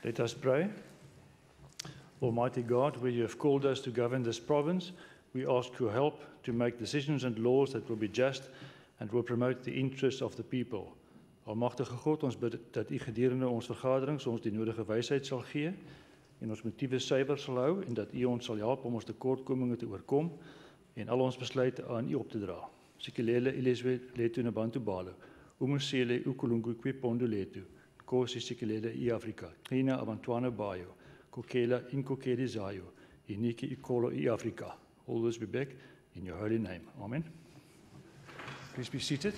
Let us pray. Almighty God, where you have called us to govern this province, we ask your help to make decisions and laws that will be just and will promote the interests of the people. Almagtige God, ons bid dat u gedurende ons vergaderings ons die nodige wysheid sal gee en ons motiewe suiwer sal hou en dat u ons sal help om ons tekortkominge te oorkom en al ons besluite aan u op te dra. Sikelele ileswe letu nabantu balo. Umusele ukulungu kwipondo letu. Kosi sikelele i Afrika. Ina avantwana bayo. Kokela inkokeli zayo. Iniki ikolo i Afrika. All this we beg in your holy name. Amen. Please be seated.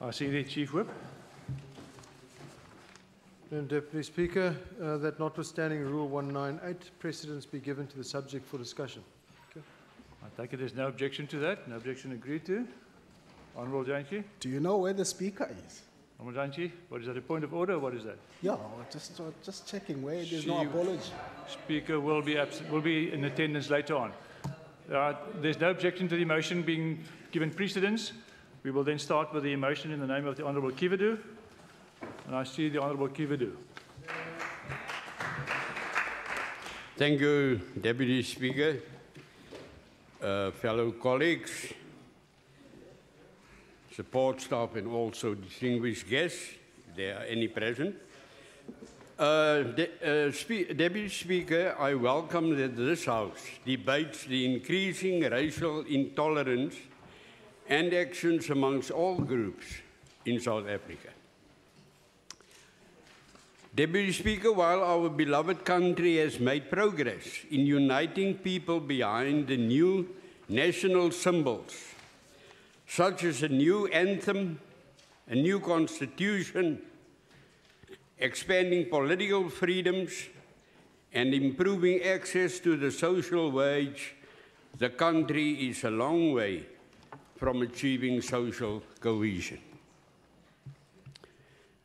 I see the Chief Whip. Deputy Speaker, that notwithstanding Rule 198, precedence be given to the subject for discussion. Okay. I take it there's no objection to that. No objection agreed to. Honourable Janchi. Do you know where the Speaker is? Honourable Janchi, what is that? A point of order? What is that? Yeah, just checking where there's no apology. Speaker will be in attendance later on. There's no objection to the motion being given precedence. We will then start with the motion in the name of the Honourable Kivedu. And I see the Honourable Kivedu. Thank you, Deputy Speaker. Fellow colleagues, support staff and also distinguished guests, if there are any present. Deputy Speaker, I welcome that this House debates the increasing racial intolerance and actions amongst all groups in South Africa. Deputy Speaker, while our beloved country has made progress in uniting people behind the new national symbols, such as a new anthem, a new constitution, expanding political freedoms, and improving access to the social wage, the country is a long way from achieving social cohesion.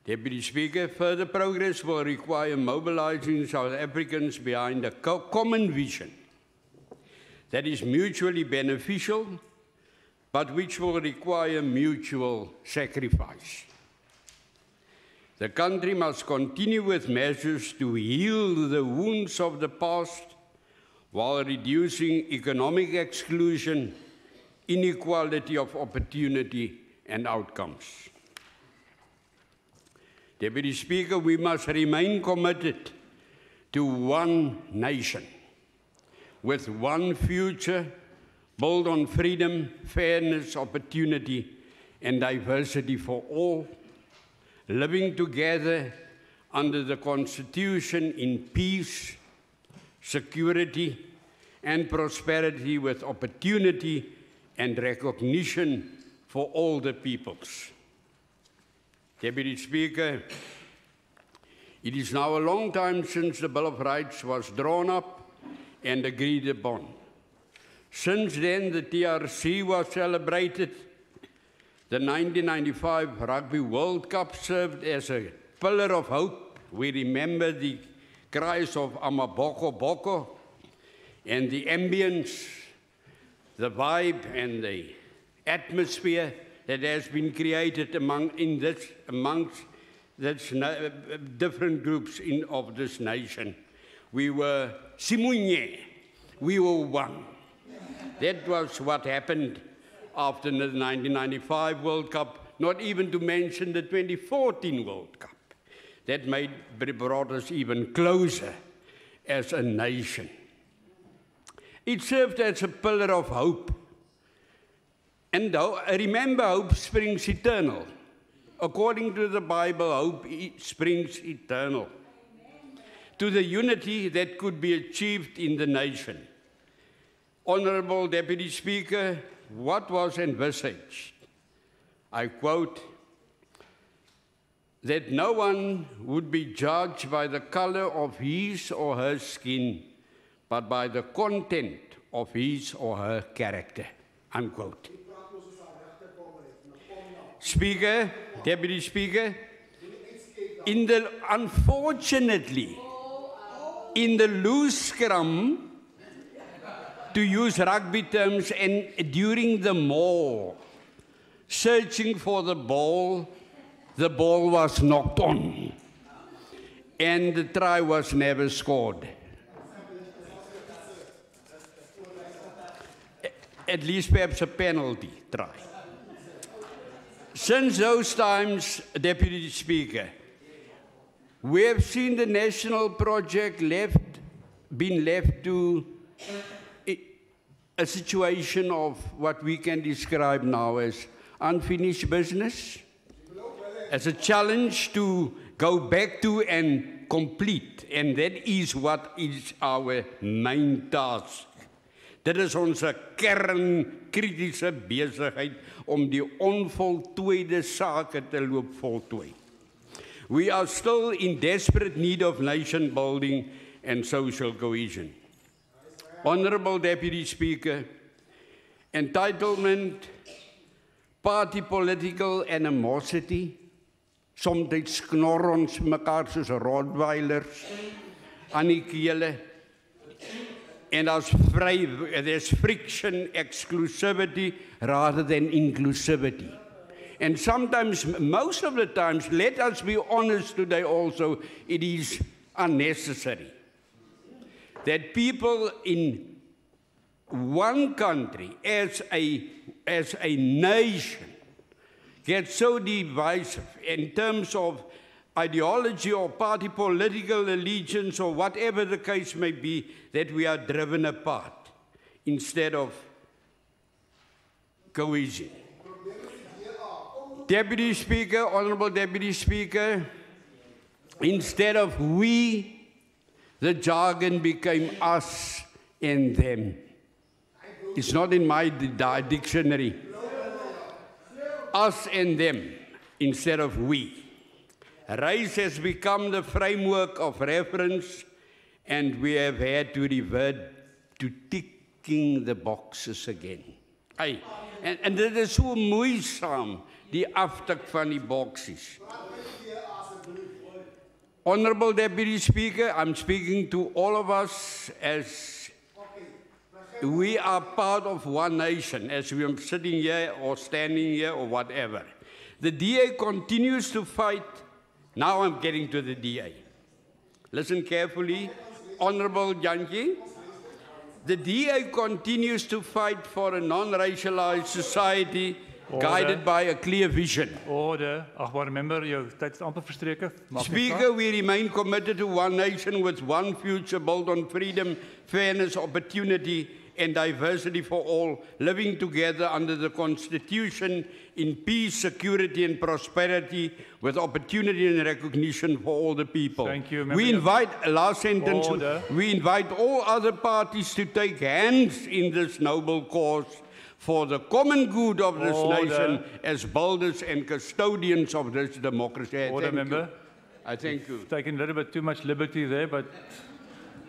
Deputy Speaker, further progress will require mobilizing South Africans behind a common vision that is mutually beneficial, but which will require mutual sacrifice. The country must continue with measures to heal the wounds of the past while reducing economic exclusion, inequality of opportunity and outcomes. Deputy Speaker, we must remain committed to one nation with one future built on freedom, fairness, opportunity, and diversity for all, living together under the Constitution in peace, security, and prosperity with opportunity and recognition for all the peoples. Deputy Speaker, it is now a long time since the Bill of Rights was drawn up and agreed upon. Since then, the TRC was celebrated. The 1995 Rugby World Cup served as a pillar of hope. We remember the cries of Amaboko Boko and the ambience, the vibe and the atmosphere that has been created amongst different groups of this nation. We were Simunye, we were one. That was what happened after the 1995 World Cup, not even to mention the 2014 World Cup. That brought us even closer as a nation. It served as a pillar of hope. And remember, hope springs eternal. According to the Bible, hope springs eternal. To the unity that could be achieved in the nation. Honourable Deputy Speaker, what was envisaged? I quote, that no one would be judged by the colour of his or her skin, but by the content of his or her character, unquote. Speaker, Deputy Speaker, unfortunately, in the loose scrum, to use rugby terms, and during the maul, searching for the ball was knocked on, and the try was never scored. At least perhaps a penalty try. Since those times, Deputy Speaker, we have seen the national project been left to a situation of what we can describe now as unfinished business, as a challenge to go back to and complete, and that is what is our main task. Dit is onze kernkritiese besigheid om die onvoltooide sake te loop voltooi. We are still in desperate need of nation building and social cohesion. Honourable Deputy Speaker, entitlement, party political animosity, somtyds knor ons mekaar soos Rottweilers aan die kele, and there's friction, exclusivity rather than inclusivity. And sometimes, most of the times, let us be honest today also, it is unnecessary. That people in one country, as a nation, get so divisive in terms of ideology or party political allegiance or whatever the case may be, that we are driven apart instead of cohesion. Deputy Speaker, Honourable Deputy Speaker, instead of we, the jargon became us and them. It's not in my dictionary. Us and them instead of we. Race has become the framework of reference, and we have had to revert to ticking the boxes again. And dit is so moeisaam, die aftik van die boksies. Honourable Deputy Speaker, I'm speaking to all of us as we are part of one nation, as we are sitting here or standing here or whatever. The DA continues to fight. Now I'm getting to the DA. Listen carefully, Honourable Janji. The DA continues to fight for a non-racialized society guided by a clear vision. Order. Agbare member, jou tyd is amper verstreke. Speaker, we remain committed to one nation with one future built on freedom, fairness, opportunity, and diversity for all, living together under the Constitution in peace, security, and prosperity, with opportunity and recognition for all the people. Thank you, We invite, last sentence, Order. we invite all other parties to take hands in this noble cause for the common good of this nation as builders and custodians of this democracy. Order, member. I thank you. Taken a little bit too much liberty there, but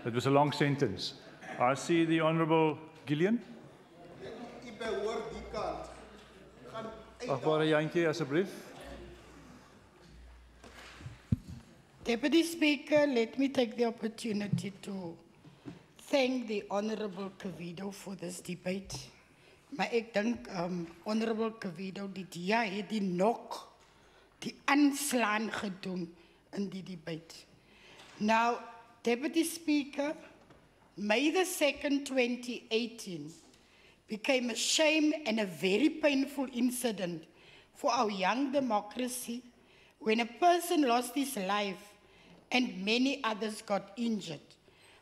it was a long sentence. I see the Honourable Gillian. Agbare Jantjie, asseblief. Deputy Speaker, let me take the opportunity to thank the Honourable Cavido for this debate. Maar ek dink, Honourable Cavido, die DA het die nok, die aanslaan gedoen in die debate. Now, Deputy Speaker, May the 2nd, 2018 became a shame and a very painful incident for our young democracy when a person lost his life and many others got injured,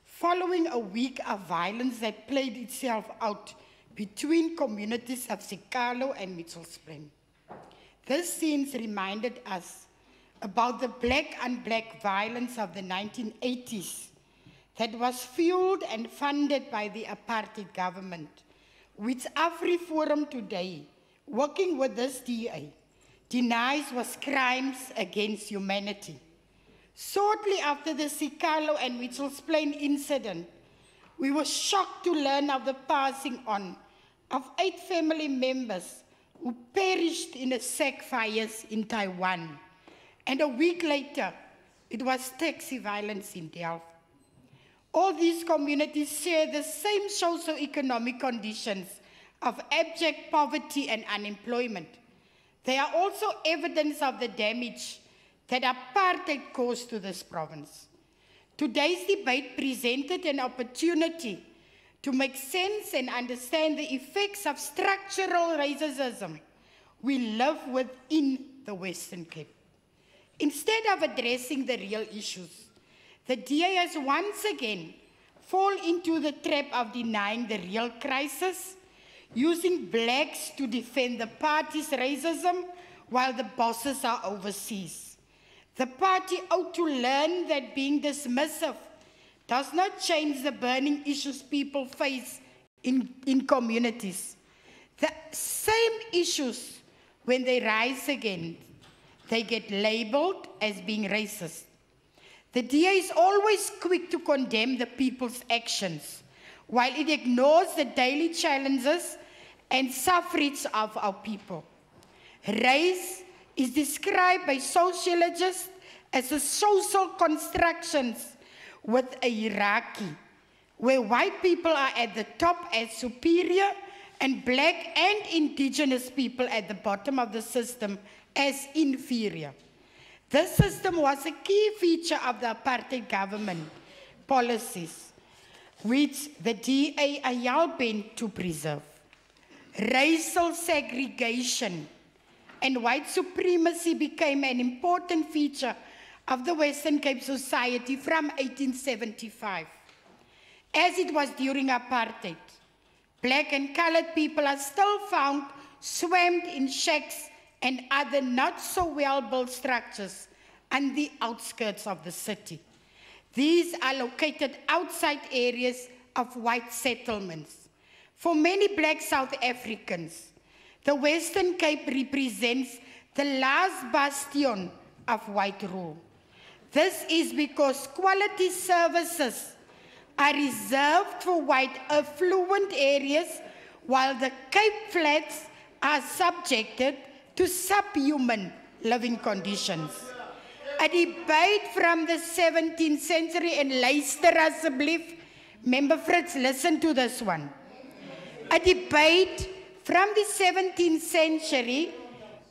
following a week of violence that played itself out between communities of Sikalo and Mitchell's Plain. This scenes reminded us about the black-on-black violence of the 1980s that was fueled and funded by the apartheid government, which AfriForum today, working with this DA, denies was crimes against humanity. Shortly after the Sikalo and Mitchell's Plain incident, we were shocked to learn of the passing on of 8 family members who perished in the sack fires in Taiwan. And a week later, it was taxi violence in Delft. All these communities share the same socio-economic conditions of abject poverty and unemployment. They are also evidence of the damage that apartheid caused to this province. Today's debate presented an opportunity to make sense and understand the effects of structural racism we live within the Western Cape. Instead of addressing the real issues, the DA has once again fallen into the trap of denying the real crisis, using blacks to defend the party's racism while the bosses are overseas. The party ought to learn that being dismissive does not change the burning issues people face in communities. The same issues, when they rise again, they get labeled as being racist. The DA is always quick to condemn the people's actions, while it ignores the daily challenges and sufferings of our people. Race is described by sociologists as a social construction with a hierarchy, where white people are at the top as superior and black and indigenous people at the bottom of the system as inferior. This system was a key feature of the apartheid government policies, which the DA are hell-bent to preserve. Racial segregation and white supremacy became an important feature of the Western Cape society from 1875. As it was during apartheid, black and colored people are still found swamped in shacks and other not so well-built structures on the outskirts of the city. These are located outside areas of white settlements. For many black South Africans, the Western Cape represents the last bastion of white rule. This is because quality services are reserved for white affluent areas, while the Cape Flats are subjected to subhuman living conditions. A debate from the 17th century, and luister asseblief, Member Fritz, listen to this one. A debate from the 17th century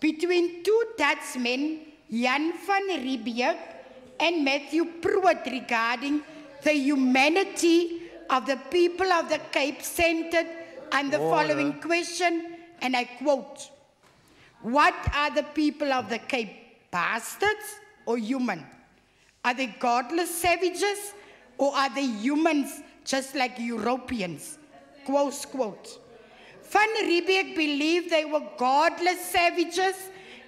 between two Dutchmen, Jan van Riebeeck and Matthew Pruitt, regarding the humanity of the people of the Cape, centered on the following question, and I quote, "What are the people of the Cape, bastards or human? Are they godless savages, or are they humans just like Europeans?" Close quote. Van Riebeeck believed they were godless savages,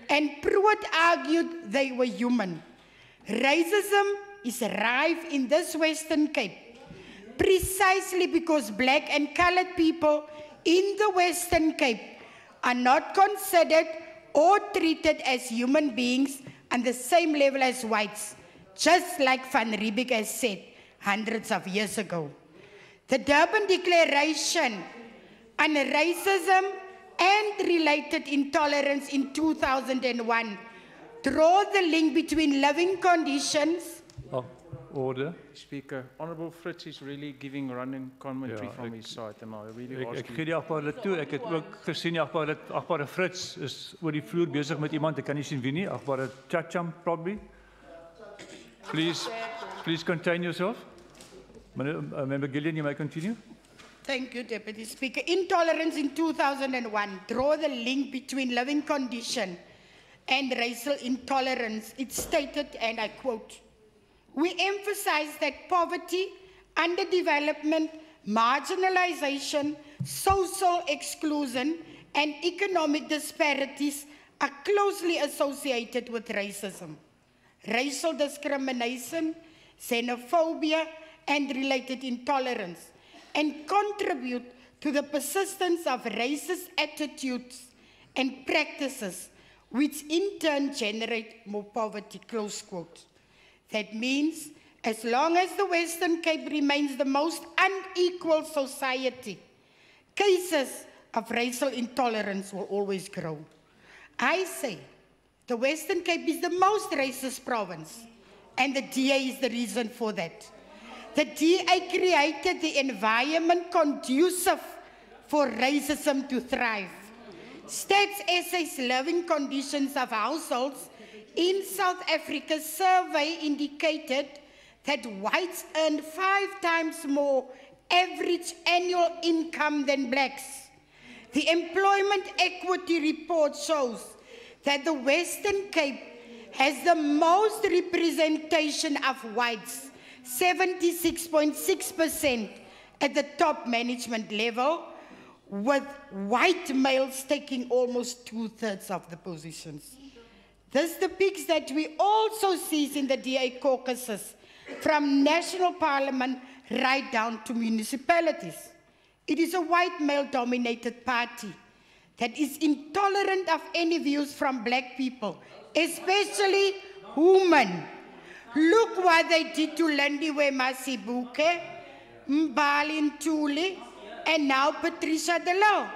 and Pruitt argued they were human. Racism is rife in this Western Cape, precisely because black and colored people in the Western Cape are not considered or treated as human beings on the same level as whites, just like Van Riebeeck has said hundreds of years ago. The Durban Declaration on Racism and Related Intolerance in 2001 draw the link between living conditions. Order. Speaker, Honourable Fritz is really giving running commentary from his side, and I really ask Ek gee die agbare toe. Ek het ook gesien die agbare Fritz is oor die vloer besig met iemand. Ek kan nie sien wie nie. Agbare Chacham probably. Please contain yourself. Member Gillian, you may continue. Thank you, Deputy Speaker. Intolerance in 2001 draw the link between living condition and racial intolerance. It stated, and I quote, "We emphasize that poverty, underdevelopment, marginalization, social exclusion, and economic disparities are closely associated with racism. Racial discrimination, xenophobia, and related intolerance, and contribute to the persistence of racist attitudes and practices, which in turn generate more poverty," close quote. That means, as long as the Western Cape remains the most unequal society, cases of racial intolerance will always grow. I say, the Western Cape is the most racist province, and the DA is the reason for that. The DA created the environment conducive for racism to thrive. Stats SA's living conditions of households in South Africa's survey indicated that whites earn 5 times more average annual income than blacks. The Employment Equity Report shows that the Western Cape has the most representation of whites, 76.6% at the top management level, with white males taking almost 2/3 of the positions. This depicts that we also see in the DA caucuses from national parliament right down to municipalities. It is a white male-dominated party that is intolerant of any views from black people, especially women. Look what they did to Lindiwe Masibuke, Mbali Ntuli, and now Patricia De Lille.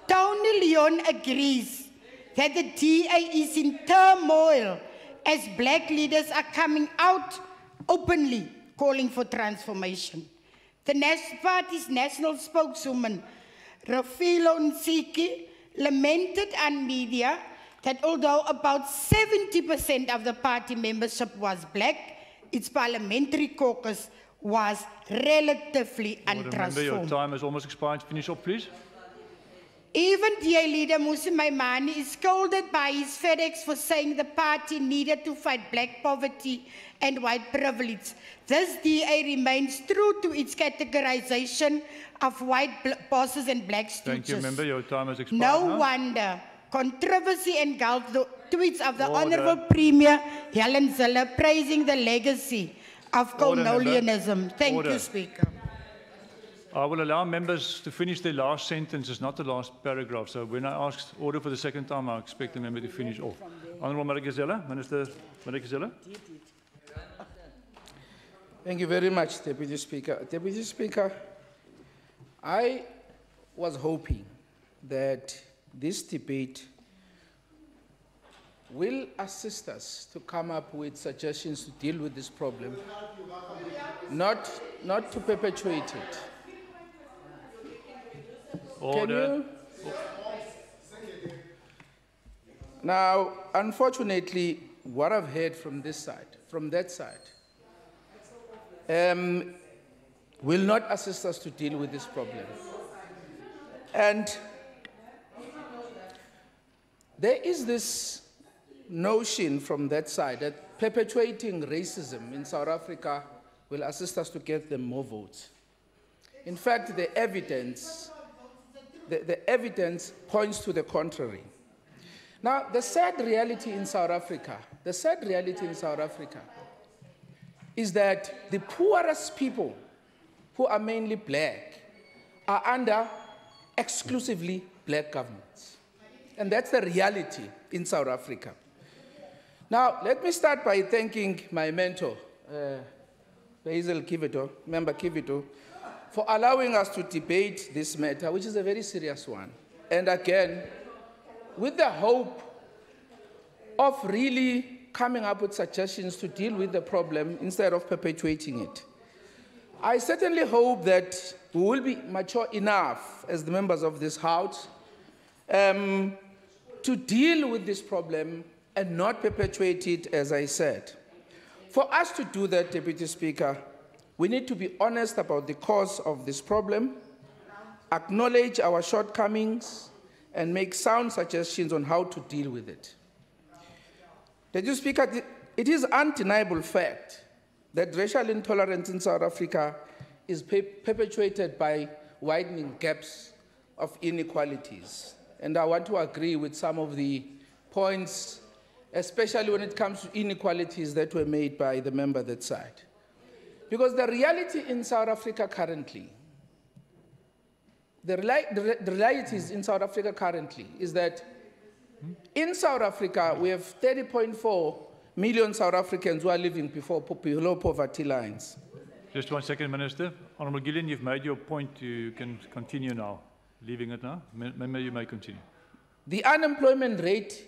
Tony Leon agrees that the DA is in turmoil as black leaders are coming out openly calling for transformation. The National Party's national spokeswoman, Rafilo Nsiki, lamented on media that although about 70% of the party membership was black, its parliamentary caucus was relatively Remember, your untransformed. time has almost expired. Finish up, please. Even DA leader Musi Maimane is scolded by his FedEx for saying the party needed to fight black poverty and white privilege. This DA remains true to its categorization of white bosses and black Thank you, stooges. member. Your time has expired. No now. wonder controversy engulfed the tweets of the Order. Honourable Premier Helen Zille praising the legacy of Order, member. colonialism. Thank Order. you, Speaker. I will allow members to finish their last sentence, not the last paragraph. So when I ask order for the second time, I expect the member to finish off. Honourable Madikizela, Minister Madikizela. Thank you very much, Deputy Speaker. Deputy Speaker, I was hoping that this debate will assist us to come up with suggestions to deal with this problem, not to perpetuate it. Order. Now, unfortunately, what I've heard from this side, from that side, will not assist us to deal with this problem. And there is this notion from that side that perpetuating racism in South Africa will assist us to get them more votes. In fact, the evidence points to the contrary. Now, the sad reality in South Africa is that the poorest people, who are mainly black, are under exclusively black governments. And that's the reality in South Africa. Now, let me start by thanking my mentor, Basil Kivito, Member Kivito, for allowing us to debate this matter, which is a very serious one. And again, with the hope of really coming up with suggestions to deal with the problem instead of perpetuating it. I certainly hope that we will be mature enough as the members of this House to deal with this problem and not perpetuate it, as I said. For us to do that, Deputy Speaker, we need to be honest about the cause of this problem, acknowledge our shortcomings, and make sound suggestions on how to deal with it. Deputy Speaker, it is undeniable fact that racial intolerance in South Africa is perpetuated by widening gaps of inequalities. And I want to agree with some of the points, especially when it comes to inequalities that were made by the member that side. Because the reality in South Africa currently, the realities in South Africa currently is that in South Africa, we have 30.4 million South Africans who are living below poverty lines. Just 1 second, Minister. Honourable Gillian, you've made your point. You can continue now. Leaving it now? Member, you may continue. The unemployment rate,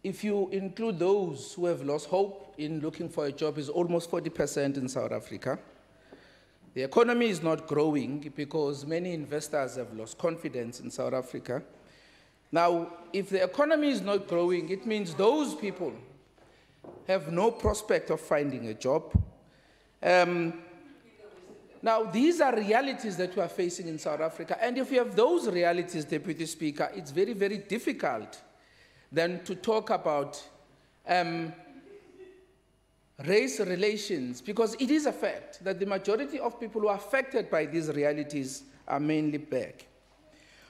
if you include those who have lost hope in looking for a job, is almost 40% in South Africa. The economy is not growing because many investors have lost confidence in South Africa. Now, if the economy is not growing, it means those people have no prospect of finding a job. Now, these are realities that we are facing in South Africa. And if you have those realities, Deputy Speaker, it's very, very difficult then to talk about race relations, because it is a fact that the majority of people who are affected by these realities are mainly black.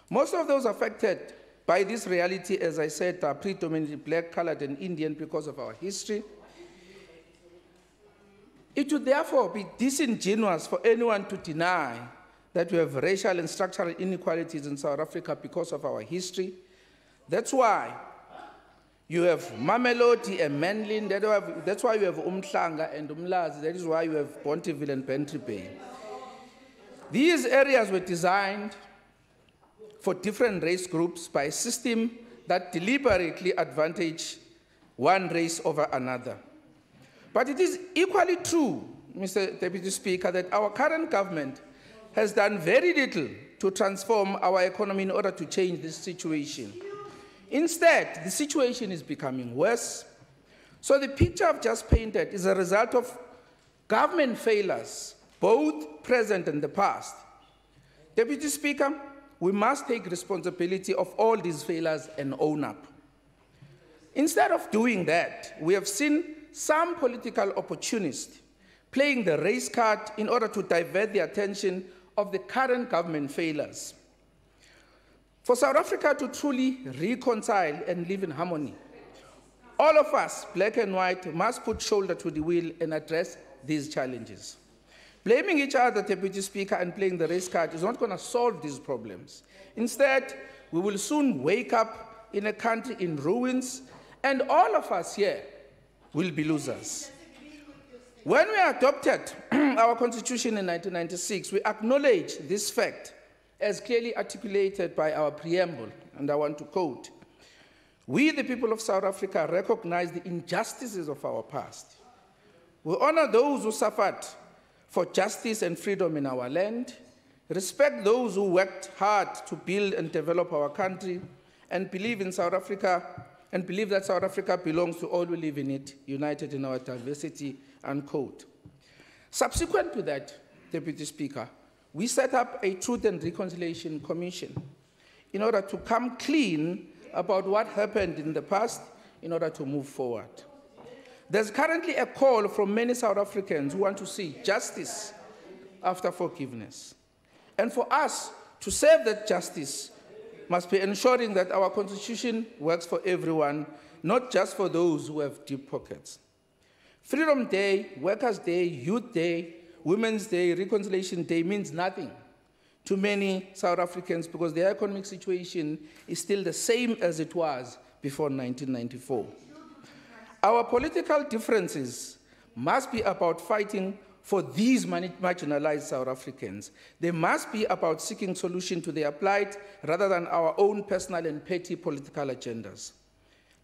Most of those affected by this reality, as I said, are predominantly black, colored, and Indian because of our history. It would therefore be disingenuous for anyone to deny that we have racial and structural inequalities in South Africa because of our history. That's why you have Mamelodi and Menlyn, that's why you have Umhlanga and Umlazi, that is why you have Bonteville and Bantry Bay. These areas were designed for different race groups by a system that deliberately advantaged one race over another. But it is equally true, Mr. Deputy Speaker, that our current government has done very little to transform our economy in order to change this situation. Instead, the situation is becoming worse. So the picture I've just painted is a result of government failures, both present and the past. Deputy Speaker, we must take responsibility of all these failures and own up. Instead of doing that, we have seen some political opportunists playing the race card in order to divert the attention of the current government failures. For South Africa to truly reconcile and live in harmony, all of us, black and white, must put shoulder to the wheel and address these challenges. Blaming each other, Deputy Speaker, and playing the race card is not going to solve these problems. Instead, we will soon wake up in a country in ruins, and all of us here will be losers. When we adopted our constitution in 1996, we acknowledged this fact as clearly articulated by our preamble, and I want to quote, "We, the people of South Africa, recognize the injustices of our past. We honor those who suffered for justice and freedom in our land, respect those who worked hard to build and develop our country, and believe in South Africa, and believe that South Africa belongs to all who live in it, united in our diversity," unquote. Subsequent to that, Deputy Speaker, we set up a Truth and Reconciliation Commission in order to come clean about what happened in the past in order to move forward. There's currently a call from many South Africans who want to see justice after forgiveness. And for us to serve that justice must be ensuring that our constitution works for everyone, not just for those who have deep pockets. Freedom Day, Workers' Day, Youth Day, Women's Day, Reconciliation Day means nothing to many South Africans because their economic situation is still the same as it was before 1994. Our political differences must be about fighting for these marginalized South Africans. They must be about seeking solutions to their plight rather than our own personal and petty political agendas.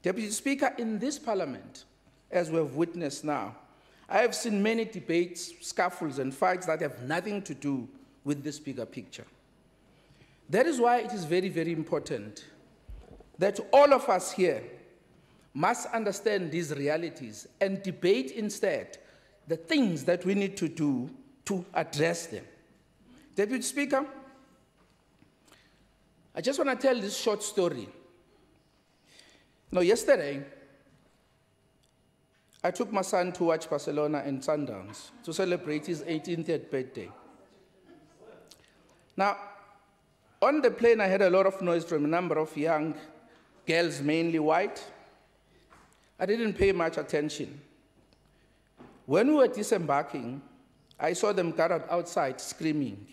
Deputy Speaker, in this parliament, as we have witnessed now, I have seen many debates, scuffles, and fights that have nothing to do with this bigger picture. That is why it is very, very important that all of us here must understand these realities and debate instead the things that we need to do to address them. Deputy Speaker, I just want to tell this short story. Now, yesterday, I took my son to watch Barcelona and Sundowns to celebrate his 18th birthday. Now, on the plane, I heard a lot of noise from a number of young girls, mainly white. I didn't pay much attention. When we were disembarking, I saw them gathered outside screaming.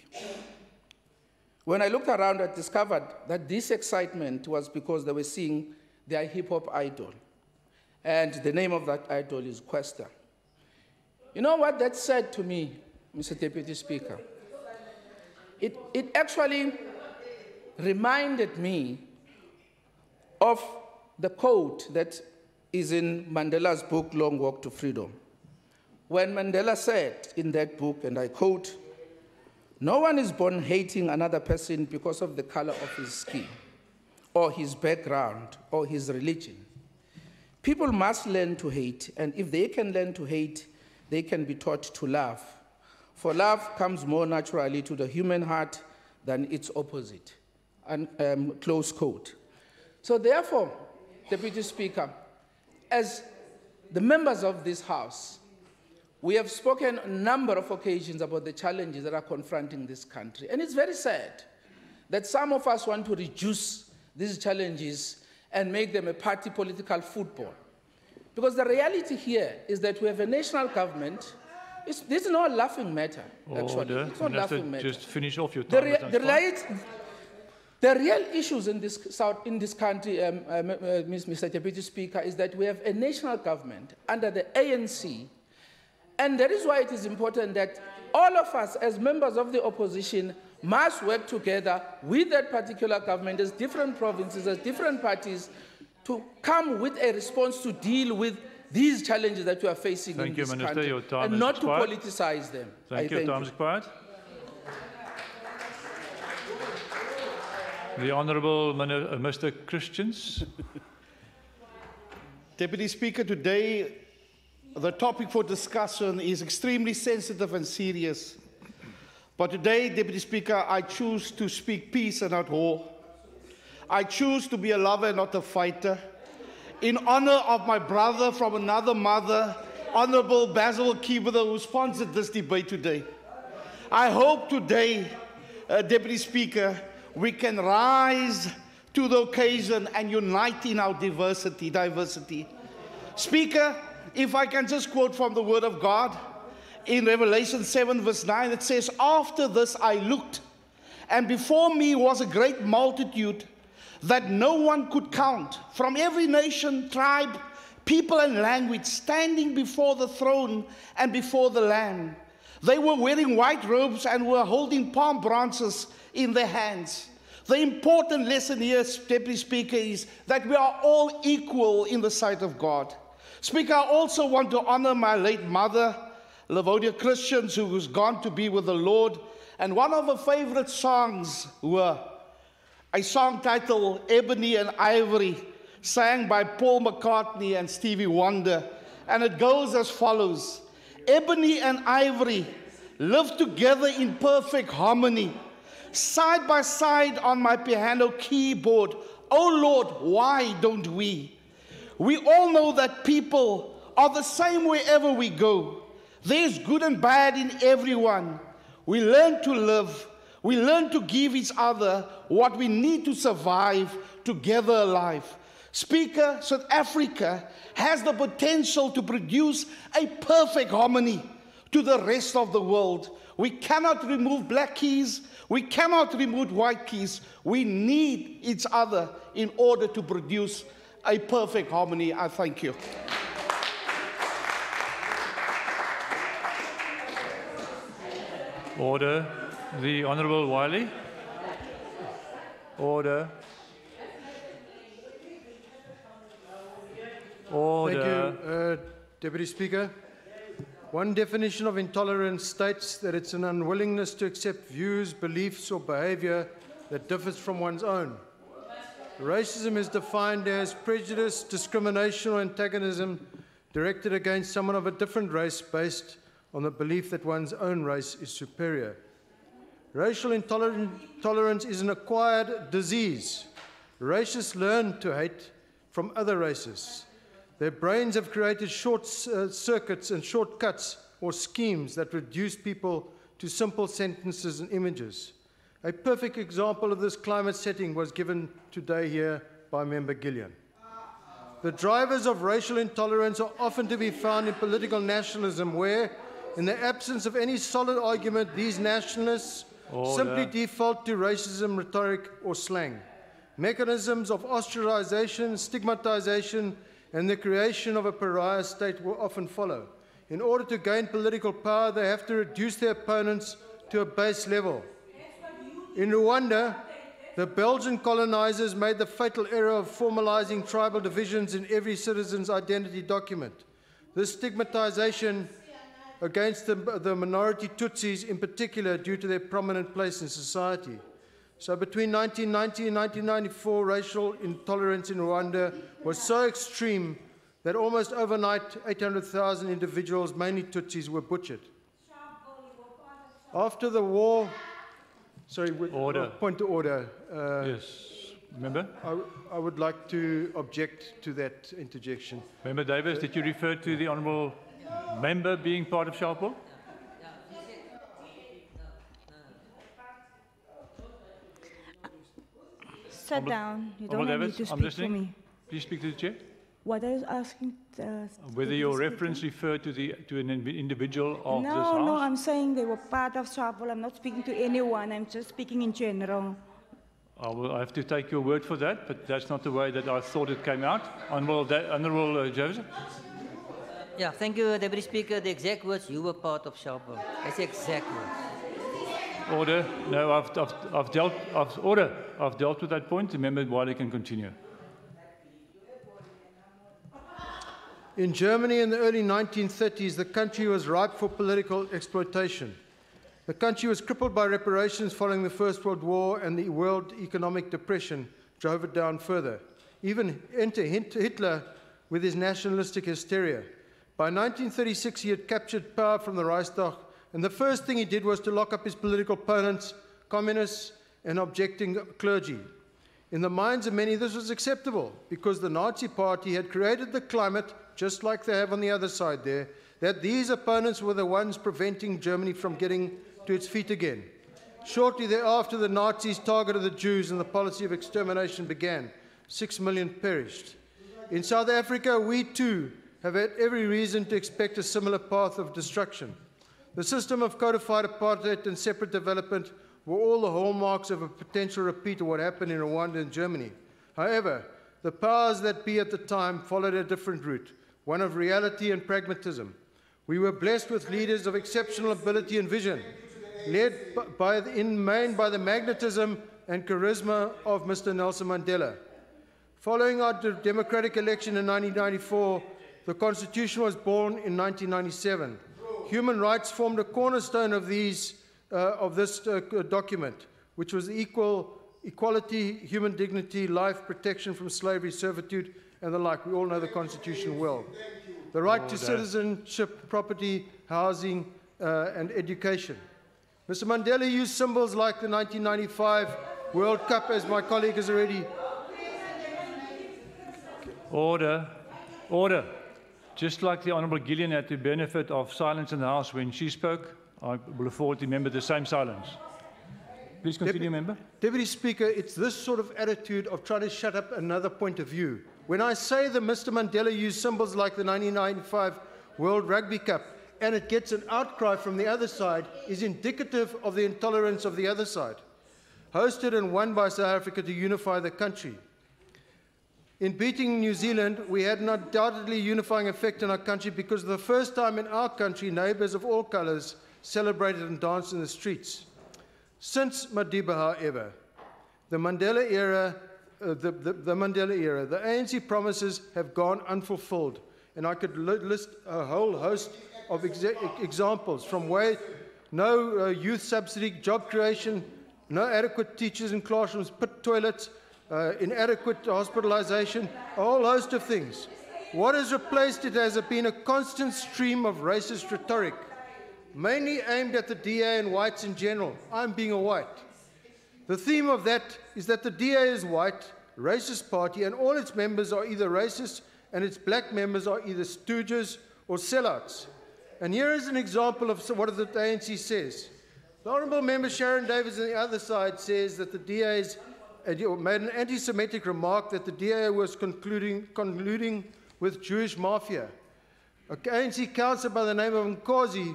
When I looked around, I discovered that this excitement was because they were seeing their hip-hop idol. And the name of that idol is Questa. You know what that said to me, Mr. Deputy Speaker? It actually reminded me of the quote that is in Mandela's book, Long Walk to Freedom. When Mandela said in that book, and I quote, No one is born hating another person because of the color of his skin, or his background, or his religion. People must learn to hate, and if they can learn to hate, they can be taught to love. For love comes more naturally to the human heart than its opposite. And close quote. So therefore, Deputy Speaker, as the members of this House, we have spoken on a number of occasions about the challenges that are confronting this country. And it's very sad that some of us want to reduce these challenges and make them a party political football. Because the reality here is that we have a national government. This is not a laughing matter, actually. Order. It's not a laughing matter. Just finish off your time. The real issues in this country, Mr. Deputy Speaker, is that we have a national government under the ANC, and that is why it is important that all of us, as members of the opposition, must work together with that particular government, as different provinces, as different parties, to come with a response to deal with these challenges that we are facing in this country, your time and not to expired. politicize them. Thank you. Time expired. The Honourable Mr. Christians. Deputy Speaker, today the topic for discussion is extremely sensitive and serious. But today, Deputy Speaker, I choose to speak peace and not war. I choose to be a lover and not a fighter. In honour of my brother from another mother, Honourable Basil Kibitha, who sponsored this debate today. I hope today, Deputy Speaker, we can rise to the occasion and unite in our diversity. Speaker, if I can just quote from the Word of God, in Revelation 7 verse 9, it says, "After this I looked, and before me was a great multitude that no one could count, from every nation, tribe, people and language, standing before the throne and before the Lamb. They were wearing white robes and were holding palm branches in their hands." The important lesson here, Deputy Speaker, is that we are all equal in the sight of God. Speaker, I also want to honor my late mother, Lavodia Christians, who has gone to be with the Lord. And one of her favorite songs were a song titled Ebony and Ivory, sang by Paul McCartney and Stevie Wonder. And it goes as follows: "Ebony and ivory live together in perfect harmony, side by side on my piano keyboard. Oh Lord, why don't we? We all know that people are the same wherever we go. There's good and bad in everyone. We learn to live. We learn to give each other what we need to survive together alive." Speaker, South Africa has the potential to produce a perfect harmony to the rest of the world. We cannot remove black keys. We cannot remove white keys. We need each other in order to produce a perfect harmony. I thank you. Order. The Honourable Wiley. Order. Order. Thank you, Deputy Speaker. One definition of intolerance states that it's an unwillingness to accept views, beliefs, or behavior that differs from one's own. Racism is defined as prejudice, discrimination, or antagonism directed against someone of a different race based on the belief that one's own race is superior. Racial intolerance is an acquired disease. Racists learn to hate from other races. Their brains have created short circuits and shortcuts or schemes that reduce people to simple sentences and images. A perfect example of this climate setting was given today here by Member Gillian. The drivers of racial intolerance are often to be found in political nationalism, where, in the absence of any solid argument, these nationalists simply default to racism, rhetoric, or slang. Mechanisms of ostracization, stigmatization, and the creation of a pariah state will often follow. In order to gain political power, they have to reduce their opponents to a base level. In Rwanda, the Belgian colonizers made the fatal error of formalizing tribal divisions in every citizen's identity document. This stigmatization against the minority Tutsis in particular due to their prominent place in society. So between 1990 and 1994, racial intolerance in Rwanda was so extreme that almost overnight 800,000 individuals, mainly Tutsis, were butchered. After the war, sorry, Order. Point to order. Yes, member. I would like to object to that interjection. Member Davis, did you refer to the honourable member being part of Sharpeville? Sit down. You Honourable don't need Davis, to I'm speak for listening. me. Please speak to the chair. What I was asking... Whether your reference referred to an individual of this No, house? I'm saying they were part of Sharpeville. I'm not speaking to anyone. I'm just speaking in general. I have to take your word for that, but that's not the way that I thought it came out. Honourable Joseph? Yeah, thank you, Deputy Speaker. The exact words, you were part of Sharpeville. That's the exact words. Order. No, I've dealt with that point. The member Wiley can continue. In Germany in the early 1930s, the country was ripe for political exploitation. The country was crippled by reparations following the First World War, and the World Economic Depression drove it down further. Even enter Hitler with his nationalistic hysteria. By 1936, he had captured power from the Reichstag, and the first thing he did was to lock up his political opponents, communists, and objecting clergy. In the minds of many, this was acceptable because the Nazi Party had created the climate, just like they have on the other side there, that these opponents were the ones preventing Germany from getting to its feet again. Shortly thereafter, the Nazis targeted the Jews and the policy of extermination began. 6 million perished. In South Africa, we too have had every reason to expect a similar path of destruction. The system of codified apartheid and separate development were all the hallmarks of a potential repeat of what happened in Rwanda and Germany. However, the powers that be at the time followed a different route, one of reality and pragmatism. We were blessed with leaders of exceptional ability and vision, led in main by the magnetism and charisma of Mr. Nelson Mandela. Following our democratic election in 1994, the Constitution was born in 1997. Human rights formed a cornerstone of this document, which was equality, human dignity, life, protection from slavery, servitude, and the like. We all know the Constitution well. The right to citizenship, property, housing, and education. Mr. Mandela used symbols like the 1995 World Cup, as my colleague has already... Order. Order. Just like the Honourable Gillian had the benefit of silence in the House when she spoke, I will afford the member the same silence. Please continue, member. Deputy Speaker, it's this sort of attitude of trying to shut up another point of view. When I say that Mr. Mandela used symbols like the 1995 World Rugby Cup, and it gets an outcry from the other side, is indicative of the intolerance of the other side, hosted and won by South Africa to unify the country. In beating New Zealand, we had an undoubtedly unifying effect in our country because for the first time in our country, neighbours of all colours celebrated and danced in the streets. Since Madiba, however, the Mandela era, the ANC promises have gone unfulfilled, and I could list a whole host of examples from where no youth subsidy, job creation, no adequate teachers in classrooms, pit toilets, inadequate hospitalization, a whole host of things. What has replaced it has been a constant stream of racist rhetoric, mainly aimed at the DA and whites in general. I'm being a white. The theme of that is that the DA is white, racist party, and all its members are either racist and its black members are either stooges or sellouts. And here is an example of what the ANC says. The Honourable Member Sharon Davis on the other side says that the DA's made an anti-Semitic remark that the DA was colluding with Jewish mafia. An ANC councillor by the name of Nkosi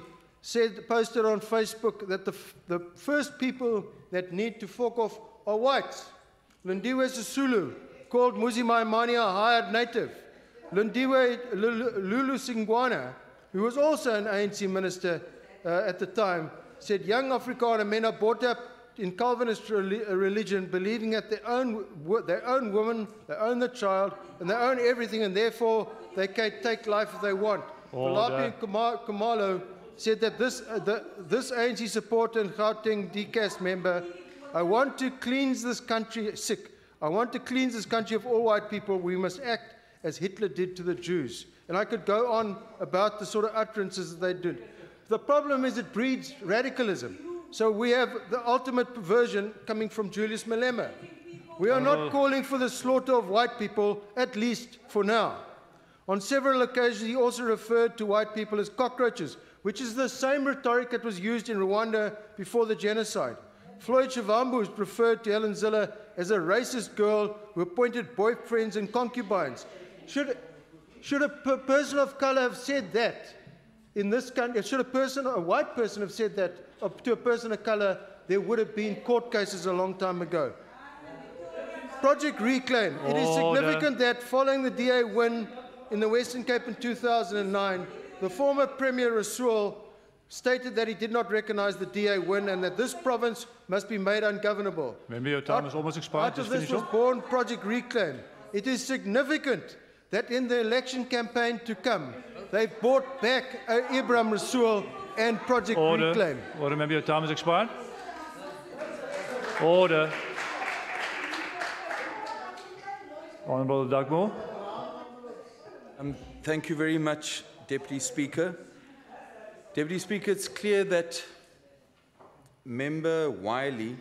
posted on Facebook that the first people that need to fork off are whites. Lindiwe Sisulu called Muzi Maimane a hired native. Lulu Singwana, who was also an ANC minister at the time, said young Afrikaner men are brought up in Calvinist religion, believing that they own woman, they own the child, and they own everything, and therefore they can take life if they want. Falapi Kumalo said that this ANC supporter and Gauteng DCAS member, I want to cleanse this country I want to cleanse this country of all white people. We must act as Hitler did to the Jews. And I could go on about the sort of utterances that they did. The problem is it breeds radicalism. So we have the ultimate perversion coming from Julius Malema. We are not calling for the slaughter of white people, at least for now. On several occasions, he also referred to white people as cockroaches, which is the same rhetoric that was used in Rwanda before the genocide. Floyd Shivambu has referred to Helen Zille as a racist girl who appointed boyfriends and concubines. Should a person of color have said that in this country? Should a white person have said that to a person of color? There would have been court cases a long time ago. Project Reclaim. It is significant that following the DA win in the Western Cape in 2009, the former Premier Rasool stated that he did not recognize the DA win and that this province must be made ungovernable. Remember, your time is almost expired. Out of this was born Project Reclaim. It is significant that in the election campaign to come, they brought back Ibrahim Rasool and Project Reclaim. Order, remember, your time is expired. Order. Honourable Dugmore. Thank you very much, Deputy Speaker. Deputy Speaker, it's clear that Member Wiley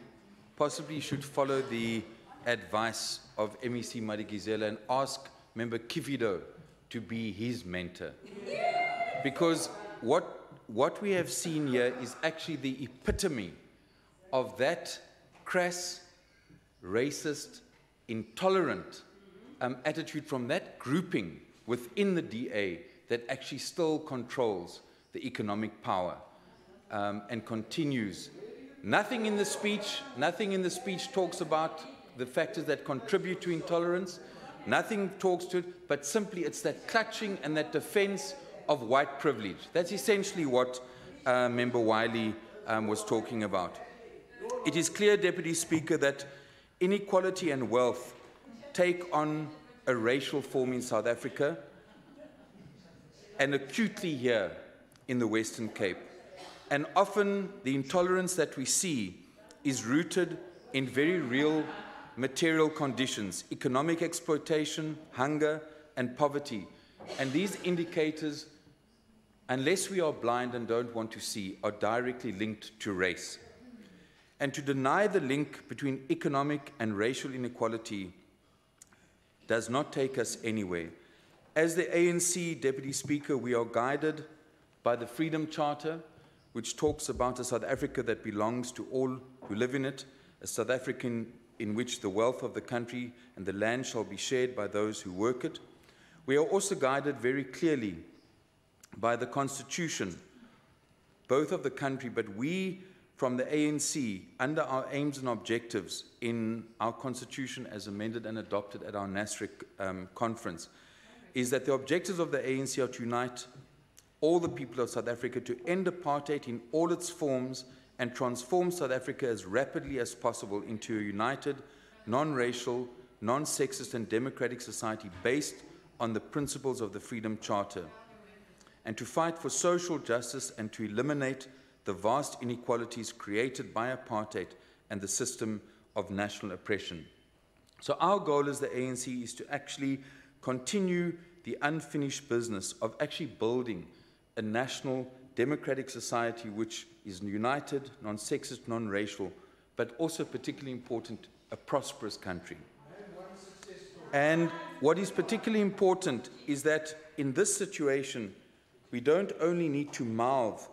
possibly should follow the advice of MEC Madikizela and ask Member Kivido to be his mentor. Because what we have seen here is actually the epitome of that crass, racist, intolerant attitude from that grouping within the DA that actually still controls the economic power and continues. Nothing in the speech talks about the factors that contribute to intolerance. Nothing talks to it, but simply it's that clutching and that defense of white privilege. That's essentially what Member Wiley was talking about. It is clear, Deputy Speaker, that inequality and wealth take on a racial form in South Africa and acutely here in the Western Cape. And often the intolerance that we see is rooted in very real material conditions, economic exploitation, hunger, and poverty. And these indicators, unless we are blind and don't want to see, are directly linked to race. And to deny the link between economic and racial inequality does not take us anywhere. As the ANC, Deputy Speaker, we are guided by the Freedom Charter, which talks about a South Africa that belongs to all who live in it, a South African in which the wealth of the country and the land shall be shared by those who work it. We are also guided very clearly by the Constitution, both of the country, but we from the ANC, under our aims and objectives in our Constitution as amended and adopted at our NASRIC conference, is that the objectives of the ANC are to unite all the people of South Africa, to end apartheid in all its forms and transform South Africa as rapidly as possible into a united, non-racial, non-sexist and democratic society based on the principles of the Freedom Charter, and to fight for social justice and to eliminate the vast inequalities created by apartheid and the system of national oppression. So our goal as the ANC is to actually continue the unfinished business of actually building a national democratic society which is united, non-sexist, non-racial, but also particularly important, a prosperous country. And what is particularly important is that in this situation, we don't only need to mouth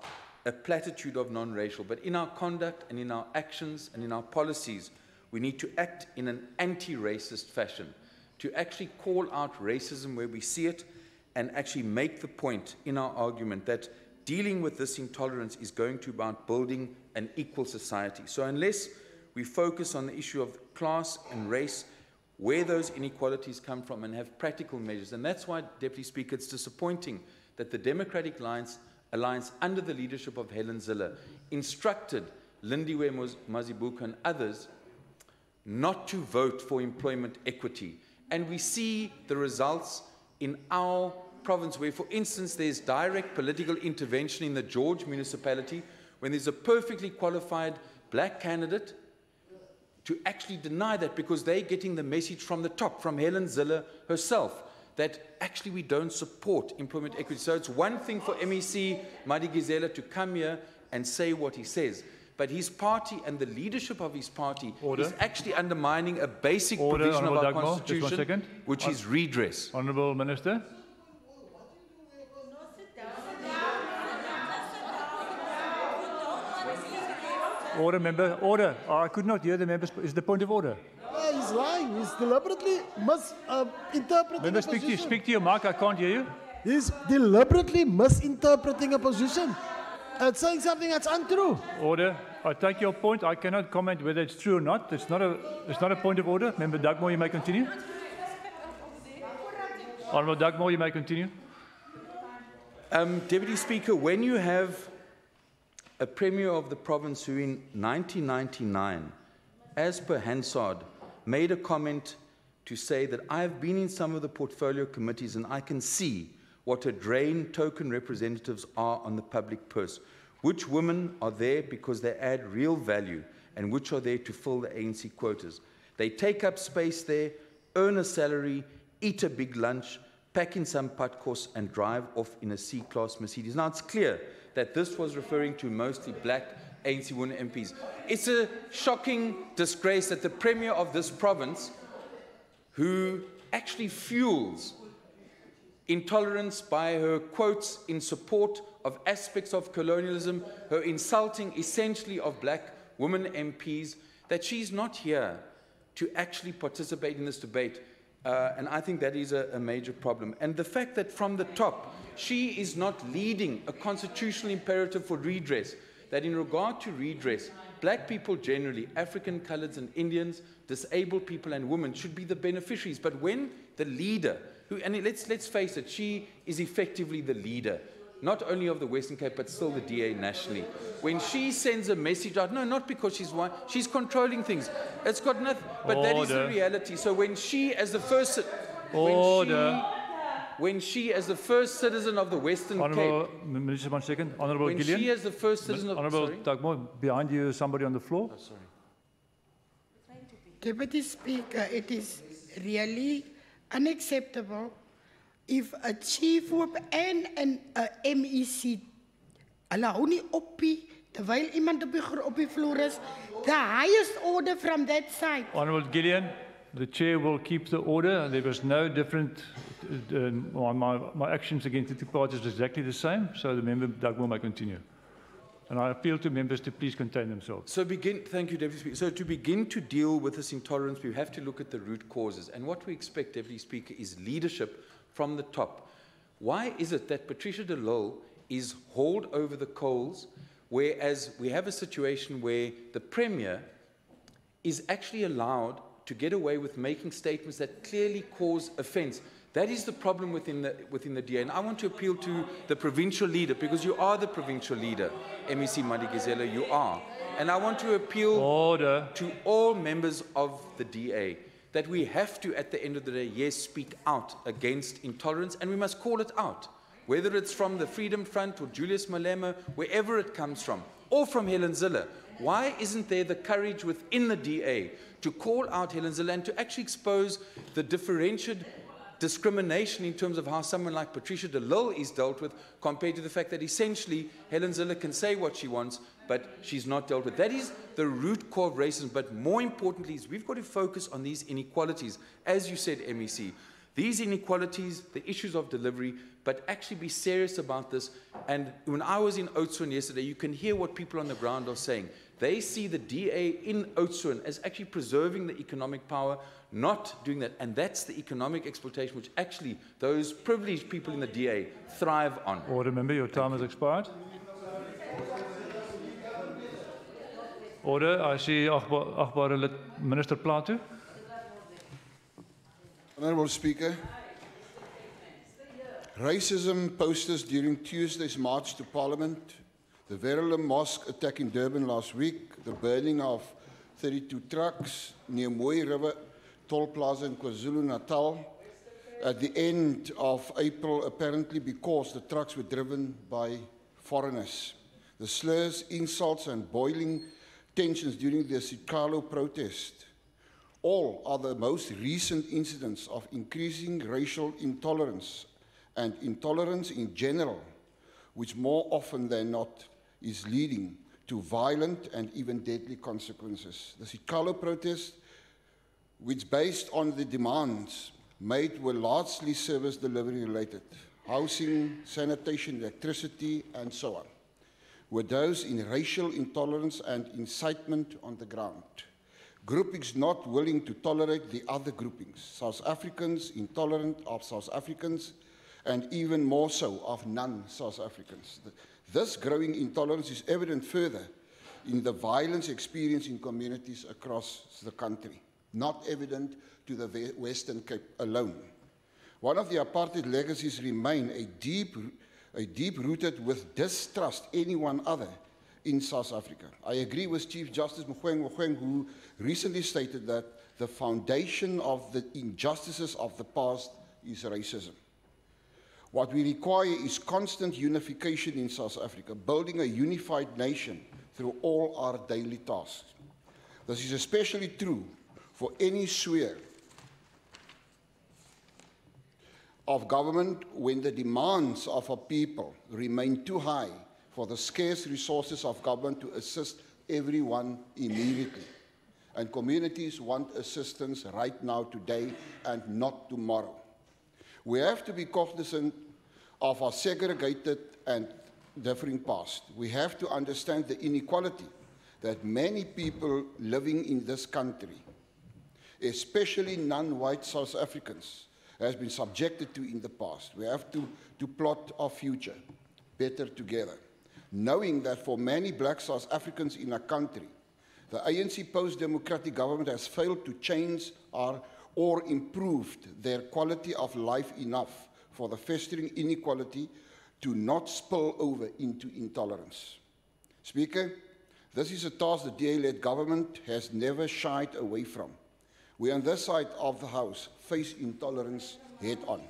a platitude of non-racial, but in our conduct and in our actions and in our policies, we need to act in an anti-racist fashion, to actually call out racism where we see it and actually make the point in our argument that dealing with this intolerance is going to be about building an equal society. So unless we focus on the issue of class and race, where those inequalities come from, and have practical measures, and that's why, Deputy Speaker, it's disappointing that the Democratic Alliance under the leadership of Helen Zille instructed Lindiwe Mazibuko and others not to vote for employment equity. And we see the results in our province where, for instance, there's direct political intervention in the George municipality, when there's a perfectly qualified black candidate, to actually deny that because they're getting the message from the top, from Helen Zille herself, that actually we don't support employment equity. So it's one thing for MEC Madikizela to come here and say what he says, but his party and the leadership of his party is actually undermining a basic provision of our constitution, which is redress. Honourable Minister. Order, member. Order. I could not hear the members. Is the point of order? He's lying. He's deliberately misinterpreting Member, a position. speak to your mic. I can't hear you. He's deliberately misinterpreting a position. It's saying something that's untrue. Order. I take your point. I cannot comment whether it's true or not. It's not a point of order. Member Dugmore, you may continue. Honourable Dugmore, you may continue. Deputy Speaker, when you have a Premier of the province who in 1999, as per Hansard, made a comment to say that I have been in some of the portfolio committees and I can see what a drain token representatives are on the public purse. Which women are there because they add real value and which are there to fill the ANC quotas. They take up space there, earn a salary, eat a big lunch, pack in some patkos and drive off in a C-class Mercedes. Now it's clear that this was referring to mostly black ANC women MPs. It's a shocking disgrace that the Premier of this province, who actually fuels intolerance by her quotes in support of aspects of colonialism, her insulting essentially of black women MPs, that she's not here to actually participate in this debate. And I think that is a major problem. And the fact that from the top, she is not leading a constitutional imperative for redress, that in regard to redress, black people generally, African, coloureds and Indians, disabled people and women should be the beneficiaries. But when the leader, and let's face it, she is effectively the leader, not only of the Western Cape, but still the DA nationally. When she sends a message out, no, not because she's one, she's controlling things. It's got nothing, but that is the reality. So when she, as the first, when she, as the first citizen of the Western Cape, Minister, 1 second. Honourable when Gillian. she, as the first citizen of, Honourable Dugmore, behind you is somebody on the floor. Oh, sorry. Deputy Speaker, it is really unacceptable if a chief whip and an MEC hulle hou nie oppie terwyl iemand op die vloer is, the highest order from that side. Honourable Gillian, the chair will keep the order. There was no different. My actions against the two parties is exactly the same. So the member Dugmore may continue. And I appeal to members to please contain themselves. So thank you, Deputy Speaker. So to begin to deal with this intolerance, we have to look at the root causes. And what we expect, Deputy Speaker, is leadership from the top. Why is it that Patricia de Lille is hauled over the coals, whereas we have a situation where the Premier is actually allowed to get away with making statements that clearly cause offence? That is the problem within the DA. And I want to appeal to the provincial leader, because you are the provincial leader, MEC Madikizela, you are. And I want to appeal to all members of the DA that we have to, at the end of the day, yes, speak out against intolerance, and we must call it out. Whether it's from the Freedom Front or Julius Malema, wherever it comes from, or from Helen Zille. Why isn't there the courage within the DA to call out Helen Zille and to actually expose the differentiated discrimination in terms of how someone like Patricia de Lille is dealt with, compared to the fact that essentially Helen Zille can say what she wants, but she's not dealt with. That is the root core of racism. But more importantly, is we've got to focus on these inequalities. As you said, MEC, these inequalities, the issues of delivery, but actually be serious about this. And when I was in Oudtshoorn yesterday, you can hear what people on the ground are saying. They see the DA in Oudtshoorn as actually preserving the economic power, not doing that. And that's the economic exploitation which actually those privileged people in the DA thrive on. Order, member, your time has expired. Order, I see achtbare Minister Plato. Honourable Speaker, racism posters during Tuesday's march to Parliament, the Verulam Mosque attack in Durban last week, the burning of 32 trucks near Mooi River Toll Plaza in KwaZulu-Natal, at the end of April, apparently because the trucks were driven by foreigners. The slurs, insults, and boiling tensions during the Sikalo protest all are the most recent incidents of increasing racial intolerance and intolerance in general, which more often than not is leading to violent and even deadly consequences. The Sikalo protest, which based on the demands made, were largely service delivery related, housing, sanitation, electricity, and so on, were those in racial intolerance and incitement on the ground. Groupings not willing to tolerate the other groupings, South Africans intolerant of South Africans, and even more so of non-South Africans. This growing intolerance is evident further in the violence experienced in communities across the country, not evident to the Western Cape alone. One of the apartheid legacies remain a deep-rooted with distrust anyone other in South Africa. I agree with Chief Justice Mogoeng, who recently stated that the foundation of the injustices of the past is racism. What we require is constant unification in South Africa, building a unified nation through all our daily tasks. This is especially true for any sphere of government when the demands of our people remain too high for the scarce resources of government to assist everyone immediately. And communities want assistance right now, today, and not tomorrow. We have to be cognizant of our segregated and differing past. We have to understand the inequality that many people living in this country, especially non-white South Africans, has been subjected to in the past. We have to plot our future better together, knowing that for many black South Africans in our country, the ANC post-democratic government has failed to change or improved their quality of life enough for the festering inequality to not spill over into intolerance. Speaker, this is a task the DA-led government has never shied away from. We on this side of the House face intolerance head-on.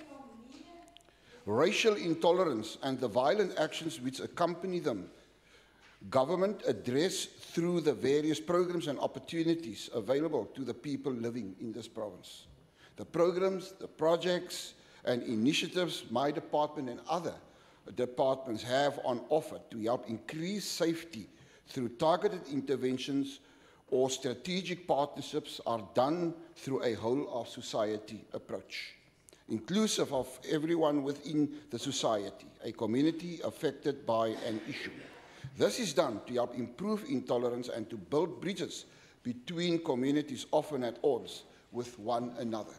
Racial intolerance and the violent actions which accompany them, government address through the various programs and opportunities available to the people living in this province. The programs, the projects, and initiatives my department and other departments have on offer to help increase safety through targeted interventions or strategic partnerships are done through a whole-of-society approach, inclusive of everyone within the society, a community affected by an issue. This is done to help improve intolerance and to build bridges between communities often at odds with one another.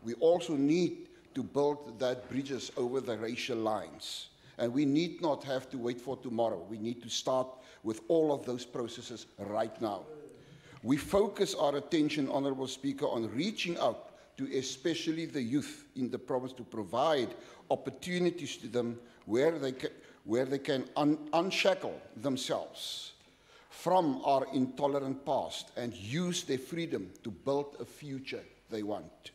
We also need to build that bridges over the racial lines. And we need not have to wait for tomorrow. We need to start with all of those processes right now. We focus our attention, Honourable Speaker, on reaching out to especially the youth in the province to provide opportunities to them where they can unshackle themselves from our intolerant past and use their freedom to build a future they want.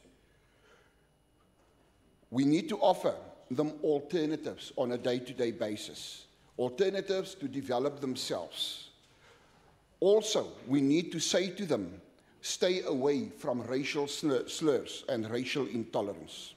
We need to offer them alternatives on a day-to-day basis, alternatives to develop themselves. Also, we need to say to them, stay away from racial slurs and racial intolerance.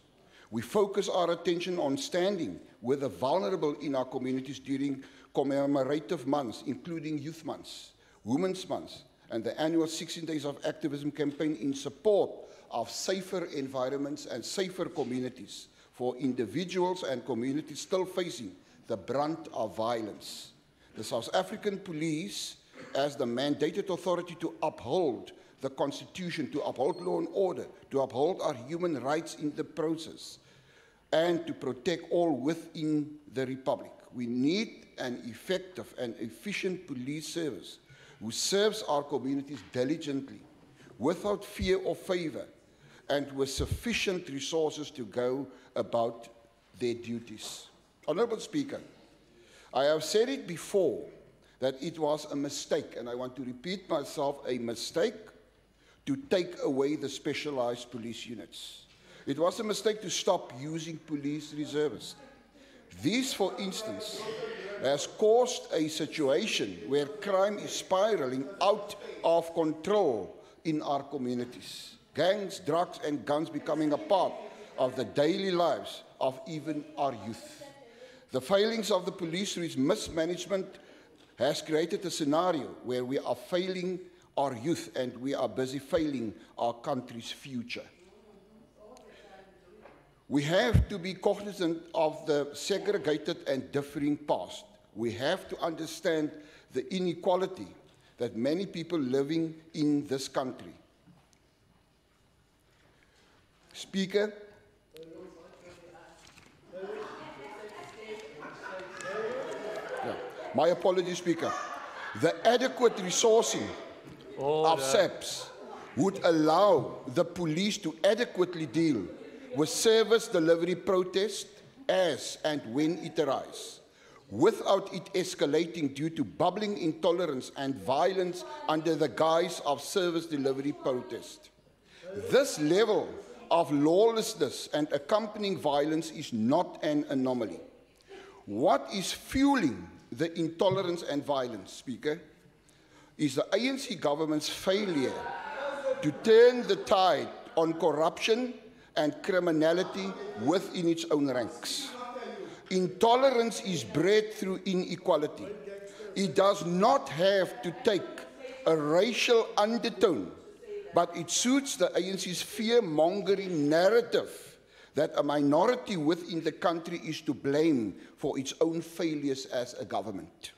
We focus our attention on standing with the vulnerable in our communities during commemorative months, including Youth Months, Women's Months, and the annual 16 Days of Activism campaign in support of safer environments and safer communities for individuals and communities still facing the brunt of violence. The South African Police, as the mandated authority to uphold the Constitution, to uphold law and order, to uphold our human rights in the process, and to protect all within the Republic. We need an effective and efficient police service who serves our communities diligently, without fear or favor, and with sufficient resources to go about their duties. Honourable Speaker, I have said it before that it was a mistake, and I want to repeat myself, a mistake to take away the specialized police units. It was a mistake to stop using police reservists. This, for instance, has caused a situation where crime is spiraling out of control in our communities. Gangs, drugs, and guns becoming a part of the daily lives of even our youth. The failings of the police through its mismanagement has created a scenario where we are failing our youth and we are busy failing our country's future. We have to be cognizant of the segregated and differing past. We have to understand the inequality that many people living in this country. Speaker, my apologies, Speaker. The adequate resourcing of SAPs would allow the police to adequately deal with service delivery protest as and when it arises, without it escalating due to bubbling intolerance and violence under the guise of service delivery protest. This level of lawlessness and accompanying violence is not an anomaly. What is fueling the intolerance and violence, Speaker, is the ANC government's failure to turn the tide on corruption and criminality within its own ranks. Intolerance is bred through inequality. It does not have to take a racial undertone, but it suits the ANC's fear-mongering narrative that a minority within the country is to blame for its own failures as a government.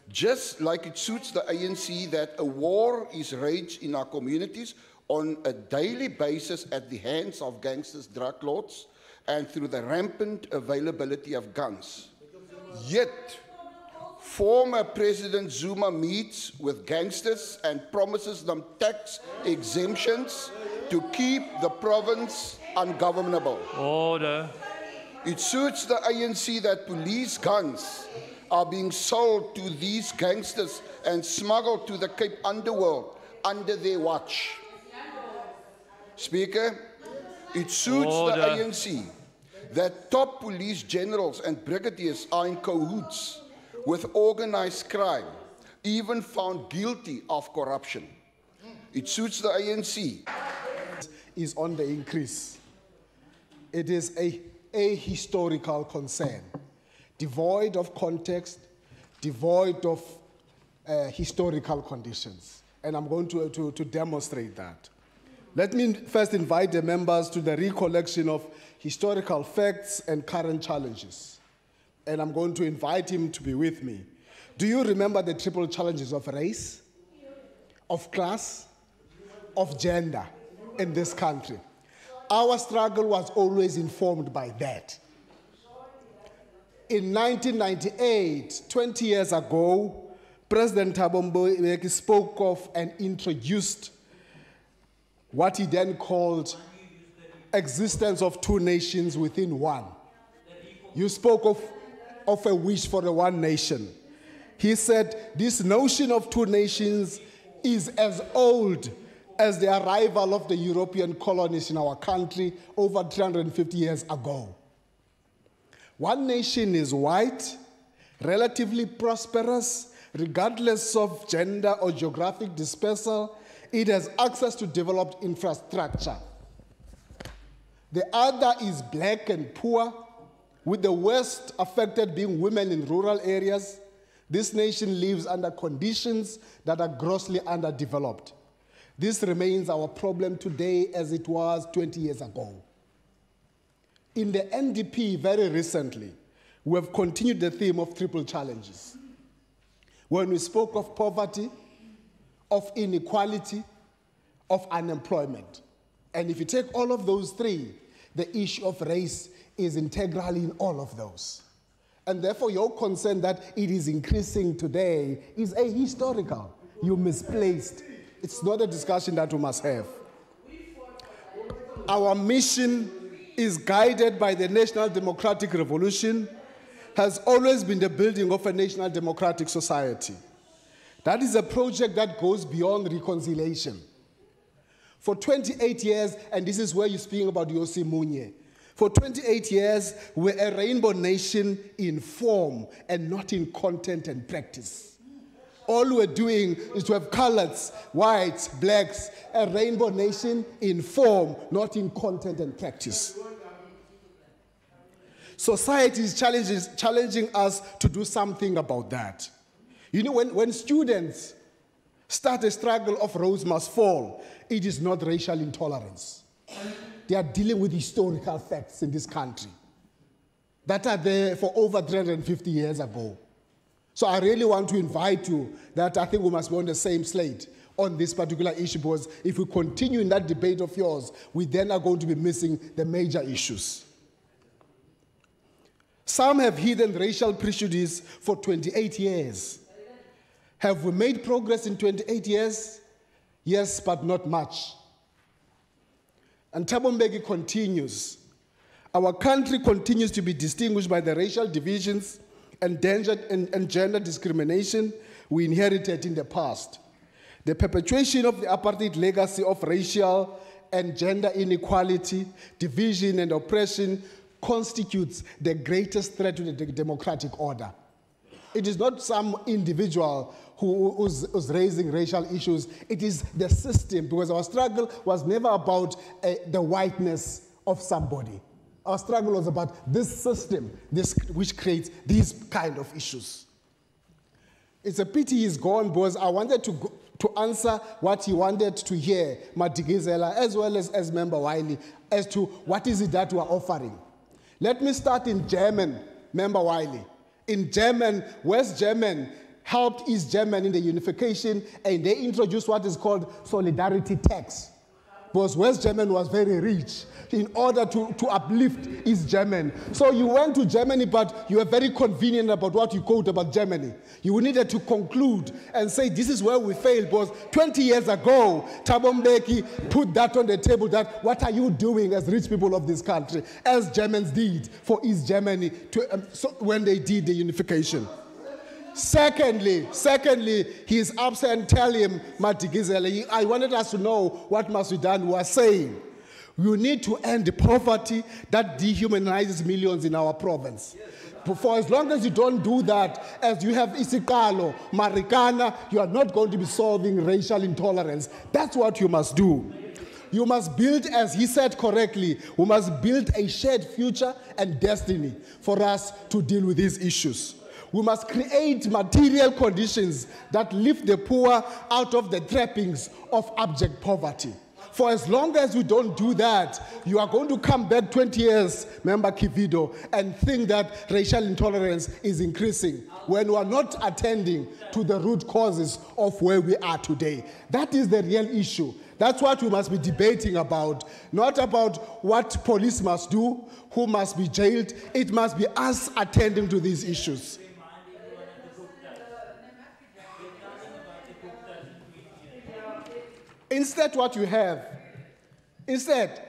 Just like it suits the ANC that a war is raged in our communities on a daily basis at the hands of gangsters, drug lords, and through the rampant availability of guns. Yet, former President Zuma meets with gangsters and promises them tax exemptions to keep the province ungovernable. Order. It suits the ANC that police guns are being sold to these gangsters and smuggled to the Cape underworld under their watch. Speaker, it suits the ANC that top police generals and brigadiers are in cahoots with organized crime, even found guilty of corruption. It suits the ANC. Is on the increase. It is a historical concern, devoid of context, devoid of historical conditions. And I'm going to demonstrate that. Let me first invite the members to the recollection of historical facts and current challenges. And I'm going to invite him to be with me. Do you remember the triple challenges of race, of class, of gender in this country? Our struggle was always informed by that. In 1998, 20 years ago, President Thabo Mbeki spoke of and introduced what he then called existence of two nations within one. You spoke of a wish for the one nation. He said this notion of two nations is as old as the arrival of the European colonies in our country over 350 years ago. One nation is white, relatively prosperous, regardless of gender or geographic dispersal. It has access to developed infrastructure. The other is black and poor, with the worst affected being women in rural areas. This nation lives under conditions that are grossly underdeveloped. This remains our problem today as it was 20 years ago. In the NDP, very recently, we have continued the theme of triple challenges. When we spoke of poverty, of inequality, of unemployment. And if you take all of those three, the issue of race is integral in all of those. And therefore, your concern that it is increasing today is ahistorical. You misplaced. It's not a discussion that we must have. Our mission is guided by the National Democratic Revolution, has always been the building of a national democratic society. That is a project that goes beyond reconciliation. For 28 years, and this is where you're speaking about Yossi Munye. For 28 years, we're a rainbow nation in form and not in content and practice. All we're doing is to have colors, whites, blacks, a rainbow nation in form, not in content and practice. Society is challenging us to do something about that. You know, when students start a struggle of Rose Must Fall, it is not racial intolerance. They are dealing with historical facts in this country that are there for over 350 years ago. So I really want to invite you that I think we must be on the same slate on this particular issue, because if we continue in that debate of yours, we then are going to be missing the major issues. Some have hidden racial prejudice for 28 years. Have we made progress in 28 years? Yes, but not much. And Thabo Mbeki continues. Our country continues to be distinguished by the racial divisions and gender discrimination we inherited in the past. The perpetuation of the apartheid legacy of racial and gender inequality, division, and oppression constitutes the greatest threat to the democratic order. It is not some individual who's raising racial issues. It is the system, because our struggle was never about the whiteness of somebody. Our struggle was about this system, which creates these kind of issues. It's a pity he's gone, because I wanted to answer what he wanted to hear, Madigizela, as well as Member Wiley, as to what is it that we are offering. Let me start in German, Member Wiley. In German, West German helped East German in the unification, and they introduced what is called solidarity tax. Because West German was very rich in order to uplift East German. So you went to Germany, but you were very convenient about what you quote about Germany. You needed to conclude and say, this is where we failed, because 20 years ago, Thabo Mbeki put that on the table, that what are you doing as rich people of this country, as Germans did for East Germany when they did the unification. Secondly, he's upset and tell him, Madigizela, I wanted us to know what must be done. We are saying, you need to end the poverty that dehumanizes millions in our province. For as long as you don't do that, as you have Isikalo, Marikana, you are not going to be solving racial intolerance. That's what you must do. You must build, as he said correctly, we must build a shared future and destiny for us to deal with these issues. We must create material conditions that lift the poor out of the trappings of abject poverty. For as long as we don't do that, you are going to come back 20 years, Member Kivido, and think that racial intolerance is increasing when we are not attending to the root causes of where we are today. That is the real issue. That's what we must be debating about, not about what police must do, who must be jailed. It must be us attending to these issues. Instead, what you have, instead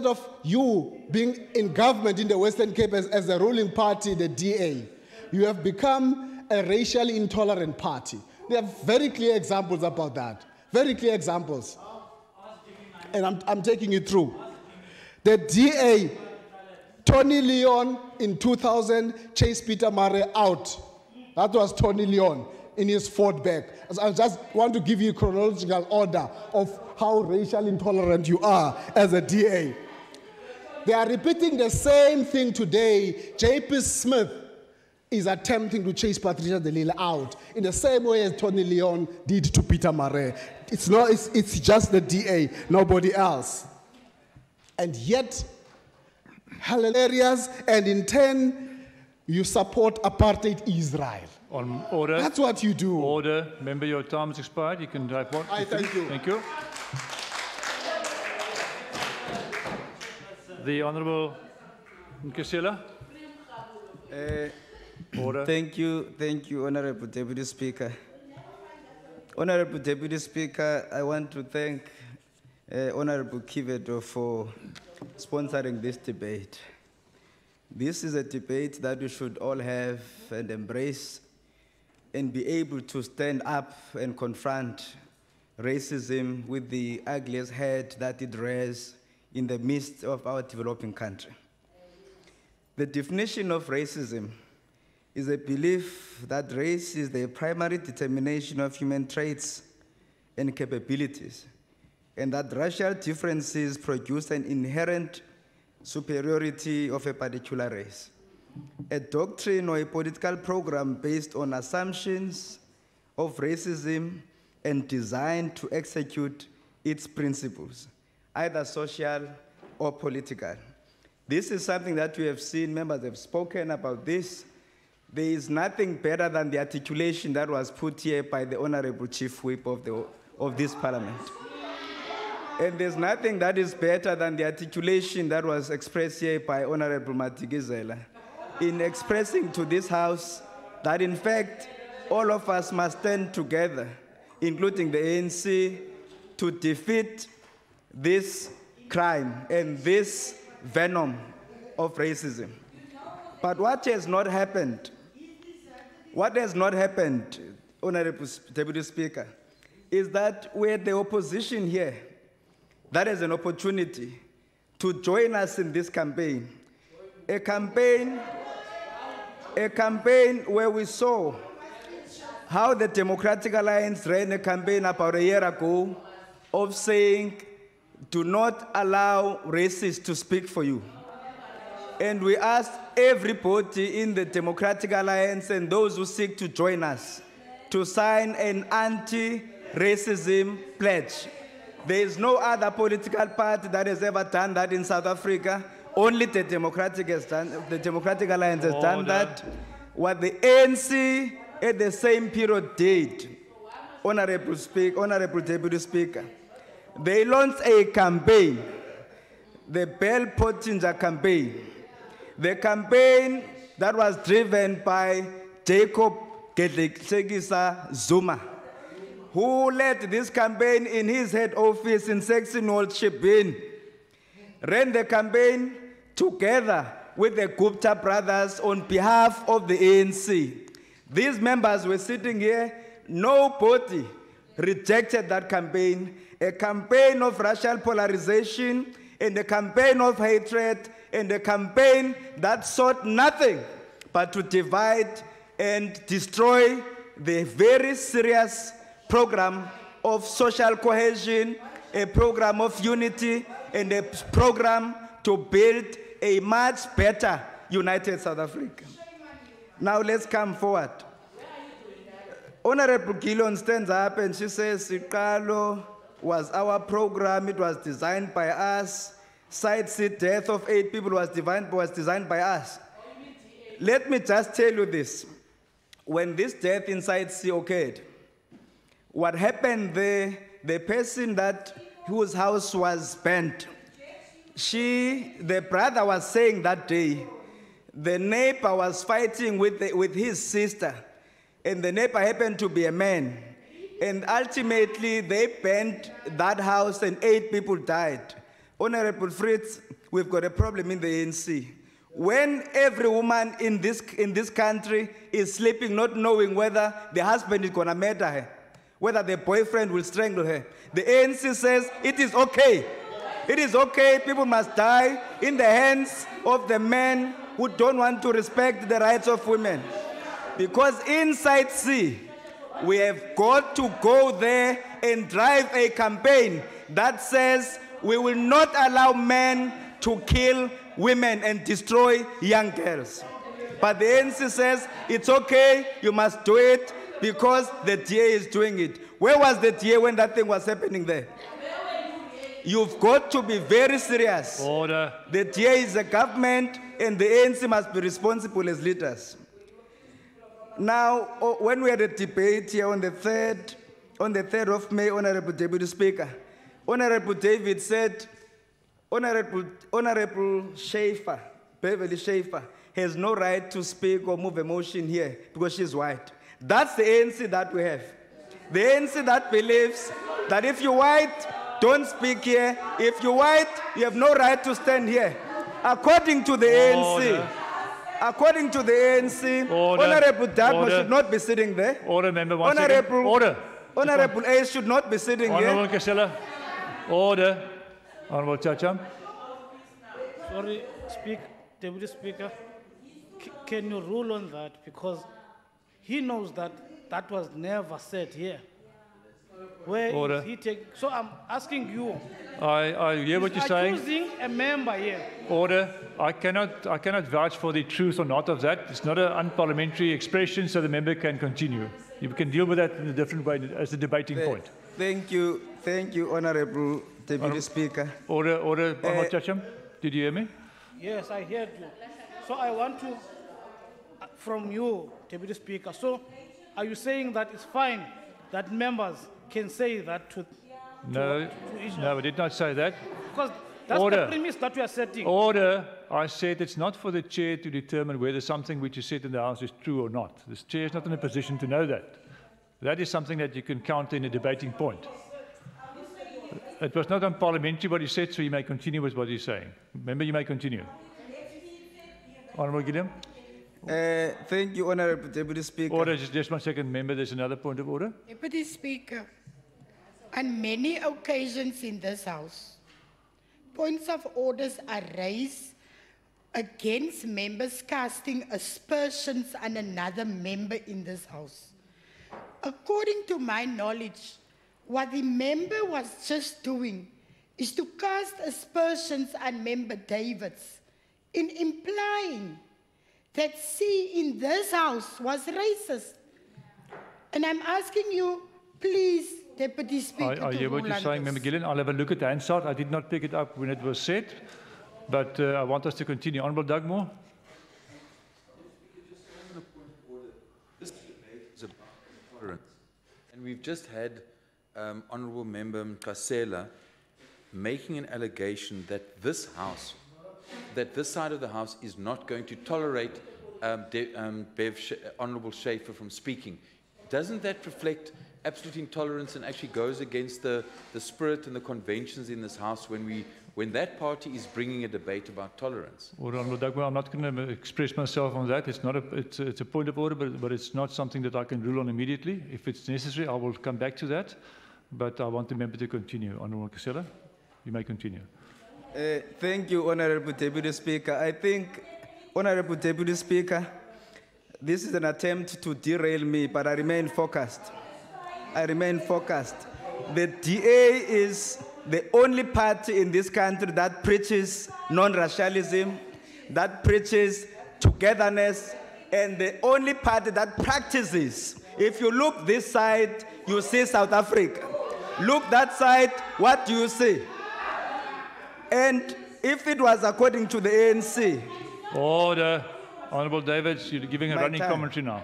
of you being in government in the Western Cape as the ruling party, the DA, you have become a racially intolerant party. There are very clear examples about that. Very clear examples. And I'm taking you through. The DA, Tony Leon in 2000 chased Peter Murray out. That was Tony Leon in his fort back. I just want to give you a chronological order of how racial intolerant you are as a DA. They are repeating the same thing today. J.P. Smith is attempting to chase Patricia de Lille out in the same way as Tony Leon did to Peter Murray. It's just the DA, nobody else. And yet, hilarious, and in turn, you support apartheid Israel. On order. That's what you do. Order. Remember, your time is expired. You can type one. Thank you. Thank you. The Honourable Nkosela. Order. Thank you, Honourable Deputy Speaker. Honourable Deputy Speaker, I want to thank Honourable Kiveto for sponsoring this debate. This is a debate that we should all have and embrace and be able to stand up and confront racism with the ugliest head that it rears in the midst of our developing country. The definition of racism is a belief that race is the primary determination of human traits and capabilities, and that racial differences produce an inherent superiority of a particular race. A doctrine or a political program based on assumptions of racism and designed to execute its principles, either social or political. This is something that we have seen, members have spoken about this. There is nothing better than the articulation that was put here by the Honorable Chief Whip of this Parliament. And there's nothing that is better than the articulation that was expressed here by Honorable Matigizela in expressing to this House that, in fact, all of us must stand together, including the ANC, to defeat this crime and this venom of racism. But what has not happened, Honorable Deputy Speaker, is that we're the opposition here that is an opportunity to join us in this campaign. A campaign where we saw how the Democratic Alliance ran a campaign about a year ago of saying, do not allow racists to speak for you. And we asked everybody in the Democratic Alliance and those who seek to join us to sign an anti-racism pledge. There is no other political party that has ever done that in South Africa. Only the Democratic Alliance has done that. What the ANC at the same period did, Honorable Deputy Speaker, they launched a campaign, the Bell Pottinger campaign, the campaign that was driven by Jacob Gedleyihlekisa Zuma, who led this campaign in his head office in Saxon Hall, Shebeen, ran the campaign together with the Gupta brothers on behalf of the ANC. These members were sitting here, nobody rejected that campaign, a campaign of racial polarization and a campaign of hatred and a campaign that sought nothing but to divide and destroy the very serious program of social cohesion, a program of unity, and a program to build a much better united South Africa. Now let's come forward. Honorable Gillon stands up and she says, Siqalo was our program, it was designed by us. Side seat death of 8 people was designed by us. Let me just tell you this. When this death in Side C occurred, what happened there, the person whose house was burnt, the brother was saying that day, the neighbor was fighting with his sister, and the neighbor happened to be a man. And ultimately, they burnt that house and 8 people died. Honorable Fritz, we've got a problem in the ANC. When every woman in this country is sleeping not knowing whether the husband is going to murder her, whether the boyfriend will strangle her, the ANC says it is okay. It is okay, people must die in the hands of the men who don't want to respect the rights of women. Because inside C, we have got to go there and drive a campaign that says we will not allow men to kill women and destroy young girls. But the ANC says it's okay, you must do it because the DA is doing it. Where was the DA when that thing was happening there? You've got to be very serious. Order. The DA is a government and the ANC must be responsible as leaders. Now, when we had a debate here on the 3rd of May, Honorable Deputy Speaker, Honorable David said, Honorable Schaefer, Beverly Schaefer, has no right to speak or move a motion here because she's white. That's the ANC that we have. The ANC that believes that if you're white, don't speak here. If you're white, you have no right to stand here. According to the ANC, according to the ANC, Honorable Dagmo should not be sitting there. Order, member. Honorable, Order. Honorable A should not be sitting Honorable here. Kasela. Order. Honorable Chacham. Sorry, Deputy Speaker, can you rule on that? Because he knows that that was never said here. Where Order. is he taking? So I'm asking you. I hear what you're saying. Accusing a member here. Order. I cannot vouch for the truth or not of that. It's not an unparliamentary expression, so the member can continue. You can deal with that in a different way as a debating point. Thank you, Honorable Deputy Speaker. Order, Honorable Chacham. Did you hear me? Yes, I heard you. So I want to, from you, Deputy Speaker. So are you saying that it's fine that members can say that to No, I did not say that. Because that's Order. the premise that we are setting. Order. I said it's not for the chair to determine whether something which is said in the House is true or not. The chair is not in a position to know that. That is something that you can counter in a debating point. It was not unparliamentary what he said, so you may continue with what he's saying. Remember, you may continue. Honourable Gilliam. Thank you, Honorable Deputy Speaker. Order, just 1 second. Member, there's another point of order. Deputy Speaker, on many occasions in this House, points of orders are raised against members casting aspersions on another member in this House. According to my knowledge, what the member was just doing is to cast aspersions on Member Davids in implying that she in this House was racist. And I'm asking you, please, Deputy Speaker, I to hear what rule you're on saying, this. Member Gillian. I'll have a look at the Hansard. I did not pick it up when it was said, but I want us to continue. Honourable Dugmore. This debate is about tolerance. And we've just had Honourable Member Kasela making an allegation that this House, that this side of the House is not going to tolerate Honourable Schaefer from speaking. Doesn't that reflect absolute intolerance and actually goes against the spirit and the conventions in this House when that party is bringing a debate about tolerance? Order, Honourable Dugmore. I'm not going to express myself on that. It's not it's a point of order, but it's not something that I can rule on immediately. If it's necessary, I will come back to that. But I want the member to continue. Honourable Kasela, you may continue. Thank you, Honorable Deputy Speaker. I think, Honorable Deputy Speaker, this is an attempt to derail me, but I remain focused. The DA is the only party in this country that preaches non-racialism, that preaches togetherness, and the only party that practices. If you look this side, you see South Africa. Look that side, what do you see? And if it was according to the ANC... Order. Honourable Davids, you're giving a running time. commentary now.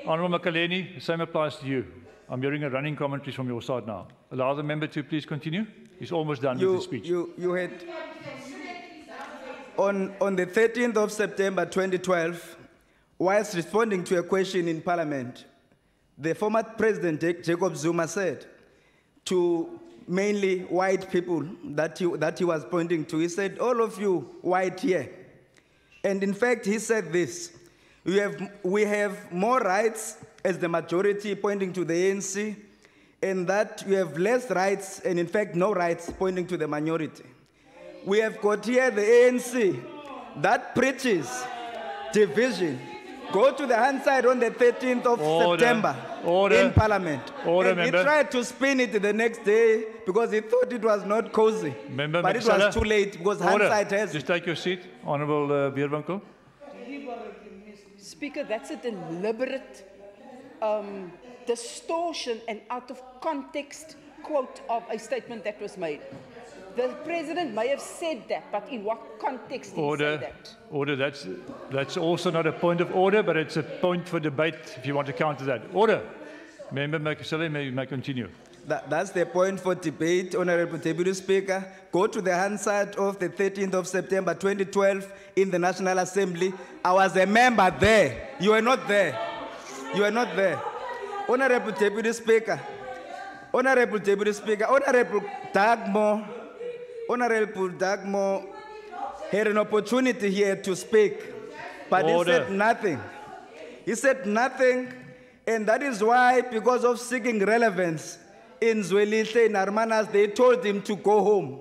Honourable Makaleni, the same applies to you. I'm hearing a running commentary from your side now. Allow the member to please continue. He's almost done with his speech. You had... On the 13th of September 2012, whilst responding to a question in Parliament, the former President Jacob Zuma said to mainly white people that he was pointing to, he said, all of you white here. And in fact, he said this, we have more rights as the majority, pointing to the ANC, and that we have less rights, and in fact, no rights, pointing to the minority. We have got here the ANC that preaches division. Go to the hand side on the 13th of September in Parliament. And he tried to spin it the next day because he thought it was not cozy. But it was too late because hand side has... Just take your seat. Honourable Veerwinkel. Speaker, that's a deliberate distortion and out of context quote of a statement that was made. The President may have said that, but in what context did he say that? Order. That's also not a point of order, but it's a point for debate if you want to counter that. Order. Member Makasele, you may continue. That's the point for debate, Honourable Deputy Speaker. Go to the Hansard of the 13th of September 2012 in the National Assembly. I was a member there. You were not there. You were not there. Honourable Deputy Speaker, Honourable Deputy Speaker, Honourable Dugmore had an opportunity here to speak, but he said nothing. He said nothing, And that is why, because of seeking relevance, in Zwelihle, in Hermanus, they told him to go home.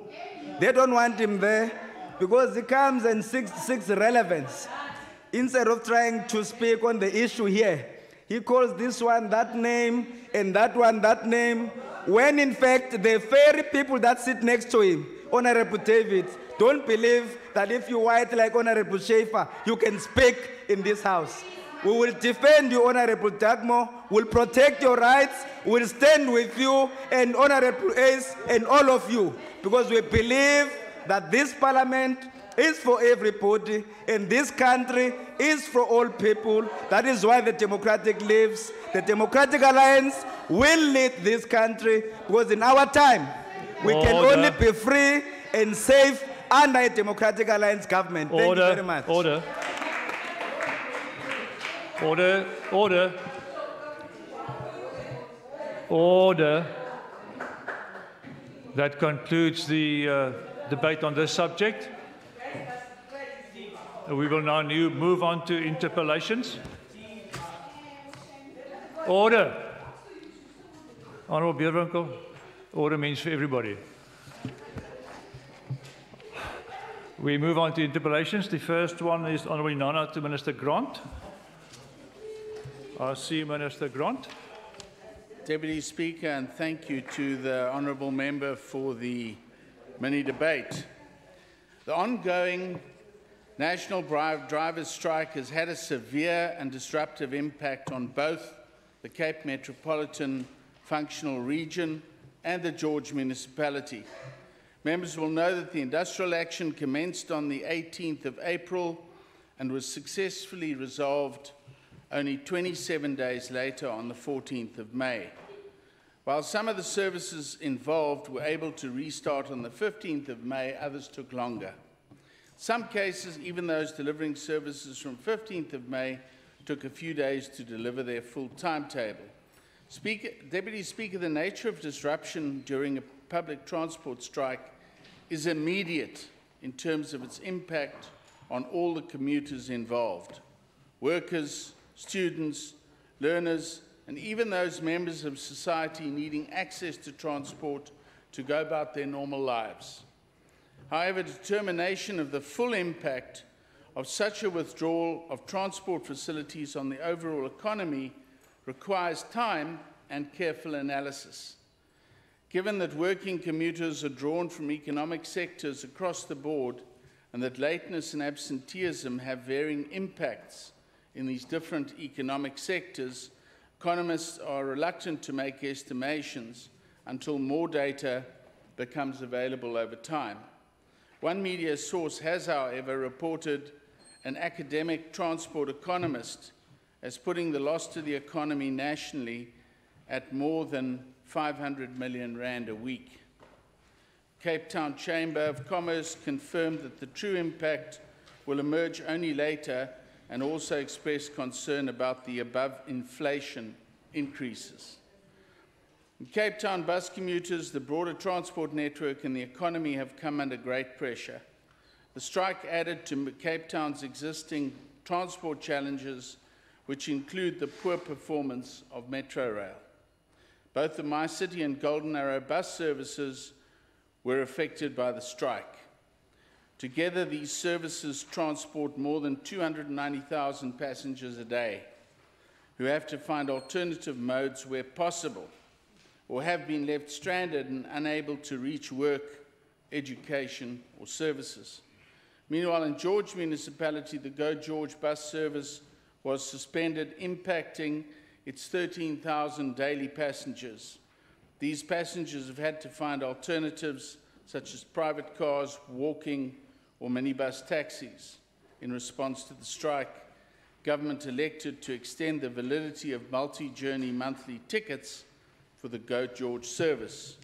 They don't want him there because he comes and seeks relevance. Instead of trying to speak on the issue here, he calls this one that name and that one that name, when in fact the very people that sit next to him, Honorable David, don't believe that if you're white like Honorable Schaefer, you can speak in this house. We will defend you, Honorable Dagmo. We'll protect your rights. We'll stand with you and Honorable Ace and all of you, because we believe that this parliament is for everybody and this country is for all people. That is why the Democratic lives. The Democratic Alliance will lead this country, because in our time, we can only be free and safe under a Democratic Alliance government. Thank you very much. Order. Order, order, order. That concludes the debate on this subject. We will now move on to interpellations. Order. Honourable Beerwinkel, order means for everybody. We move on to interpellations. The first one is Honourable Nana to Minister Grant. I see Minister Grant. Deputy Speaker, and thank you to the Honourable Member for the mini-debate. The ongoing national drivers' strike has had a severe and disruptive impact on both the Cape Metropolitan Functional Region and the George Municipality. Members will know that the industrial action commenced on the 18th of April and was successfully resolved only 27 days later on the 14th of May. While some of the services involved were able to restart on the 15th of May, others took longer. Some cases, even those delivering services from 15th of May, took a few days to deliver their full timetable. Deputy Speaker, the nature of disruption during a public transport strike is immediate in terms of its impact on all the commuters involved: workers, students, learners, and even those members of society needing access to transport to go about their normal lives. However, determination of the full impact of such a withdrawal of transport facilities on the overall economy requires time and careful analysis. Given that working commuters are drawn from economic sectors across the board and that lateness and absenteeism have varying impacts in these different economic sectors, economists are reluctant to make estimations until more data becomes available over time. One media source has, however, reported an academic transport economist as putting the loss to the economy nationally at more than 500 million rand a week. Cape Town Chamber of Commerce confirmed that the true impact will emerge only later, and also expressed concern about the above-inflation increases. In Cape Town, bus commuters, the broader transport network and the economy have come under great pressure. The strike added to Cape Town's existing transport challenges, which include the poor performance of Metro Rail. Both the MyCity and Golden Arrow bus services were affected by the strike. Together, these services transport more than 290,000 passengers a day who have to find alternative modes where possible, or have been left stranded and unable to reach work, education, or services. Meanwhile, in George Municipality, the Go George bus service was suspended, impacting its 13,000 daily passengers. These passengers have had to find alternatives such as private cars, walking, or minibus taxis. In response to the strike, government elected to extend the validity of multi-journey monthly tickets for the Go George service.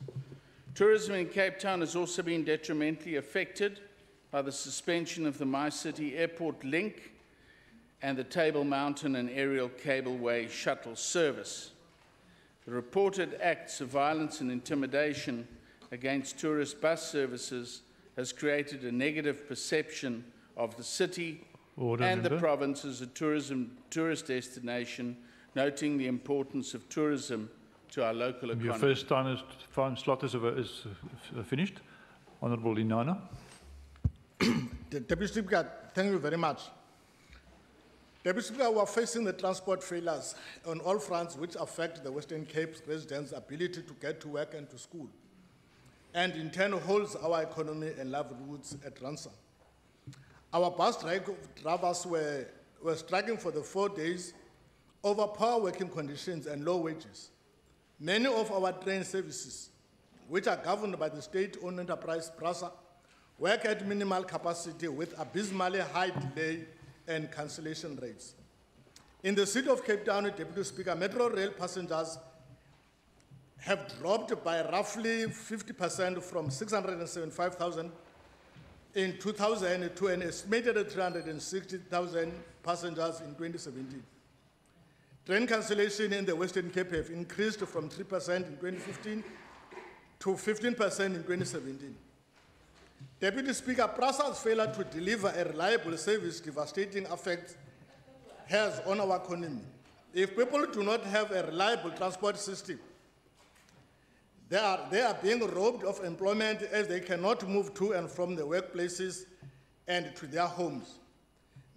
Tourism in Cape Town has also been detrimentally affected by the suspension of the MyCity Airport Link and the Table Mountain and Aerial Cableway shuttle service. The reported acts of violence and intimidation against tourist bus services has created a negative perception of the city and the province as a tourist destination, noting the importance of tourism to our local economy. Your first time slot is finished. Honourable Inana. Deputy Speaker, thank you very much. Deputy Speaker, we are facing the transport failures on all fronts which affect the Western Cape residents' ability to get to work and to school, and in turn holds our economy and livelihoods at ransom. Our bus drivers were striking for the 4 days over poor working conditions and low wages. Many of our train services, which are governed by the state-owned enterprise PRASA, work at minimal capacity with abysmally high delay and cancellation rates. In the city of Cape Town, Deputy Speaker, Metro Rail passengers have dropped by roughly 50% from 675,000 in 2000 to an estimated 360,000 passengers in 2017. Train cancellation in the Western Cape have increased from 3% in 2015 to 15% in 2017. Deputy Speaker, PRASA's failure to deliver a reliable service devastating effects has on our economy. If people do not have a reliable transport system, they are being robbed of employment as they cannot move to and from the workplaces and to their homes.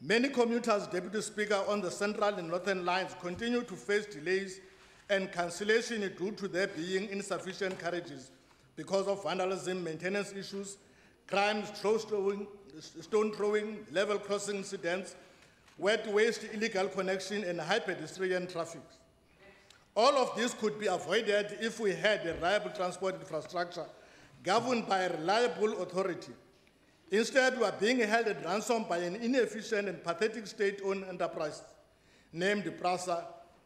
Many commuters, Deputy Speaker, on the central and northern lines continue to face delays and cancellation due to there being insufficient carriages because of vandalism, maintenance issues, crimes, stone throwing, level crossing incidents, wet waste, illegal connection, and high pedestrian traffic. All of this could be avoided if we had a reliable transport infrastructure governed by a reliable authority. Instead, we are being held at ransom by an inefficient and pathetic state-owned enterprise named PRASA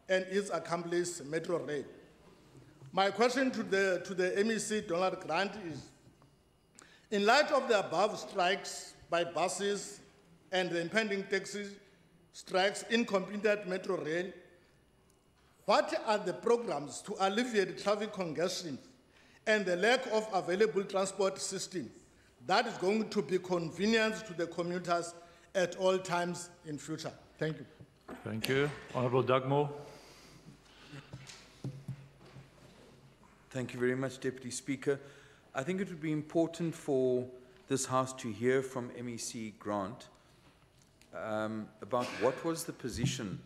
and its accomplice, Metro Rail. My question to the MEC, Donald Grant, is, in light of the above strikes by buses and the impending taxi strikes in completed Metro Rail, what are the programs to alleviate traffic congestion and the lack of available transport system that is going to be convenient to the commuters at all times in future? Thank you. Thank you. Honourable Dugmore. Thank you very much, Deputy Speaker. I think it would be important for this House to hear from MEC Grant about what was the position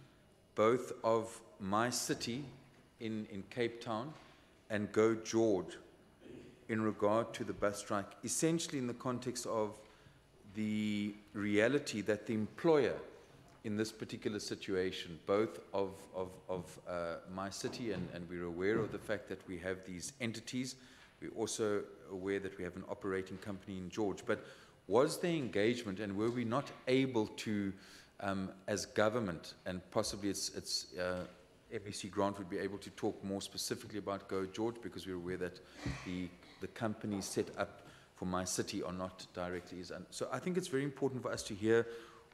both of my city in Cape Town and Go George in regard to the bus strike, essentially in the context of the reality that the employer in this particular situation, both of my city, and we're aware of the fact that we have these entities. We're also aware that we have an operating company in George. But was there engagement, and were we not able to, as government, and possibly it's MEC Grant would be able to talk more specifically about Go George, because we're aware that the companies set up for my city are not directly. So I think it's very important for us to hear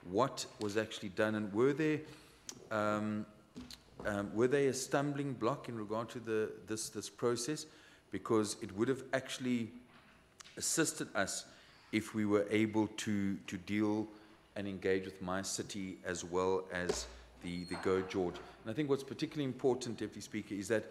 what was actually done, and were they a stumbling block in regard to this process, because it would have actually assisted us if we were able to deal and engage with my city as well as the Go George. And I think what's particularly important, Deputy Speaker, is that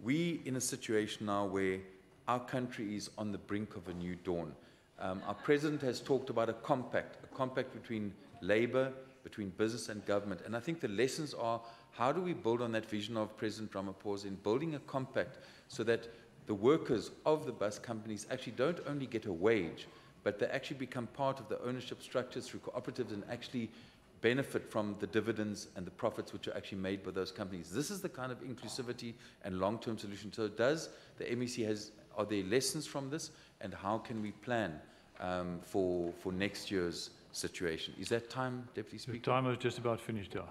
we in a situation now where our country is on the brink of a new dawn. Our President has talked about a compact between Labour, between business and government. And I think the lessons are, how do we build on that vision of President Ramaphosa in building a compact so that the workers of the bus companies actually don't only get a wage, but they actually become part of the ownership structures through cooperatives and actually benefit from the dividends and the profits which are actually made by those companies. This is the kind of inclusivity and long-term solution. So does the MEC are there lessons from this, and how can we plan for next year's situation? Is that time, Deputy Speaker? The time is just about finished, yeah.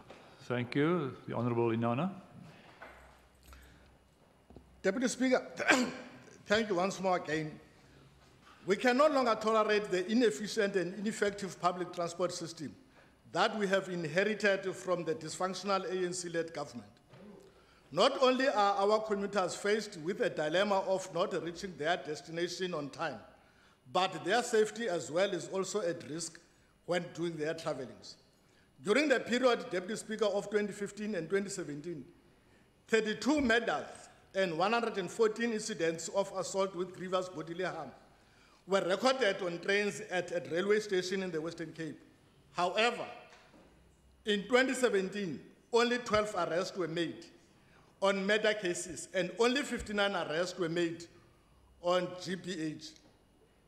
Thank you. The Honourable Inana. Deputy Speaker, thank you once more again. We can no longer tolerate the inefficient and ineffective public transport system that we have inherited from the dysfunctional ANC-led government. Not only are our commuters faced with a dilemma of not reaching their destination on time, but their safety as well is also at risk when doing their travelings. During the period, Deputy Speaker, of 2015 and 2017, 32 murders and 114 incidents of assault with grievous bodily harm were recorded on trains at a railway station in the Western Cape. However, in 2017, only 12 arrests were made on murder cases and only 59 arrests were made on GBH.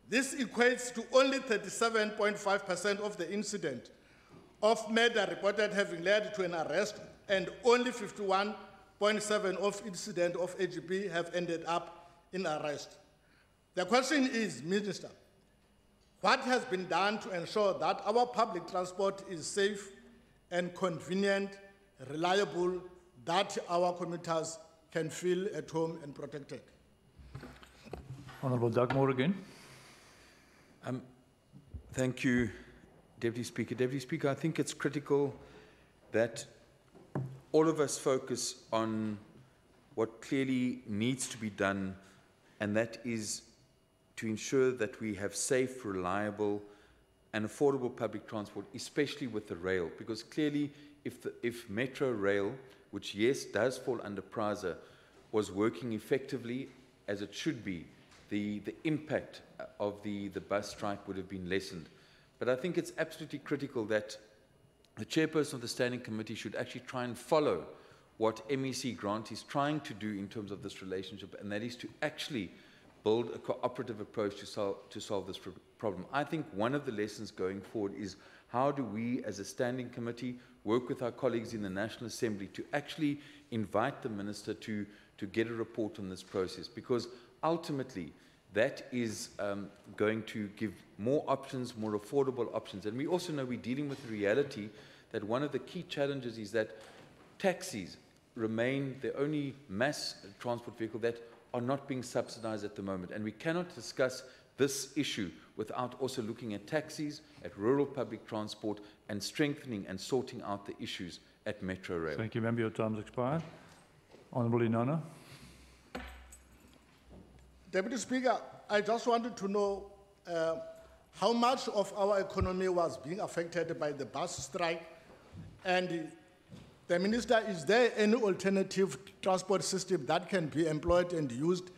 This equates to only 37.5% of the incident of murder reported having led to an arrest, and only 51.7% of incident of AGB have ended up in arrest. The question is, Minister, what has been done to ensure that our public transport is safe and convenient, reliable, that our commuters can feel at home and protected? Honourable Dugmore again. Thank you, Deputy Speaker. Deputy Speaker, I think it's critical that all of us focus on what clearly needs to be done, and that is to ensure that we have safe, reliable, and affordable public transport, especially with the rail. Because clearly, if Metro Rail, which yes, does fall under PRASA, was working effectively as it should be, the impact of the bus strike would have been lessened. But I think it's absolutely critical that the chairperson of the Standing Committee should actually try and follow what MEC Grant is trying to do in terms of this relationship, and that is to actually build a cooperative approach to solve this problem. I think one of the lessons going forward is how do we as a Standing Committee work with our colleagues in the National Assembly to actually invite the Minister to get a report on this process, because ultimately that is going to give more options, more affordable options. And we also know we're dealing with the reality that one of the key challenges is that taxis remain the only mass transport vehicle that are not being subsidized at the moment. And we cannot discuss this issue without also looking at taxis, at rural public transport, and strengthening and sorting out the issues at Metro Rail. Thank you, Member. Your time has expired. Honourable Inanna. Deputy Speaker, I just wanted to know how much of our economy was being affected by the bus strike, and the Minister, is there any alternative transport system that can be employed and used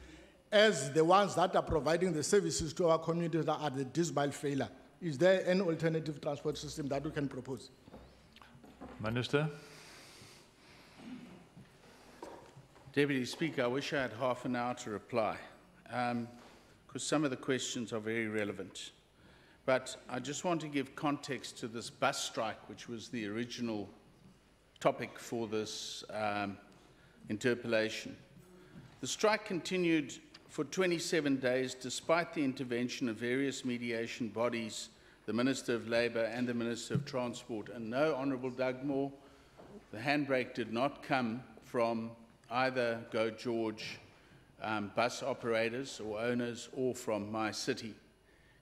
as the ones that are providing the services to our communities that are the dismal failure? Is there any alternative transport system that we can propose? Minister. Deputy Speaker, I wish I had half an hour to reply, because some of the questions are very relevant. But I just want to give context to this bus strike, which was the original topic for this interpellation. The strike continued for 27 days despite the intervention of various mediation bodies, the Minister of Labour and the Minister of Transport. And no, Honourable Dugmore, the handbrake did not come from either Go George bus operators or owners or from my city.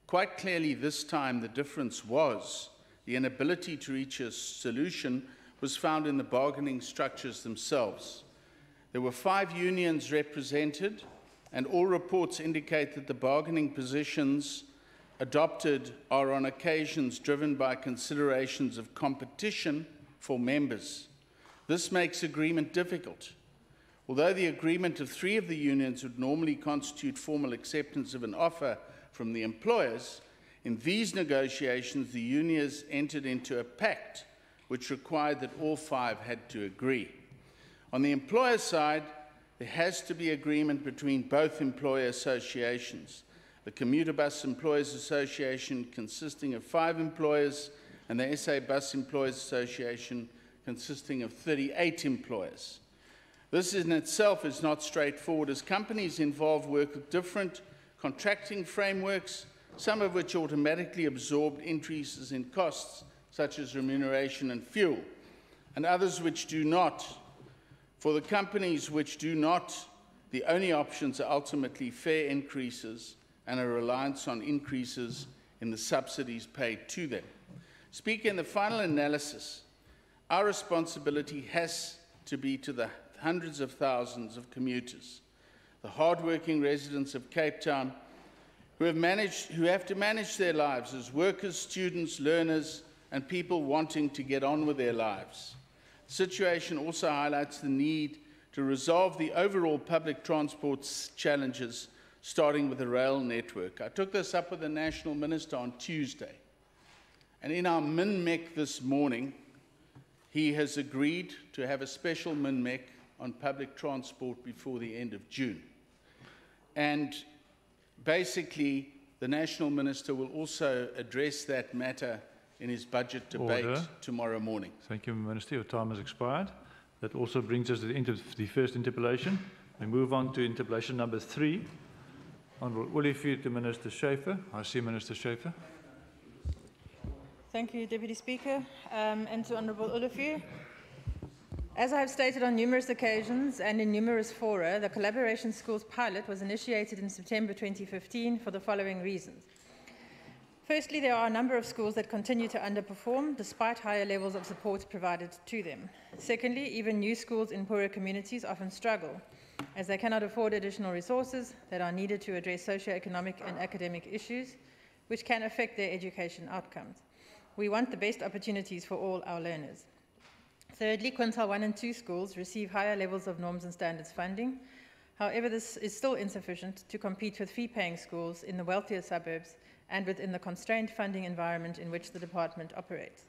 Quite clearly this time the difference was the inability to reach a solution was found in the bargaining structures themselves. There were 5 unions represented, and all reports indicate that the bargaining positions adopted are on occasions driven by considerations of competition for members. This makes agreement difficult. Although the agreement of 3 of the unions would normally constitute formal acceptance of an offer from the employers, in these negotiations the unions entered into a pact which required that all 5 had to agree. On the employer side, there has to be agreement between both employer associations. The Commuter Bus Employers Association, consisting of 5 employers, and the SA Bus Employers Association, consisting of 38 employers. This in itself is not straightforward, as companies involved work with different contracting frameworks, some of which automatically absorbed increases in costs, such as remuneration and fuel, and others which do not. For the companies which do not, the only options are ultimately fare increases and a reliance on increases in the subsidies paid to them. Speaking in the final analysis, our responsibility has to be to the hundreds of thousands of commuters, the hard-working residents of Cape Town who have to manage their lives as workers, students, learners, and people wanting to get on with their lives. The situation also highlights the need to resolve the overall public transport challenges, starting with the rail network. I took this up with the National Minister on Tuesday, and in our MINMEC this morning, he has agreed to have a special MINMEC on public transport before the end of June. And basically, the National Minister will also address that matter in his budget debate tomorrow morning. Thank you, Minister. Your time has expired. That also brings us to the end of the first interpellation. We move on to interpellation number 3. Honourable Olivier to Minister Schaefer. I see Minister Schaefer. Thank you, Deputy Speaker, and to Honourable Olivier. As I have stated on numerous occasions and in numerous fora, the Collaboration Schools pilot was initiated in September 2015 for the following reasons. Firstly, there are a number of schools that continue to underperform despite higher levels of support provided to them. Secondly, even new schools in poorer communities often struggle as they cannot afford additional resources that are needed to address socio-economic and academic issues, which can affect their education outcomes. We want the best opportunities for all our learners. Thirdly, quintile 1 and 2 schools receive higher levels of norms and standards funding. However, this is still insufficient to compete with fee-paying schools in the wealthier suburbs and within the constrained funding environment in which the department operates.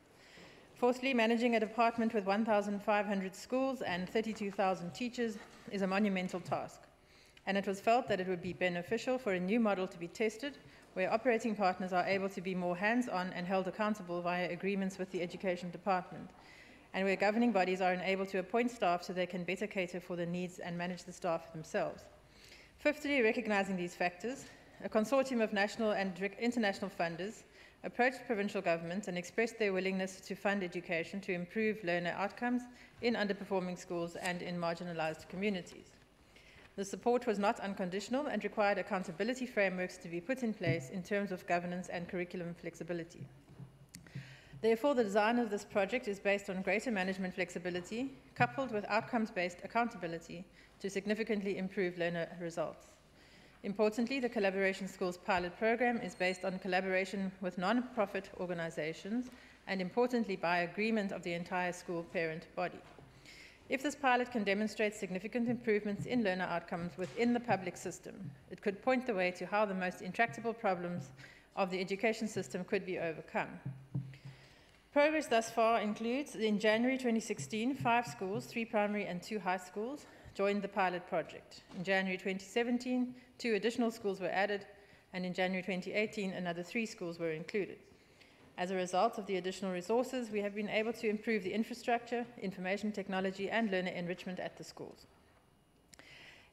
Fourthly, managing a department with 1,500 schools and 32,000 teachers is a monumental task, and it was felt that it would be beneficial for a new model to be tested where operating partners are able to be more hands-on and held accountable via agreements with the education department, and where governing bodies are enabled to appoint staff so they can better cater for the needs and manage the staff themselves. Fifthly, recognizing these factors, a consortium of national and international funders approached provincial government and expressed their willingness to fund education to improve learner outcomes in underperforming schools and in marginalized communities. The support was not unconditional and required accountability frameworks to be put in place in terms of governance and curriculum flexibility. Therefore, the design of this project is based on greater management flexibility, coupled with outcomes-based accountability to significantly improve learner results. Importantly, the Collaboration Schools pilot program is based on collaboration with non-profit organizations and, importantly, by agreement of the entire school parent body. If this pilot can demonstrate significant improvements in learner outcomes within the public system, it could point the way to how the most intractable problems of the education system could be overcome. Progress thus far includes, in January 2016, 5 schools, 3 primary and 2 high schools, joined the pilot project. In January 2017, 2 additional schools were added, and in January 2018, another 3 schools were included. As a result of the additional resources, we have been able to improve the infrastructure, information technology, and learner enrichment at the schools.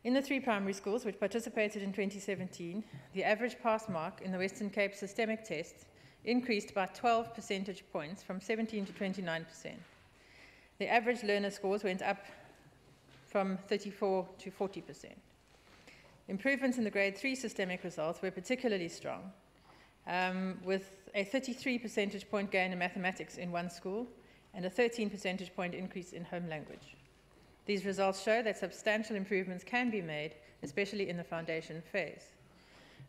In the 3 primary schools which participated in 2017, the average pass mark in the Western Cape systemic tests increased by 12 percentage points from 17 to 29%. The average learner scores went up from 34 to 40%. Improvements in the grade 3 systemic results were particularly strong, with a 33 percentage point gain in mathematics in one school and a 13 percentage point increase in home language. These results show that substantial improvements can be made, especially in the foundation phase.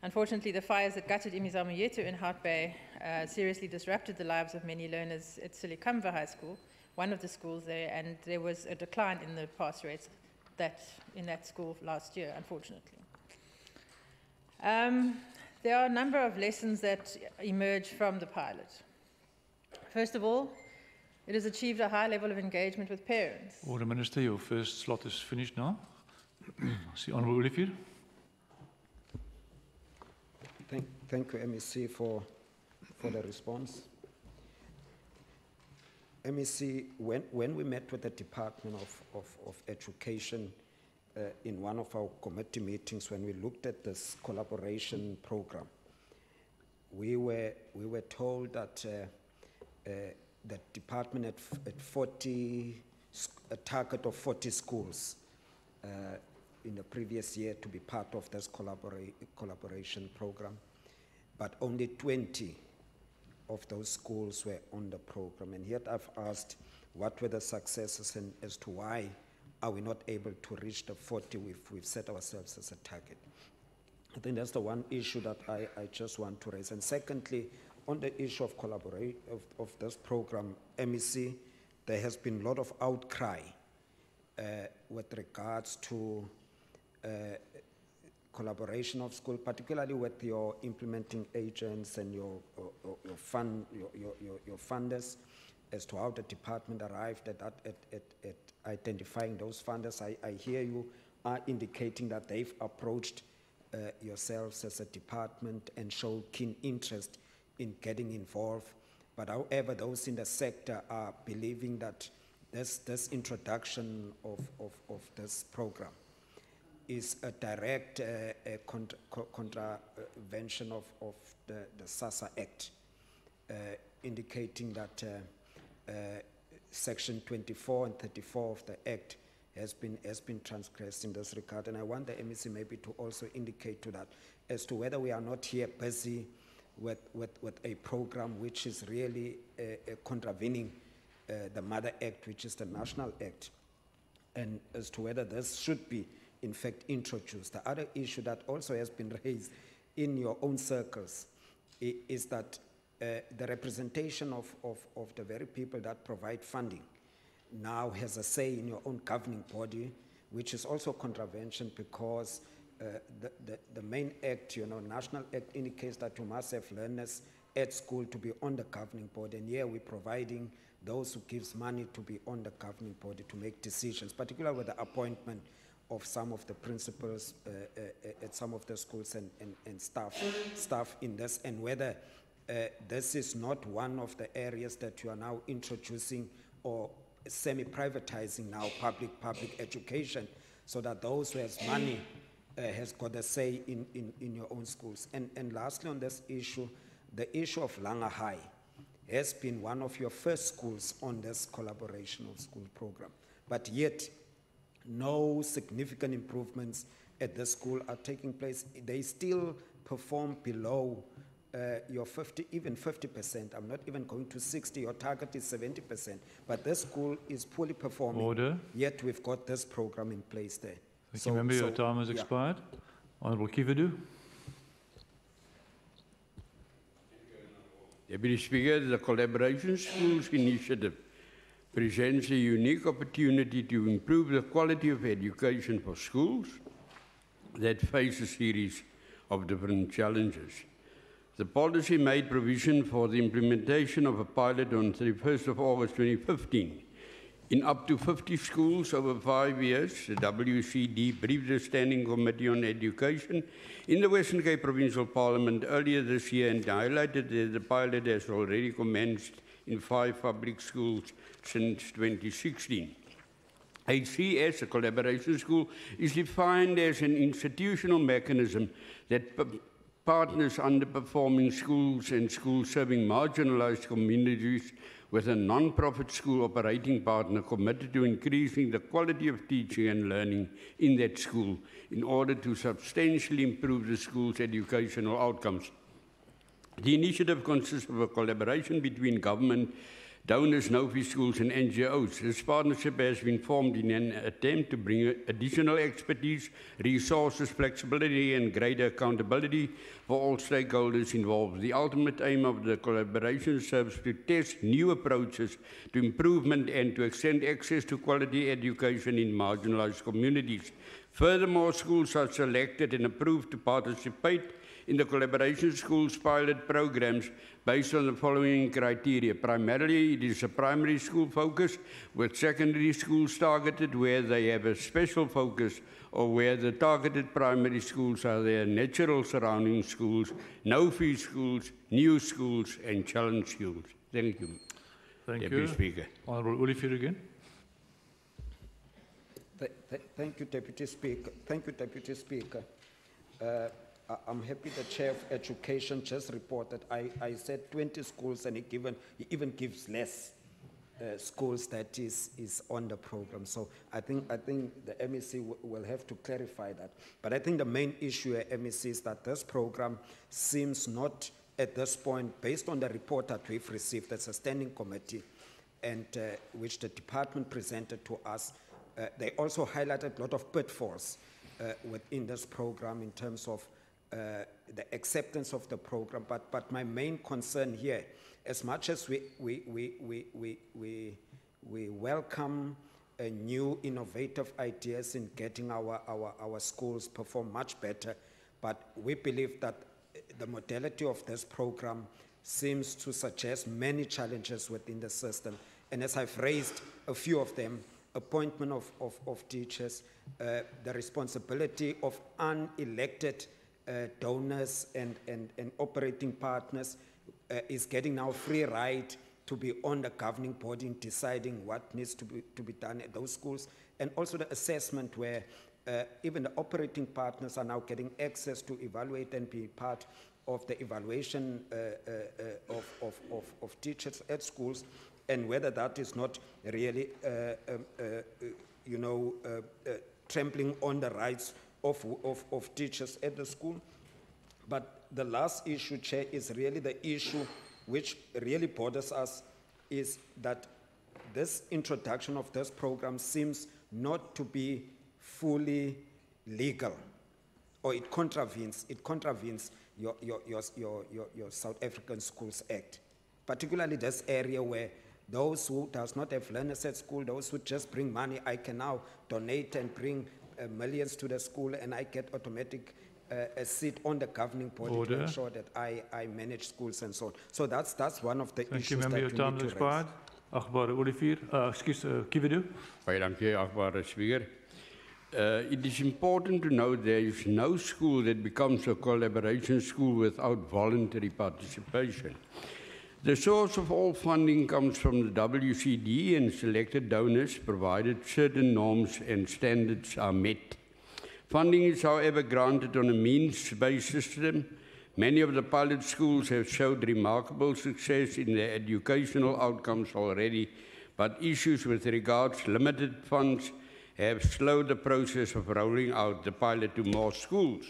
Unfortunately, the fires that gutted Imizamo Yetu in Hout Bay seriously disrupted the lives of many learners at Silikamva High School, one of the schools there, and there was a decline in the pass rates in that school last year, unfortunately. There are a number of lessons that emerge from the pilot. First of all, it has achieved a high level of engagement with parents. Order, Minister, your first slot is finished now. I see Honourable Olivier. Thank you, MEC, for the response. MEC, when we met with the Department of Education in one of our committee meetings, when we looked at this collaboration program, we were told that the department had 40, a target of 40 schools in the previous year to be part of this collaboration program, but only 20 of those schools were on the program. And yet I've asked what were the successes and as to why are we not able to reach the 40 we've set ourselves as a target. I think that's the one issue that I just want to raise. And secondly, on the issue of collaboration of this program, MEC, there has been a lot of outcry with regards to collaboration of school, particularly with your implementing agents and your funders, as to how the department arrived at identifying those funders. I hear you are indicating that they've approached yourselves as a department and showed keen interest in getting involved. But however, those in the sector are believing that this introduction of this program is a direct contravention of the SASSA Act, indicating that Section 24 and 34 of the Act has been transgressed in this regard. And I want the MEC maybe to also indicate to that as to whether we are not here busy with a program which is really contravening the Mother Act, which is the National Act, and as to whether this should be in fact introduced. The other issue that also has been raised in your own circles is that the representation of the very people that provide funding now has a say in your own governing body, which is also contravention because the main act, National Act indicates that you must have learners at school to be on the governing board, and here we're providing those who gives money to be on the governing body to make decisions, particularly with the appointment of some of the principals at some of the schools and staff in this, and whether this is not one of the areas that you are now introducing or semi-privatizing now public education, so that those who has money has got a say in your own schools. And lastly on this issue, the issue of Langa High has been one of your first schools on this collaboration of school program, but yet no significant improvements at the school are taking place. They still perform below your 50, even 50%. I'm not even going to 60. Your target is 70%. But this school is poorly performing. Order. Yet we've got this program in place there. Thank you. Remember your time has expired. Honourable Kivedu. Deputy Speaker, the Collaboration Schools Initiative presents a unique opportunity to improve the quality of education for schools that face a series of different challenges. The policy made provision for the implementation of a pilot on 31st of August 2015. In up to 50 schools over 5 years, the WCD briefed the Standing Committee on Education in the Western Cape Provincial Parliament earlier this year and highlighted that the pilot has already commenced in 5 public schools since 2016. HCS, a collaboration school, is defined as an institutional mechanism that partners underperforming schools and schools serving marginalized communities with a non-profit school operating partner committed to increasing the quality of teaching and learning in that school in order to substantially improve the school's educational outcomes. The initiative consists of a collaboration between government, donors, no-fee schools and NGOs. This partnership has been formed in an attempt to bring additional expertise, resources, flexibility and greater accountability for all stakeholders involved. The ultimate aim of the collaboration serves to test new approaches to improvement and to extend access to quality education in marginalized communities. Furthermore, schools are selected and approved to participate in the collaboration schools pilot programs based on the following criteria. Primarily, it is a primary school focus, with secondary schools targeted where they have a special focus or where the targeted primary schools are their natural surrounding schools, no-fee schools, new schools, and challenge schools. Thank you. Deputy Speaker. Honourable Olivier again. Thank you, Deputy Speaker. Thank you, Deputy Speaker. I'm happy the Chair of Education just reported. I said 20 schools, and he even gives less schools that is on the program. So I think the MEC will have to clarify that. But I think the main issue at MEC is that this program seems not at this point, based on the report that we've received as a standing committee, and which the department presented to us, they also highlighted a lot of pitfalls within this program in terms of the acceptance of the program, but my main concern here, as much as we welcome new innovative ideas in getting our schools perform much better. But we believe that the modality of this program seems to suggest many challenges within the system. And as I've raised a few of them, appointment of teachers, the responsibility of unelected donors and operating partners is getting now free ride to be on the governing body in deciding what needs to be done at those schools, and also the assessment where even the operating partners are now getting access to evaluate and be part of the evaluation of teachers at schools, and whether that is not really, trampling on the rights of teachers at the school. But the last issue, Chair, is really the issue which really bothers us, is that this introduction of this program seems not to be fully legal, or it contravenes your South African Schools Act, particularly this area where those who does not have learners at school, those who just bring money, I can now donate and bring millions to the school, and I get automatic a seat on the governing body to ensure that I manage schools and so on. So that's one of the issues that we need to raise. Achtbare Olivier, Kividu. Baie dankie, achtbare Speaker. It is important to note there is no school that becomes a collaboration school without voluntary participation. The source of all funding comes from the WCD and selected donors, provided certain norms and standards are met. Funding is, however, granted on a means-based system. Many of the pilot schools have showed remarkable success in their educational outcomes already, but issues with regards to limited funds have slowed the process of rolling out the pilot to more schools.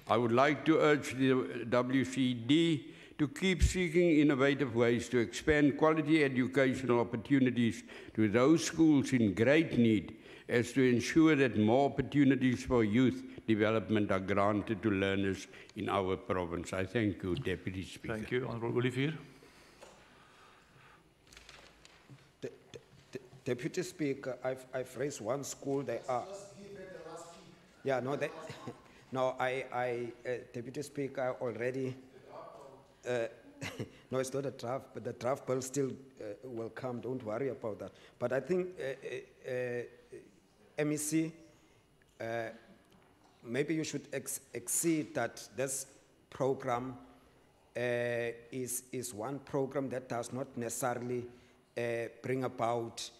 I would like to urge the WCD to keep seeking innovative ways to expand quality educational opportunities to those schools in great need, as to ensure that more opportunities for youth development are granted to learners in our province. I thank you, Deputy Speaker. Thank you. Honourable Olivier. Deputy Speaker, I've raised one school. They are. Yeah, no, they. No, Deputy Speaker, already. No, it's not a draft, but the draft bill still will come. Don't worry about that. But I think MEC, maybe you should exceed that this program is one program that does not necessarily bring about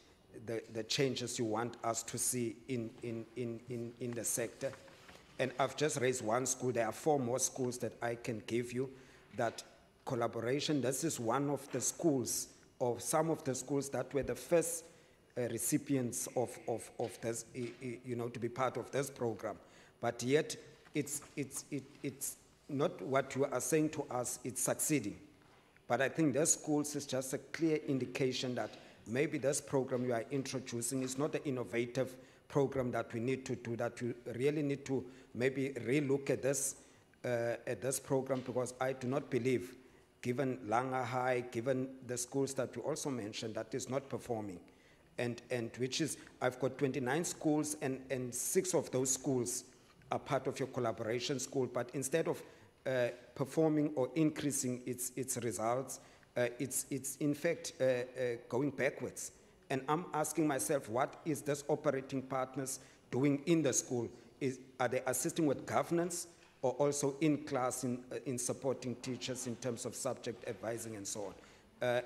the changes you want us to see in the sector. And I've just raised one school. There are 4 more schools that I can give you that collaboration. This is one of the schools, or some of the schools that were the first recipients of this, to be part of this program. But yet, it's not what you are saying to us, it's succeeding. But I think this schools is just a clear indication that maybe this program you are introducing is not the innovative program that we need to do, that we really need to maybe relook at this program, because I do not believe, given Langa High, given the schools that we also mentioned, that is not performing. And which is, I've got 29 schools, and 6 of those schools are part of your collaboration school, but instead of performing or increasing its results, it's in fact going backwards. And I'm asking myself, what is this operating partners doing in the school? Are they assisting with governance, or also in class in supporting teachers in terms of subject advising and so on?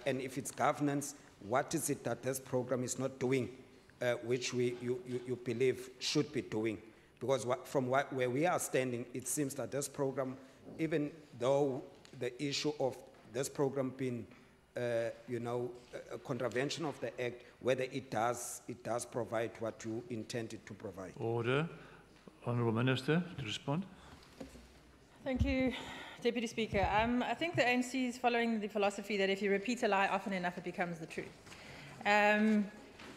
And if it's governance, what is it that this program is not doing, which you believe should be doing? Because from where we are standing, it seems that this program, even though the issue of this program being, a contravention of the Act, whether it does provide what you intended to provide. Order. Honourable Minister, to respond. Thank you, Deputy Speaker. I think the ANC is following the philosophy that if you repeat a lie often enough, it becomes the truth. And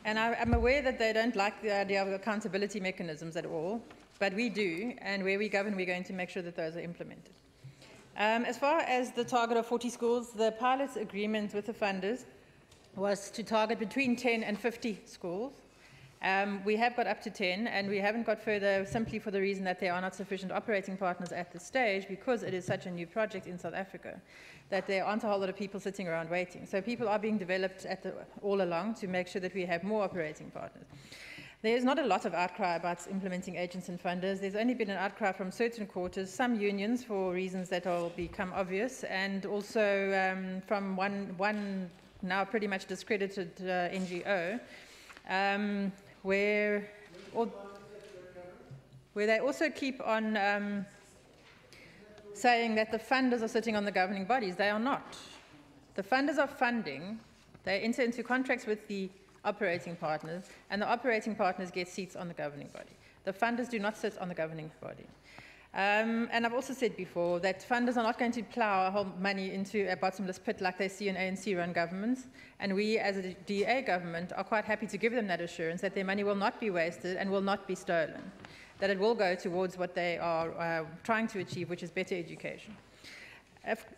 I'm aware that they don't like the idea of accountability mechanisms at all, but we do, and where we govern, we're going to make sure that those are implemented. As far as the target of 40 schools, the pilot agreement with the funders was to target between 10 and 50 schools. We have got up to 10, and we haven't got further simply for the reason that there are not sufficient operating partners at this stage, because it is such a new project in South Africa, that there aren't a whole lot of people sitting around waiting. So people are being developed all along to make sure that we have more operating partners. There's not a lot of outcry about implementing agents and funders. There's only been an outcry from certain quarters, some unions for reasons that will become obvious, and also from one now pretty much discredited NGO, where they also keep on saying that the funders are sitting on the governing bodies. They are not. The funders are funding. They enter into contracts with the operating partners, and the operating partners get seats on the governing body. The funders do not sit on the governing body. And I've also said before that funders are not going to plough our whole money into a bottomless pit like they see in ANC-run governments, and we as a DA government are quite happy to give them that assurance that their money will not be wasted and will not be stolen, that it will go towards what they are trying to achieve, which is better education.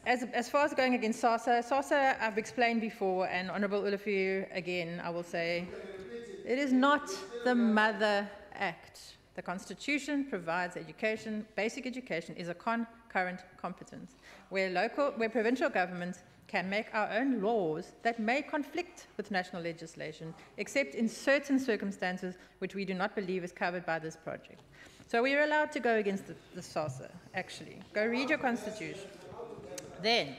As far as going against SASA, I've explained before, and Honourable Olivier, again, I will say, it is not the Mother Act. The Constitution provides education. Basic education is a concurrent competence, where provincial governments can make our own laws that may conflict with national legislation, except in certain circumstances which we do not believe is covered by this project. So we are allowed to go against the SASA, actually. Go read your Constitution. Then,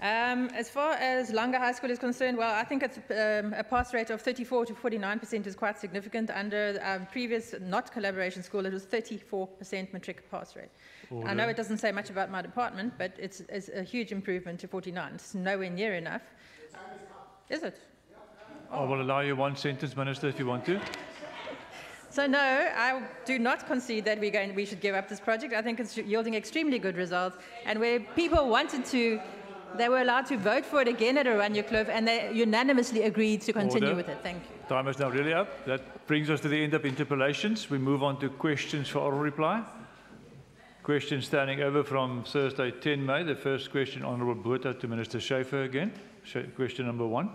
as far as Langa High School is concerned, well, I think it's, a pass rate of 34 to 49% is quite significant. Under previous not collaboration school, it was 34% matric pass rate. Order. I know it doesn't say much about my department, but it's a huge improvement to 49. It's nowhere near enough. Is it? I will allow you one sentence, Minister, if you want to. So no, I do not concede that we should give up this project. I think it's yielding extremely good results. And where people wanted to, they were allowed to vote for it again at Oranjecloof, and they unanimously agreed to continue with it. Thank you. Time is now really up. That brings us to the end of interpellations. We move on to questions for oral reply. Questions standing over from Thursday, 10 May. The first question, Honourable Botha to Minister Schaefer again. Question number 1.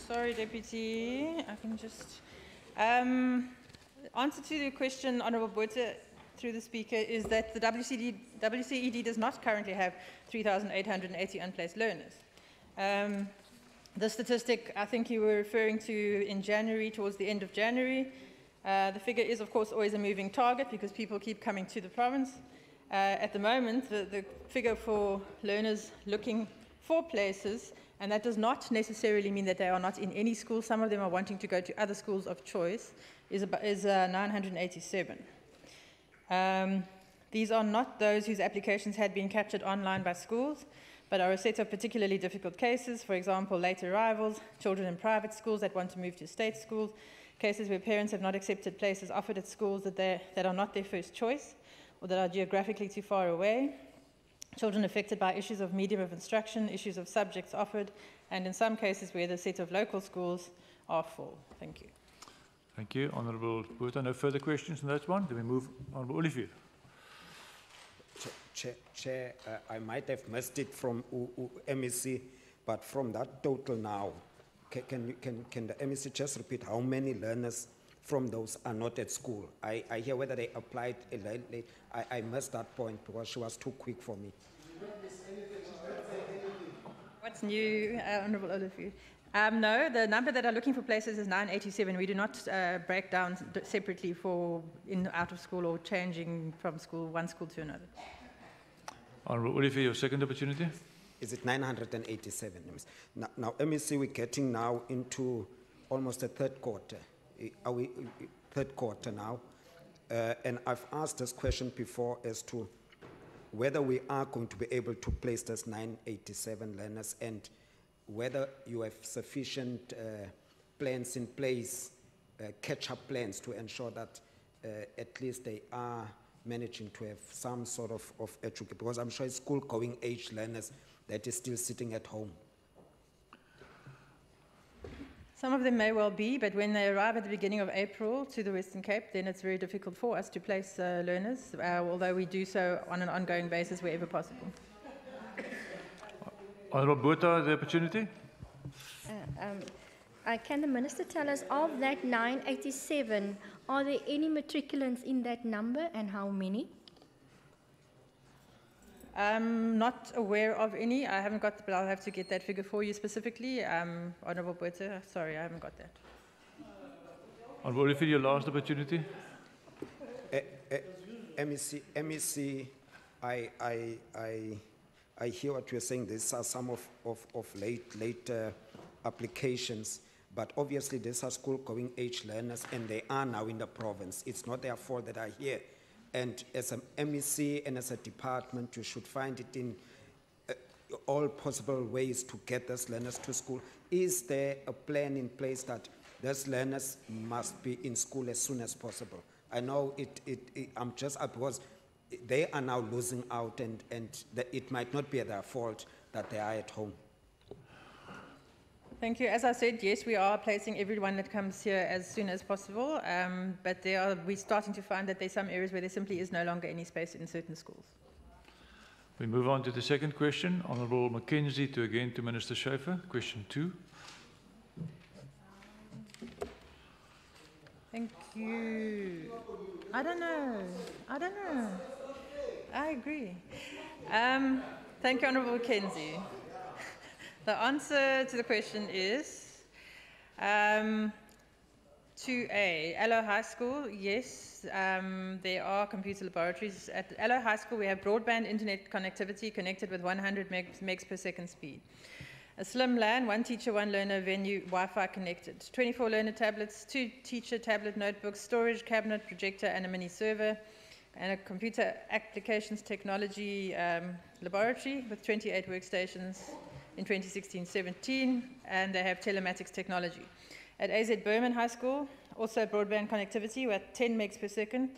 Sorry, Deputy. I can just... answer to the question, Honourable Botha, through the Speaker, is that the WCED does not currently have 3,880 unplaced learners. The statistic I think you were referring to in January, towards the end of January, the figure is, of course, always a moving target because people keep coming to the province. At the moment, the figure for learners looking for places, and that does not necessarily mean that they are not in any school. Some of them are wanting to go to other schools of choice, is 987. These are not those whose applications had been captured online by schools, but are a set of particularly difficult cases. For example, late arrivals, children in private schools that want to move to state schools, cases where parents have not accepted places offered at schools that are not their first choice or that are geographically too far away, children affected by issues of medium of instruction, issues of subjects offered, and in some cases where the set of local schools are full. Thank you. Thank you, Honourable Botha. No further questions on that one. Then we move on. Olivier. Chair, I might have missed it from MEC, but from that total now, can the MEC just repeat how many learners from those are not at school? I hear whether they applied late. I missed that point because she was too quick for me. What's new, Honourable Olivier? No, the number that are looking for places is 987. We do not break down separately for out of school or changing from one school to another. Honourable Olivier, your second opportunity. Is it 987? Now, MEC, we're getting now into almost the third quarter. Are we third quarter now? And I've asked this question before as to whether we are going to be able to place this 987 learners and whether you have sufficient plans in place, catch-up plans to ensure that at least they are managing to have some sort of education, because I'm sure it's school-going age learners that is still sitting at home. Some of them may well be, but when they arrive at the beginning of April to the Western Cape, then it's very difficult for us to place learners, although we do so on an ongoing basis wherever possible. Honourable Botha, the opportunity. Can the Minister tell us, of that 987, are there any matriculants in that number and how many? I'm not aware of any. I haven't got, but I'll have to get that figure for you specifically. Honourable Botha, sorry, I haven't got that. Honourable Olivier, your last opportunity. MEC, I hear what you're saying. These are some of late applications, but obviously these are school-going age learners, and they are now in the province. It's not their fault that are here. And as an MEC and as a department, you should find it in all possible ways to get these learners to school. Is there a plan in place that these learners must be in school as soon as possible? I know I'm just because they are now losing out, and it might not be their fault that they are at home. Thank you. As I said, yes, we are placing everyone that comes here as soon as possible, but we're starting to find that there's some areas where there simply is no longer any space in certain schools. We move on to the second question. Honourable Mackenzie to Minister Schaefer. Question 2. Thank you. I don't know. I agree. Thank you, Honourable Mackenzie. The answer to the question is 2A, Allo High School, yes, there are computer laboratories. At Allo High School, we have broadband internet connectivity connected with 100 megs per second speed. A slim LAN, 1 teacher, 1 learner venue, Wi-Fi connected. 24 learner tablets, 2 teacher tablet notebooks, storage cabinet, projector, and a mini server. And a computer applications technology laboratory with 28 workstations in 2016-17, and they have telematics technology. At AZ Berman High School, also broadband connectivity with 10 megs per second,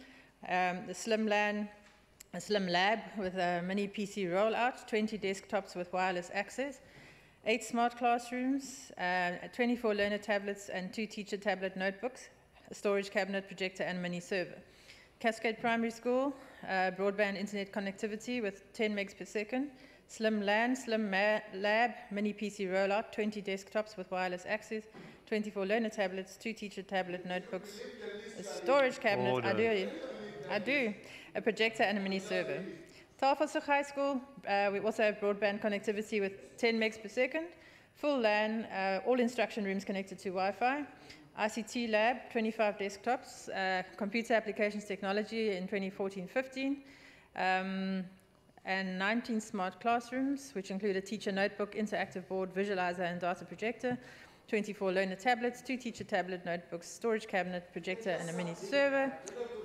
the slim LAN, a slim lab with a mini PC rollout, 20 desktops with wireless access, 8 smart classrooms, 24 learner tablets and 2 teacher tablet notebooks, a storage cabinet, projector, and mini server. Cascade Primary School, broadband internet connectivity with 10 megs per second, slim LAN, slim lab, mini PC rollout, 20 desktops with wireless access, 24 learner tablets, 2 teacher tablet notebooks, a storage cabinet, I do, a projector and a mini server. Tafelsig High School, we also have broadband connectivity with 10 megs per second, full LAN, all instruction rooms connected to Wi-Fi, ICT lab, 25 desktops, computer applications technology in 2014-15, and 19 smart classrooms, which include a teacher notebook, interactive board, visualizer, and data projector, 24 learner tablets, 2 teacher tablet notebooks, storage cabinet, projector, and a mini server,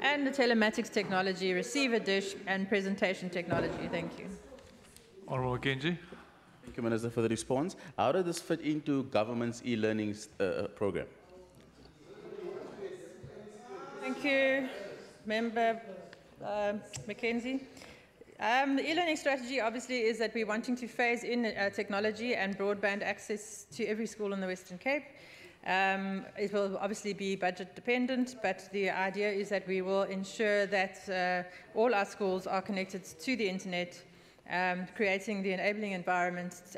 and the telematics technology, receiver dish, and presentation technology. Thank you. Honourable Mackenzie. Thank you, Minister, for the response. How does this fit into government's e-learning program? Thank you, Member Mackenzie. The e-learning strategy obviously is that we're wanting to phase in technology and broadband access to every school in the Western Cape. It will obviously be budget dependent, but the idea is that we will ensure that all our schools are connected to the internet, creating the enabling environment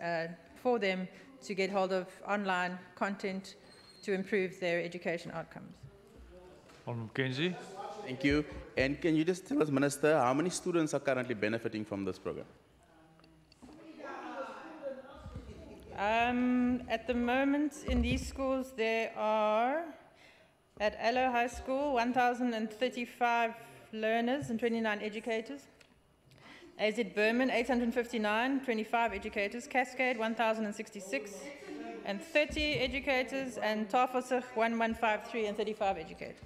for them to get hold of online content to improve their education outcomes. Honourable Mackenzie. Thank you. And can you just tell us, Minister, how many students are currently benefiting from this program? At the moment, in these schools, there are, at Allo High School, 1,035 learners and 29 educators. AZ Berman, 859, 25 educators. Cascade, 1,066 and 30 educators. And Tafelsig, 1,153 and 35 educators.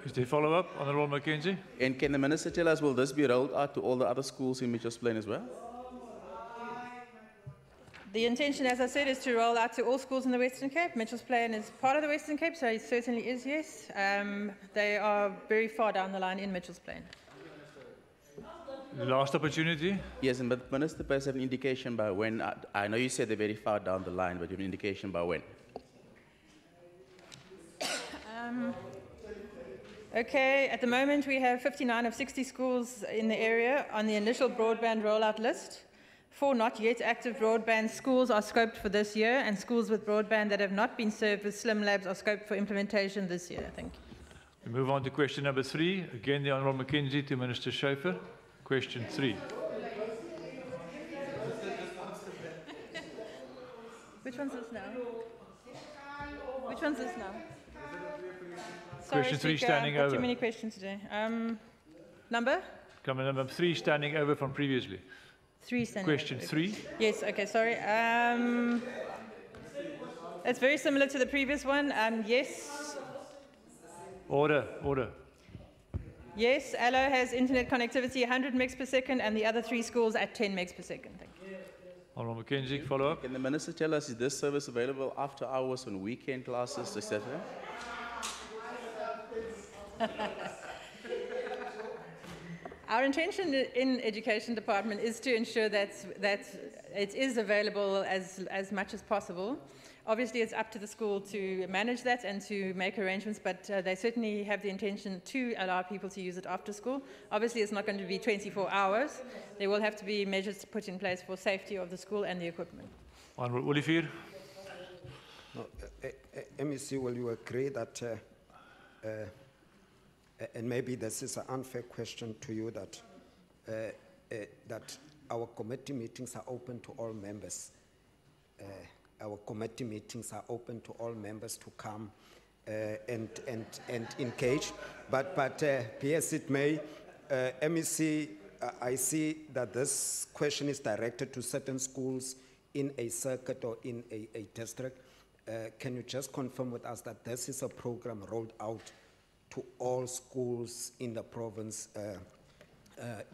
Is there follow-up, Honourable Mackenzie? And can the Minister tell us, will this be rolled out to all the other schools in Mitchells Plain as well? The intention, as I said, is to roll out to all schools in the Western Cape. Mitchells Plain is part of the Western Cape, so it certainly is, yes. They are very far down the line in Mitchells Plain. The last opportunity. Yes, but Minister, perhaps have an indication by when. I know you said they're very far down the line, but you have an indication by when? Okay, at the moment we have 59 of 60 schools in the area on the initial broadband rollout list. 4 not yet active broadband schools are scoped for this year, and schools with broadband that have not been served with Slim Labs are scoped for implementation this year. Thank you. We move on to question number 3. Again, the Honourable Mackenzie to Minister Schaefer. Question 3. Which one's this now? Which one's this now? Question 3 Speaker, standing I've got over. too many questions today. Number? Number 3 standing over from previously. 3 standing Question over. 3. Yes, okay, sorry. It's very similar to the previous one. Yes. Order, order. Yes, Allo has internet connectivity 100 megs per second, and the other 3 schools at 10 megs per second. Thank you. Honourable Mackenzie, follow up. Can the Minister tell us, is this service available after hours, on weekend classes, etc.? Our intention in Education Department is to ensure that it is available as much as possible. Obviously, it's up to the school to manage that and to make arrangements, but they certainly have the intention to allow people to use it after school. Obviously, it's not going to be 24 hours. There will have to be measures put in place for safety of the school and the equipment. Honourable Olivier. No, MEC, will you agree that, and maybe this is an unfair question to you, that our committee meetings are open to all members? Our committee meetings are open to all members to come and engage. But be as it may, MEC, I see that this question is directed to certain schools in a circuit or in a district. Can you just confirm with us that this is a program rolled out to all schools in the province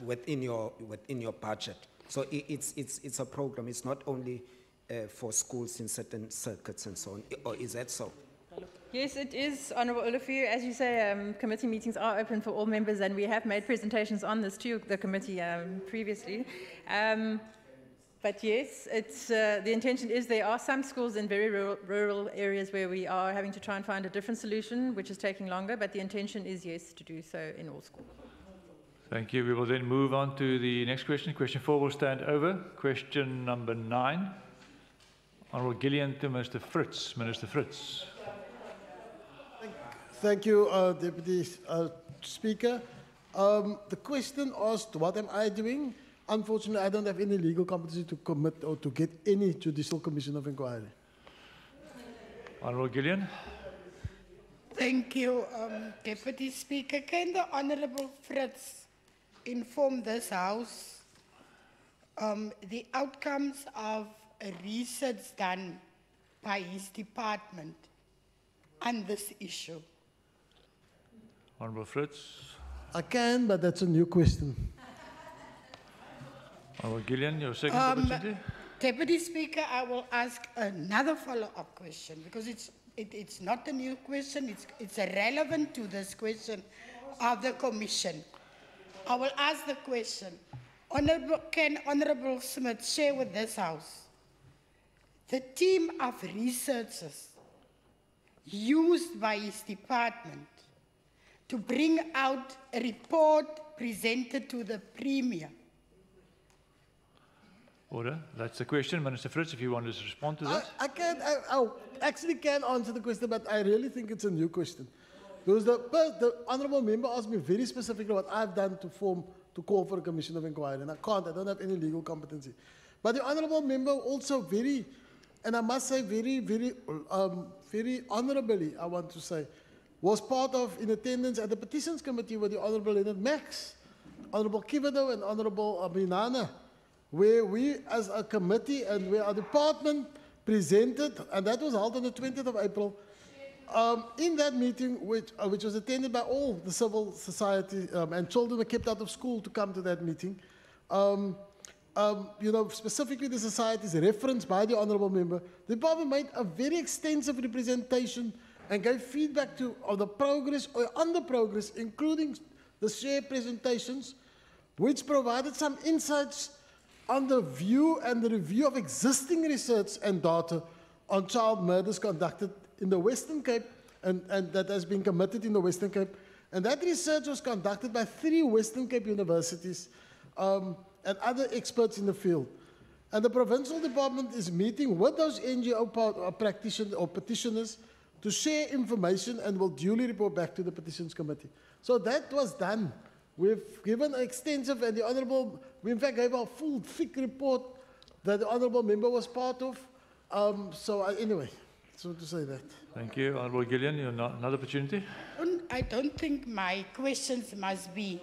within your budget? So it's a program. It's not only for schools in certain circuits and so on, or is that so? Yes, it is, Honourable Olivier. As you say, committee meetings are open for all members, and we have made presentations on this to the committee previously. But yes, it's, the intention is there are some schools in very rural areas where we are having to try and find a different solution, which is taking longer, but the intention is, yes, to do so in all schools. Thank you. We will then move on to the next question. Question 4 will stand over. Question number 9. Honourable Gillian to Mr. Fritz. Minister Fritz. Thank you, Deputy Speaker. The question asked, what am I doing? Unfortunately, I don't have any legal competency to commit or to get any judicial commission of inquiry. Honourable Gillian. Thank you, Deputy Speaker. Can the Honourable Fritz inform this House the outcomes of a research done by his department on this issue? Honourable Fritz. I can, but that's a new question. Honourable Gillian, your second opportunity. Deputy Speaker, I will ask another follow-up question because it's not a new question, it's relevant to this question of the Commission. I will ask the question, can Honourable Smith share with this House the team of researchers used by his department to bring out a report presented to the Premier? Order. That's the question. Minister Fritz, if you want to respond to that. I actually can answer the question, but I really think it's a new question. Because the Honourable Member asked me very specifically what I've done to call for a commission of inquiry, and I don't have any legal competency. But the Honourable Member also very, and I must say very honourably, I want to say, was part of, in attendance at the Petitions Committee with the Honourable Leonard Max, Honourable Kivedo and Honourable Abinana, where we as a committee and where our department presented, and that was held on the 20th of April, in that meeting, which was attended by all the civil society, and children were kept out of school to come to that meeting. Specifically the societies referenced by the Honourable Member, the department made a very extensive representation and gave feedback on the progress or on the progress, including the shared presentations, which provided some insights on the view and the review of existing research and data on child murders conducted in the Western Cape and that has been committed in the Western Cape. And that research was conducted by 3 Western Cape universities and other experts in the field. And the provincial department is meeting with those NGO practitioners or petitioners to share information and will duly report back to the petitions committee. So that was done. We've given extensive, and the Honourable, we in fact gave a full, thick report that the Honourable member was part of. Anyway, so to say that. Thank you. Honourable Gillian, you have another opportunity. I don't think my questions must be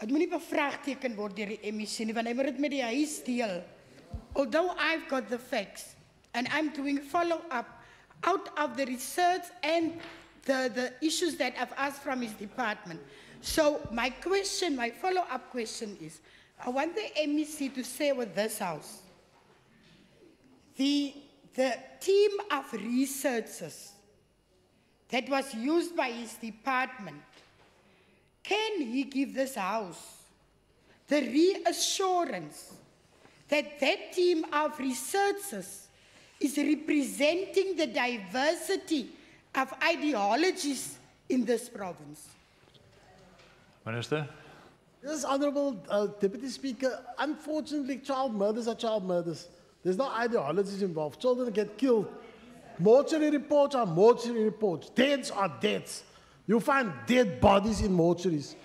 het moet nie bevraagteken word deur die MEC nie, want hy moet dit met die huis deel. Although I've got the facts, and I'm doing follow-up out of the research and the issues that I've asked from his department. So my question, my follow-up question is, I want the MEC to say with this house, the team of researchers that was used by his department, can he give this house the reassurance that that team of researchers is representing the diversity of ideologies in this province? Minister. Yes, Honourable Deputy Speaker, unfortunately child murders are child murders. There's no ideologies involved. Children get killed. Mortuary reports are mortuary reports. Deaths are deaths. You find dead bodies in mortuaries.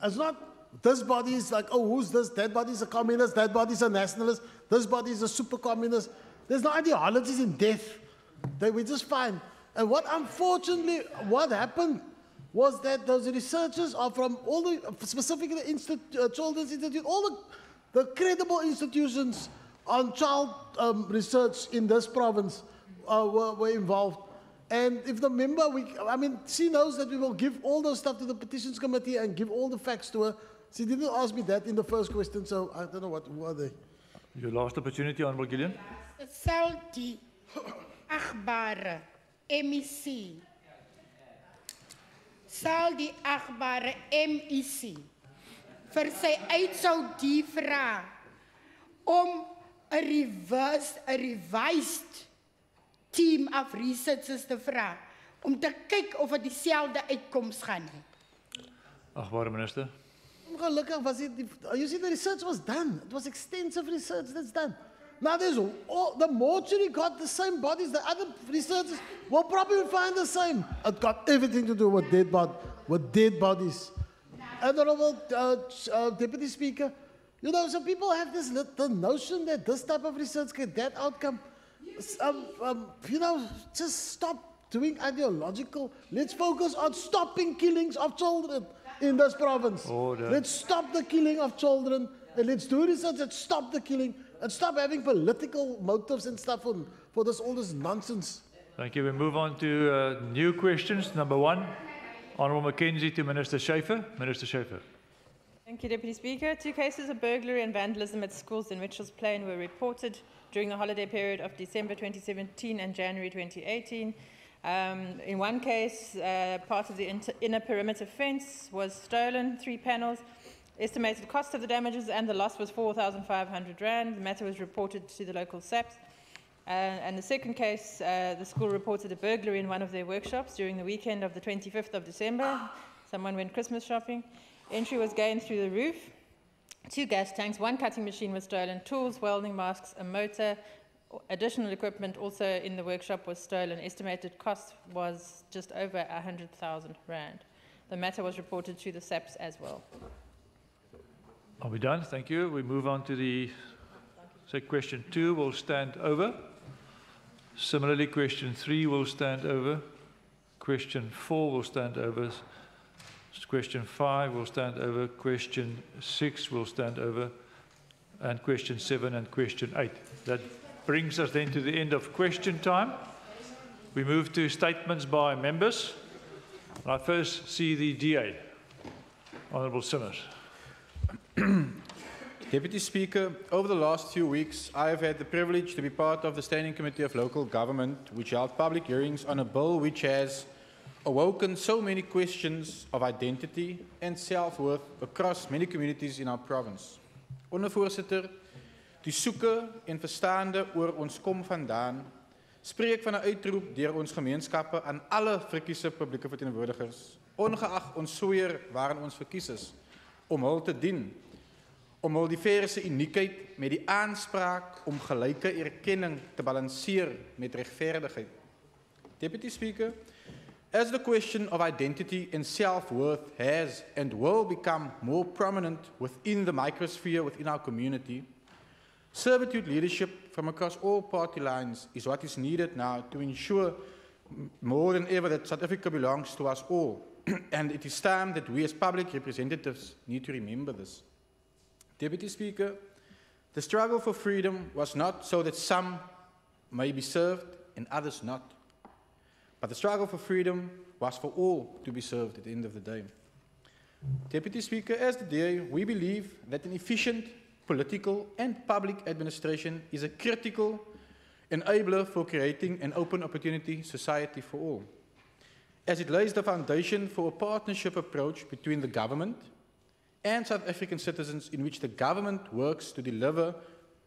It's not, this body is like, oh, who's this? That body is a communist, that body is a nationalist, this body is a super communist. There's no ideologies in death. We just find. And what unfortunately, what happened was that those researchers are from all the, specifically Children's Institute, all the credible institutions on child research in this province were involved. And if the member, she knows that we will give all those stuff to the petitions committee and give all the facts to her. She didn't ask me that in the first question, so I don't know who are they. Your last opportunity, Honourable Gillian. Sal die achtbare MEC, sal die achtbare MEC vir sy uitsou vra om a revised team of researchers te vra om te kyk of dit dieselfde uitkoms gaan hê. Achtbare minister. Ongelukkig was it, you see the research was done. It was extensive research that's done. Now the mortuary got the same bodies, the other researchers will probably find the same. It got everything to do with dead bodies. Honourable Deputy Speaker, you know, some people have this the notion that this type of research get that outcome. You know, just stop doing ideological. Let's focus on stopping killings of children in this province. Order. Let's stop the killing of children, and let's do research and stop the killing, and stop having political motives and stuff for all this nonsense. Thank you. We move on to new questions. Number 1, Honourable Mackenzie to Minister Schaefer. Minister Schaefer. Thank you, Deputy Speaker. 2 cases of burglary and vandalism at schools in Mitchell's Plain were reported during the holiday period of December 2017 and January 2018. In one case, part of the inner perimeter fence was stolen, 3 panels. Estimated cost of the damages and the loss was 4,500 rand. The matter was reported to the local SAPS. And the second case, the school reported a burglary in one of their workshops during the weekend of the 25th of December. Someone went Christmas shopping. Entry was gained through the roof. 2 gas tanks, 1 cutting machine was stolen, tools, welding masks, a motor, additional equipment also in the workshop was stolen. Estimated cost was just over 100,000 rand. The matter was reported to the SAPS as well. Are we done? Thank you. We move on to the question 2 will stand over. Similarly, question 3 will stand over. Question 4 will stand over. Question 5 will stand over. Question 6 will stand over. And question 7 and question 8. That brings us then to the end of question time. We move to statements by members. I first see the DA, Honourable Simmers. Deputy Speaker, over the last few weeks, I have had the privilege to be part of the Standing Committee of Local Government, which held public hearings on a bill which has awoken so many questions of identity and self-worth across many communities in our province. Ondervoorsitter, die soeke en verstaande oor ons kom vandaan, spreek van 'n uitroep deur ons gemeenskappe aan alle verkiese publieke verteenwoordigers, ongeag ons sweer waarin ons verkies is, om hul te dien, om Multivere se uniekheid met die aanspraak om gelyke erkenning te balanseer met regverdigheid. Deputy Speaker, as the question of identity and self-worth has and will become more prominent within the microsphere within our community, servitude leadership from across all party lines is what is needed now to ensure more than ever that South Africa belongs to us all. And it is time that we as public representatives need to remember this. Deputy Speaker, the struggle for freedom was not so that some may be served and others not. But the struggle for freedom was for all to be served at the end of the day. Deputy Speaker, as the DA, we believe that an efficient political and public administration is a critical enabler for creating an open opportunity society for all, as it lays the foundation for a partnership approach between the government and South African citizens, in which the government works to deliver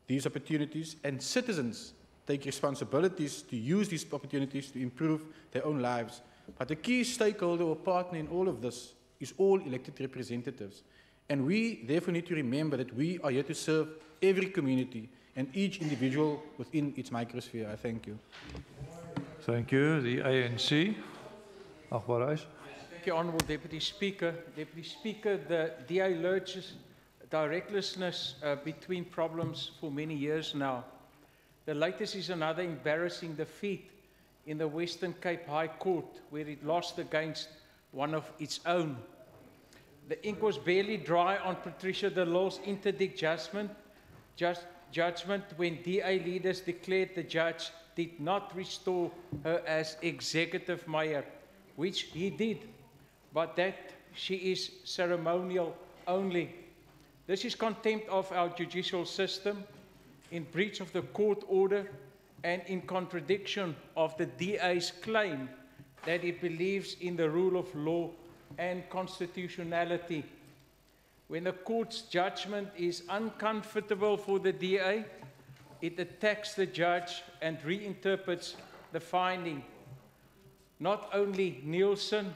these opportunities and citizens take responsibilities to use these opportunities to improve their own lives. But the key stakeholder or partner in all of this is all elected representatives. And we therefore need to remember that we are here to serve every community and each individual within its microsphere. I thank you. Thank you. The ANC. Agbarais. Thank you, Honourable Deputy Speaker. Deputy Speaker, the DA lurches directlessness between problems for many years now. The latest is another embarrassing defeat in the Western Cape High Court, where it lost against one of its own. The ink was barely dry on Patricia de Lille's interdict judgment when DA leaders declared the judge did not restore her as executive mayor, which he did, but that she is ceremonial only. This is contempt of our judicial system, in breach of the court order, and in contradiction of the DA's claim that it believes in the rule of law and constitutionality. When the court's judgment is uncomfortable for the DA, it attacks the judge and reinterprets the finding. Not only Nielsen,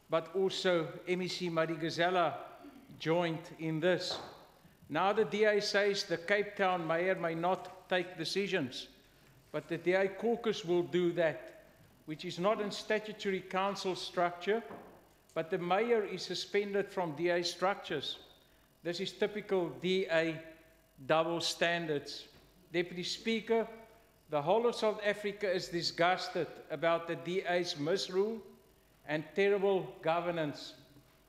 but also MEC Madigazela joined in this. Now the DA says the Cape Town mayor may not take decisions, but the DA caucus will do that, which is not a statutory council structure, but the mayor is suspended from DA structures. This is typical DA double standards. Deputy Speaker, the whole of South Africa is disgusted about the DA's misrule and terrible governance.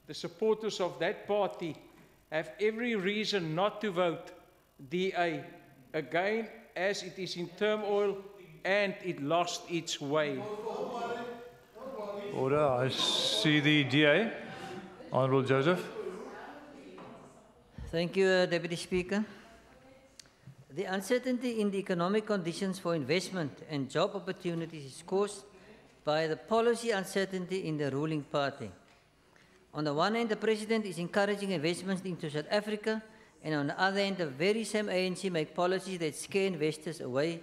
The supporters of that party have every reason not to vote DA again, as it is in turmoil and it lost its way. Order. I see the DA. Honourable Joseph. Thank you, Deputy Speaker. The uncertainty in the economic conditions for investment and job opportunities is caused by the policy uncertainty in the ruling party. On the one hand, the President is encouraging investments into South Africa, and on the other hand, the very same ANC make policies that scare investors away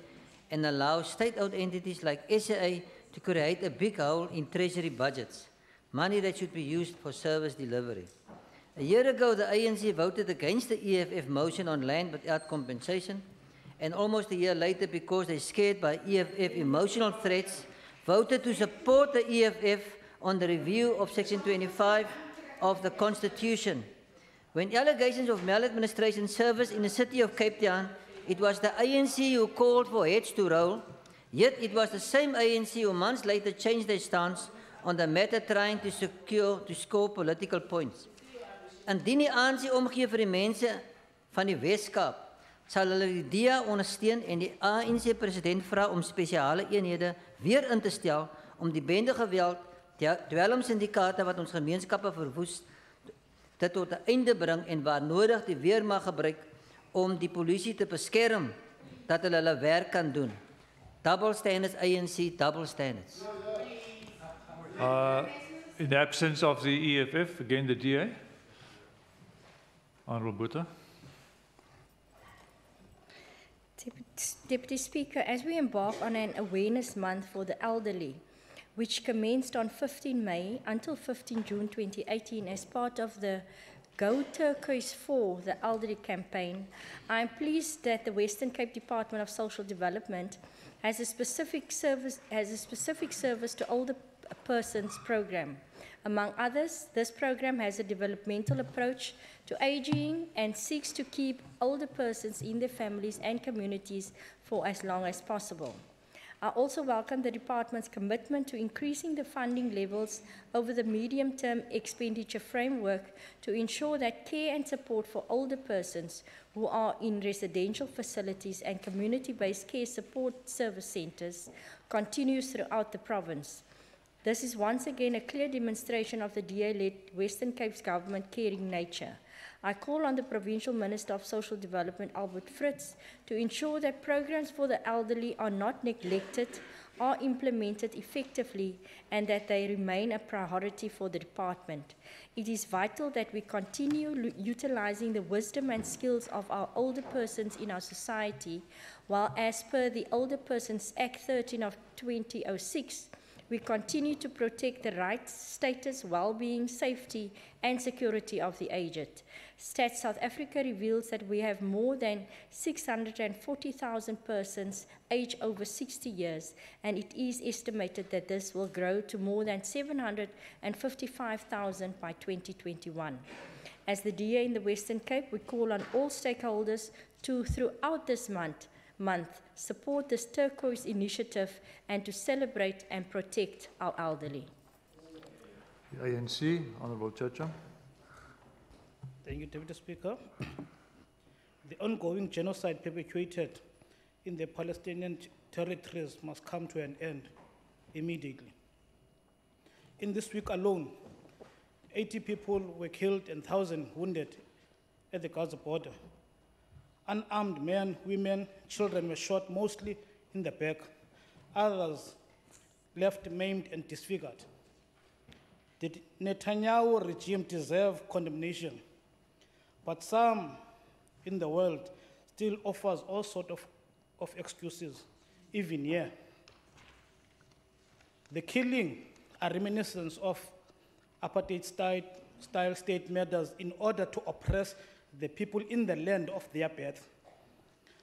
and allow state-owned entities like SAA to create a big hole in treasury budgets, money that should be used for service delivery. A year ago, the ANC voted against the EFF motion on land without compensation, and almost a year later, because they're scared by EFF emotional threats, voted to support the EFF on the review of Section 25 of the Constitution. When allegations of maladministration surfaced in the city of Cape Town, it was the ANC who called for heads to roll, yet it was the same ANC who months later changed their stance on the matter, trying to score political points. Indien die ANC omgee vir die mense van die Weskaap, sal hulle die DA ondersteun en die ANC president vra om spesiale eenhede weer in te stel om die bende geweld, dwelmsyndikaate wat ons gemeenskappe verwoes, dit tot 'n einde bring en waar nodig die weermag gebruik om die polisie te beskerm dat hulle hulle werk kan doen. Double standards, ANC, double standards. In the absence of the EFF, again the DA. Honourable Botha. Deputy Speaker, as we embark on an awareness month for the elderly, which commenced on 15 May until 15 June 2018 as part of the Go Turquoise for the Elderly campaign, I am pleased that the Western Cape Department of Social Development has a specific service to older persons program. Among others, this program has a developmental approach to aging and seeks to keep older persons in their families and communities for as long as possible. I also welcome the department's commitment to increasing the funding levels over the medium-term expenditure framework to ensure that care and support for older persons who are in residential facilities and community-based care support service centres continues throughout the province. This is once again a clear demonstration of the DA-led Western Cape's government caring nature. I call on the Provincial Minister of Social Development, Albert Fritz, to ensure that programs for the elderly are not neglected, are implemented effectively, and that they remain a priority for the department. It is vital that we continue utilizing the wisdom and skills of our older persons in our society, while as per the Older Persons Act 13 of 2006, we continue to protect the rights, status, well-being, safety, and security of the aged. Stats South Africa reveals that we have more than 640,000 persons aged over 60 years, and it is estimated that this will grow to more than 755,000 by 2021. As the DA in the Western Cape, we call on all stakeholders to, throughout this month, support this Turquoise initiative and to celebrate and protect our elderly. The ANC, Honourable Chacha. Thank you, Deputy Speaker. The ongoing genocide perpetuated in the Palestinian territories must come to an end immediately. In this week alone, 80 people were killed and 1,000 wounded at the Gaza border. Unarmed men, women, children were shot, mostly in the back. Others left maimed and disfigured. The Netanyahu regime deserves condemnation, but some in the world still offers all sorts of excuses, even here. The killing are reminiscence of apartheid-style state measures in order to oppress the people in the land of their birth.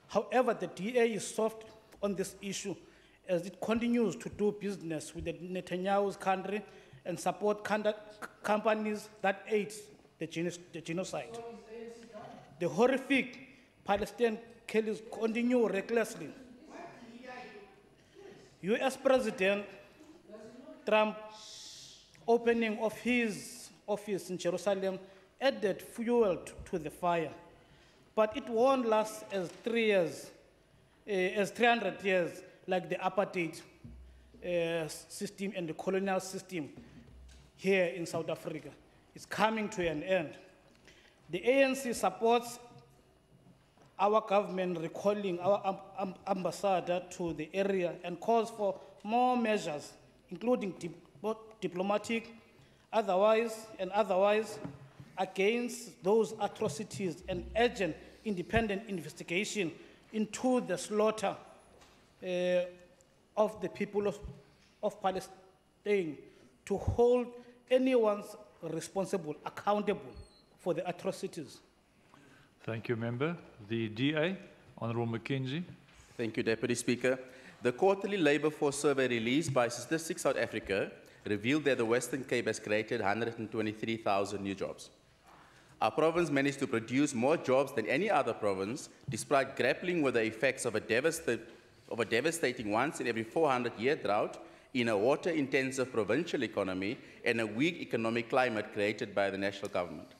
However, the DA is soft on this issue as it continues to do business with the Netanyahu's country and support companies that aid the genocide. The horrific Palestinian killings continue recklessly. US President Trump's opening of his office in Jerusalem added fuel to the fire, but it won't last as 300 years like the apartheid system and the colonial system here in South Africa. It's coming to an end. The ANC supports our government recalling our ambassador to the area and calls for more measures, including diplomatic, otherwise, against those atrocities and urgent independent investigation into the slaughter of the people of Palestine, to hold anyone responsible accountable for the atrocities. Thank you, Member. The DA, Honourable Mackenzie. Thank you, Deputy Speaker. The quarterly labour force survey released by Statistics South Africa revealed that the Western Cape has created 123,000 new jobs. Our province managed to produce more jobs than any other province, despite grappling with the effects of a devastating once in every 400-year drought in a water-intensive provincial economy and a weak economic climate created by the national government.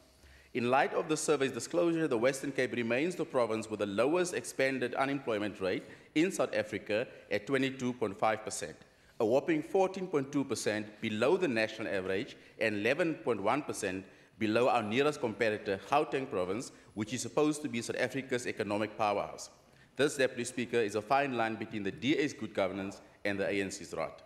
In light of the survey's disclosure, the Western Cape remains the province with the lowest expanded unemployment rate in South Africa at 22.5%, a whopping 14.2% below the national average and 11.1% below our nearest competitor, Gauteng province, which is supposed to be South Africa's economic powerhouse. This, Deputy Speaker, is a fine line between the DA's good governance and the ANC's rot.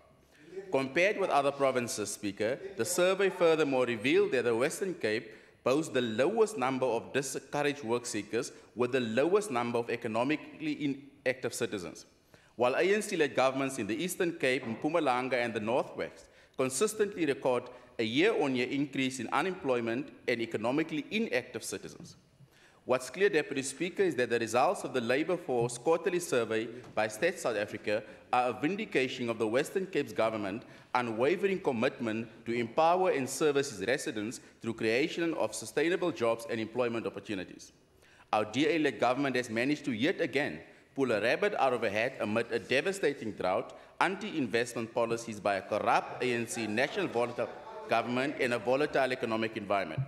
Compared with other provinces, Speaker, the survey furthermore revealed that the Western Cape boasts the lowest number of discouraged work seekers with the lowest number of economically inactive citizens. While ANC-led governments in the Eastern Cape, Mpumalanga, and the Northwest consistently record a year-on-year increase in unemployment and economically inactive citizens. What's clear, Deputy Speaker, is that the results of the Labour Force quarterly survey by State South Africa are a vindication of the Western Cape's government unwavering commitment to empower and service its residents through creation of sustainable jobs and employment opportunities. Our DA-led government has managed to yet again pull a rabbit out of a hat amid a devastating drought, anti-investment policies by a corrupt ANC national volatile government in a volatile economic environment.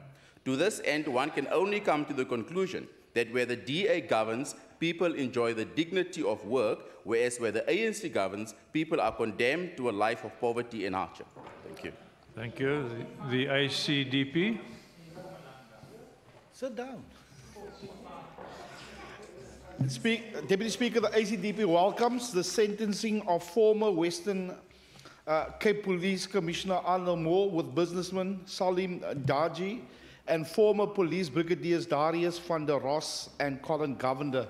To this end, one can only come to the conclusion that where the DA governs, people enjoy the dignity of work, whereas where the ANC governs, people are condemned to a life of poverty and hardship. Thank you. Thank you. The ACDP. Sit down. Deputy Speaker, the ACDP welcomes the sentencing of former Western Cape Police Commissioner Arnold Moore with businessman Salim Daji and former police brigadiers Darius van der Ross and Colin Govender.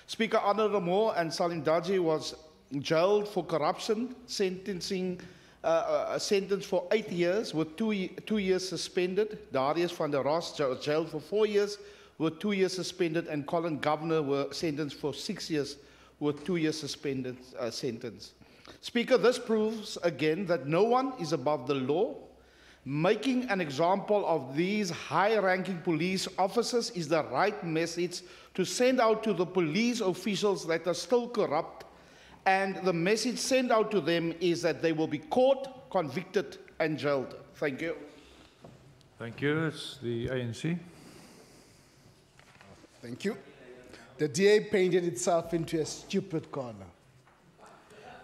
Speaker Arnold Moore and Salim Daji was jailed for corruption, sentenced for 8 years with 2 years suspended. Darius van der Ross was jailed for 4 years with 2 years suspended, and Colin Govender were sentenced for 6 years with 2 years suspended sentence. Speaker, this proves again that no one is above the law. Making an example of these high-ranking police officers is the right message to send out to the police officials that are still corrupt, and the message sent out to them is that they will be caught, convicted, and jailed. Thank you. Thank you. It's the ANC. Thank you. The DA painted itself into a stupid corner.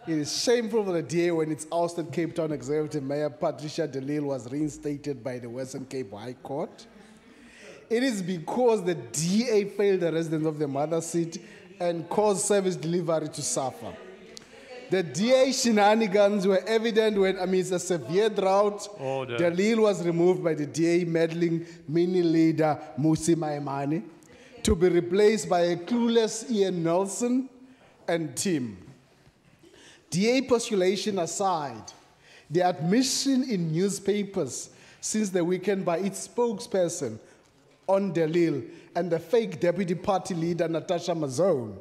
It is shameful for the DA when its ousted Cape Town Executive Mayor Patricia de Lille was reinstated by the Western Cape High Court. It is because the DA failed the residents of the mother seat and caused service delivery to suffer. The DA shenanigans were evident when, amidst a severe drought, de Lille was removed by the DA meddling mini leader Musi Maimane to be replaced by a clueless Ian Nelson and team. DA postulation aside, the admission in newspapers since the weekend by its spokesperson on de Lille and the fake deputy party leader Natasha Mazone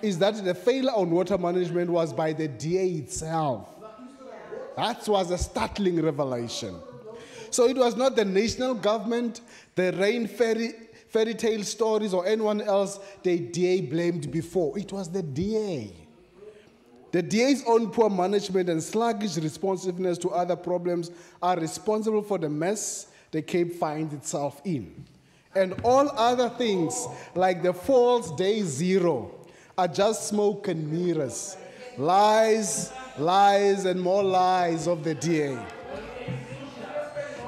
is that the failure on water management was by the DA itself. That was a startling revelation. So it was not the national government, the rain fairy tale stories or anyone else the DA blamed before. It was the DA. The DA's own poor management and sluggish responsiveness to other problems are responsible for the mess the Cape finds itself in. And all other things, like the false day zero, are just smoke and mirrors. Lies, lies, and more lies of the DA.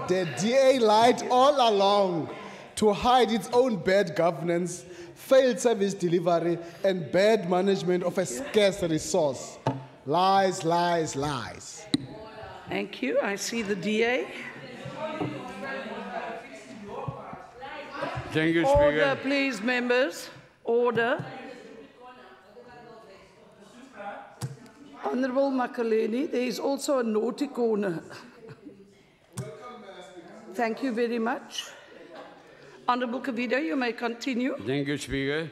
The DA lied all along to hide its own bad governance, failed service delivery, and bad management of a scarce resource. Lies, lies, lies. Thank you. I see the DA. Thank you, Speaker. Order, please, members. Order. Honourable Makaleni, there is also a naughty corner. Thank you very much. Honourable Kavido, you may continue. Thank you, Speaker.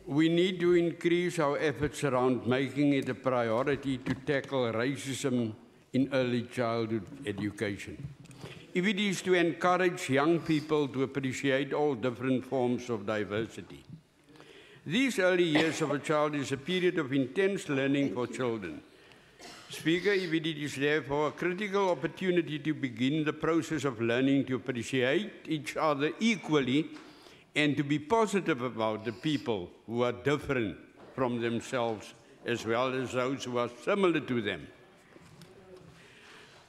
We need to increase our efforts around making it a priority to tackle racism in early childhood education. If it is to encourage young people to appreciate all different forms of diversity. These early years of a child is a period of intense learning for children. Speaker, if it is therefore a critical opportunity to begin the process of learning to appreciate each other equally and to be positive about the people who are different from themselves as well as those who are similar to them.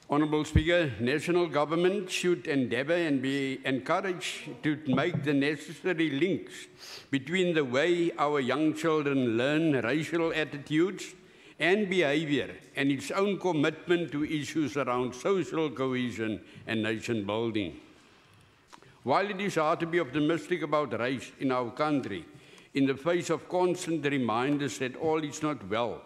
Honourable Speaker, national government should endeavour and be encouraged to make the necessary links between the way our young children learn racial attitudes and behaviour and its own commitment to issues around social cohesion and nation building. While it is hard to be optimistic about race in our country, in the face of constant reminders that all is not well,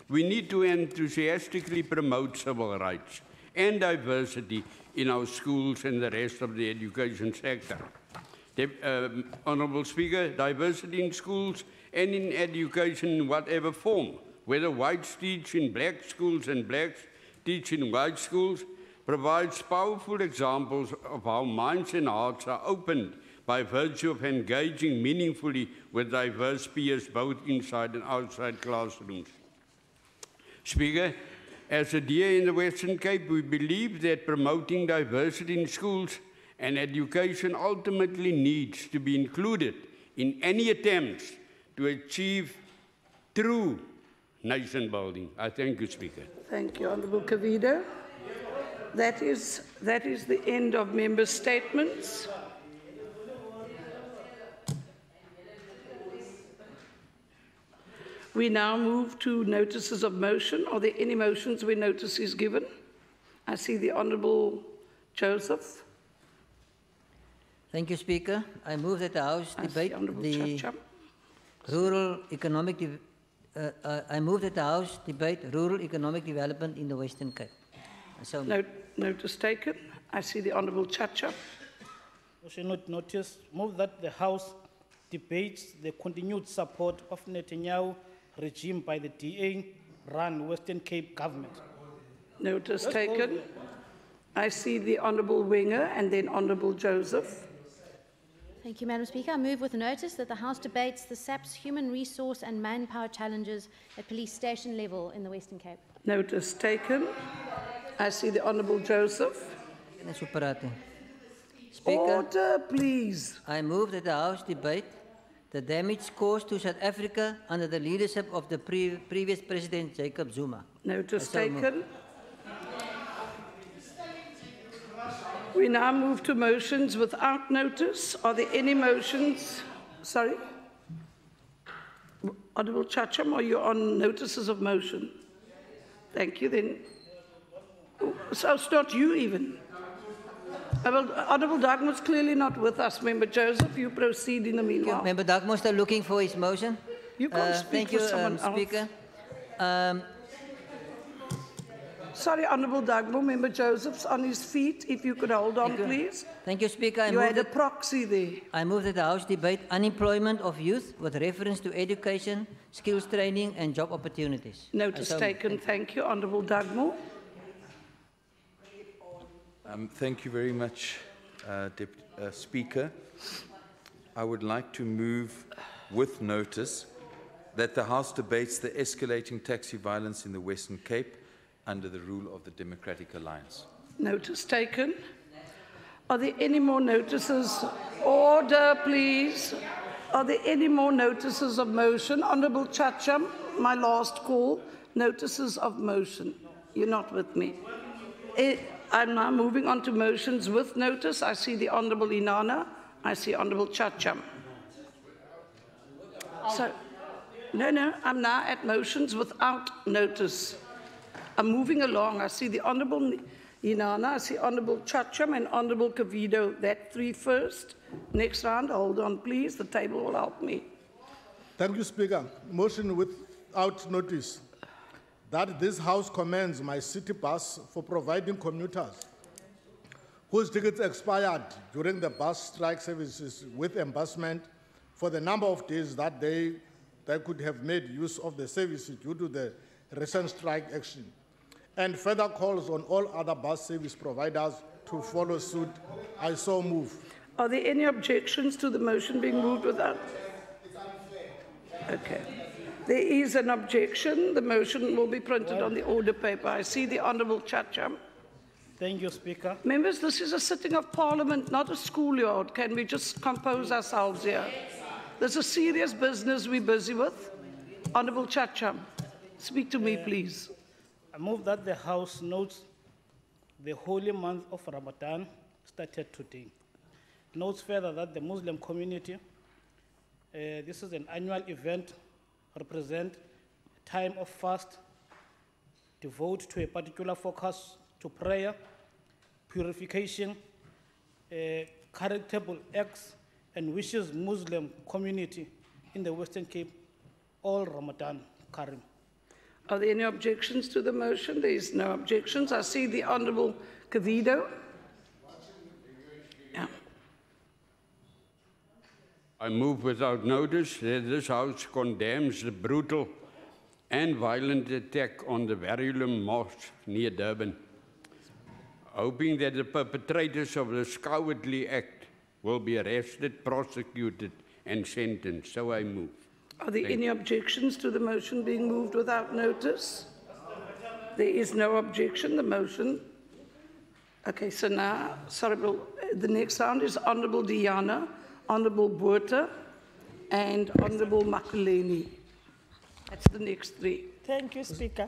we need to enthusiastically promote civil rights and diversity in our schools and the rest of the education sector. Honourable Speaker, diversity in schools and in education in whatever form, whether whites teach in black schools and blacks teach in white schools, provides powerful examples of how minds and hearts are opened by virtue of engaging meaningfully with diverse peers both inside and outside classrooms. Speaker, as a DA in the Western Cape, we believe that promoting diversity in schools and education ultimately needs to be included in any attempts to achieve true nation building. I thank you, Speaker. Thank you, Honourable Kavido. That is the end of member statements. We now move to notices of motion. Are there any motions where notice is given? I see the Honourable Joseph. Thank you, Speaker. I move that the House debate the rural economic. I move that the House debate rural economic development in the Western Cape. So notice taken. I see the Honourable Chacha. Motion notice. Move that the House debates the continued support of Netanyahu regime by the DA-run Western Cape government. Notice taken. I see the Honourable Winger and then Honourable Joseph. Thank you, Madam Speaker. I move with notice that the House debates the SAP's human resource and manpower challenges at police station level in the Western Cape. Notice taken. I see the Honourable Joseph. Speaker, order, please. I move that the House debate the damage caused to South Africa under the leadership of the previous President Jacob Zuma. Notice taken. We now move to motions without notice. Are there any motions? Sorry? Honourable Chacham, are you on notices of motion? Thank you then. So it's not you even. Honourable Dagmo is clearly not with us. Member Joseph, you proceed in the meanwhile. Member Dagmo is still looking for his motion. You can't speak thank you, for someone Speaker. Sorry, Honourable Dagmo. Member Joseph's on his feet. If you could hold on, please. Thank you, Speaker. You had a proxy there. I move that the House debate unemployment of youth with reference to education, skills training and job opportunities. Notice taken. Thank you, Honourable Dagmo. Thank you very much, Speaker. I would like to move with notice that the House debates the escalating taxi violence in the Western Cape under the rule of the Democratic Alliance. Notice taken. Are there any more notices? Order, please. Are there any more notices of motion? Honourable Chacham, my last call. Notices of motion. You're not with me. I'm now moving on to motions with notice. I see the Honourable Inana. I see Honourable Chacham. So, no, I'm now at motions without notice. I'm moving along. I see the Honourable Inana, I see Honourable Chacham and Honourable Kavido. That three first. Next round, hold on please. The table will help me. Thank you, Speaker. Motion without notice that this House commends my city bus for providing commuters whose tickets expired during the bus strike services with reimbursement for the number of days that they could have made use of the services due to the recent strike action, and further calls on all other bus service providers to follow suit. I so move. Are there any objections to the motion being moved without? Okay. There is an objection. The motion will be printed on the order paper. I see the Honourable Chacham. Thank you, Speaker. Members, this is a sitting of Parliament, not a schoolyard. Can we just compose ourselves here? There's a serious business we're busy with. Honourable Chacham, speak to me, please. I move that the House notes the holy month of Ramadan started today. Notes further that the Muslim community, this is an annual event, represent a time of fast, devote to a particular focus to prayer, purification, charitable acts, and wishes Muslim community in the Western Cape all Ramadan Karim. Are there any objections to the motion? There is no objections. I see the Honourable Cavido. Yeah. I move without notice that this House condemns the brutal and violent attack on the Verulam Mosque near Durban, hoping that the perpetrators of this cowardly act will be arrested, prosecuted, and sentenced. So I move. Are there any objections to the motion being moved without notice? There is no objection. The motion. Okay, so now, the next round is Honourable Diana, Honourable Botha, and Honourable Makaleni. That's the next three. Thank you, Speaker.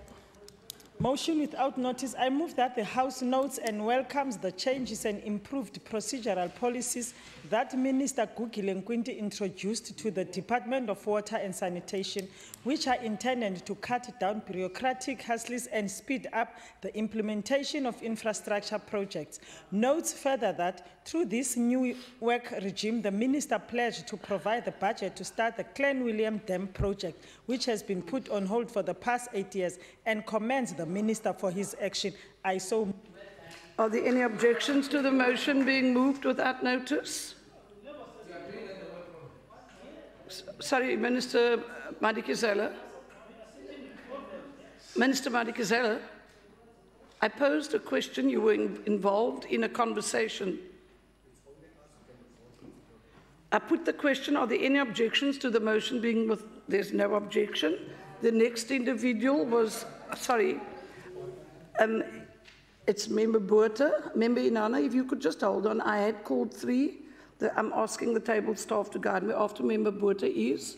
Motion without notice. I move that the House notes and welcomes the changes and improved procedural policies that Minister Gugile Nkwinti introduced to the Department of Water and Sanitation, which are intended to cut down bureaucratic hassles and speed up the implementation of infrastructure projects. Notes further that through this new work regime, the Minister pledged to provide the budget to start the Clan William Dam project, which has been put on hold for the past 8 years, and commends the Minister for his action. I so. Are there any objections to the motion being moved without notice? Sorry, Minister Madikizela. Minister Madikizela, I posed a question. You were involved in a conversation. I put the question, are there any objections to the motion being moved? There's no objection. The next individual was, sorry, it's Member Botha. Member Inanna, if you could just hold on. I had called three. I'm asking the table staff to guide me. After Member Botha is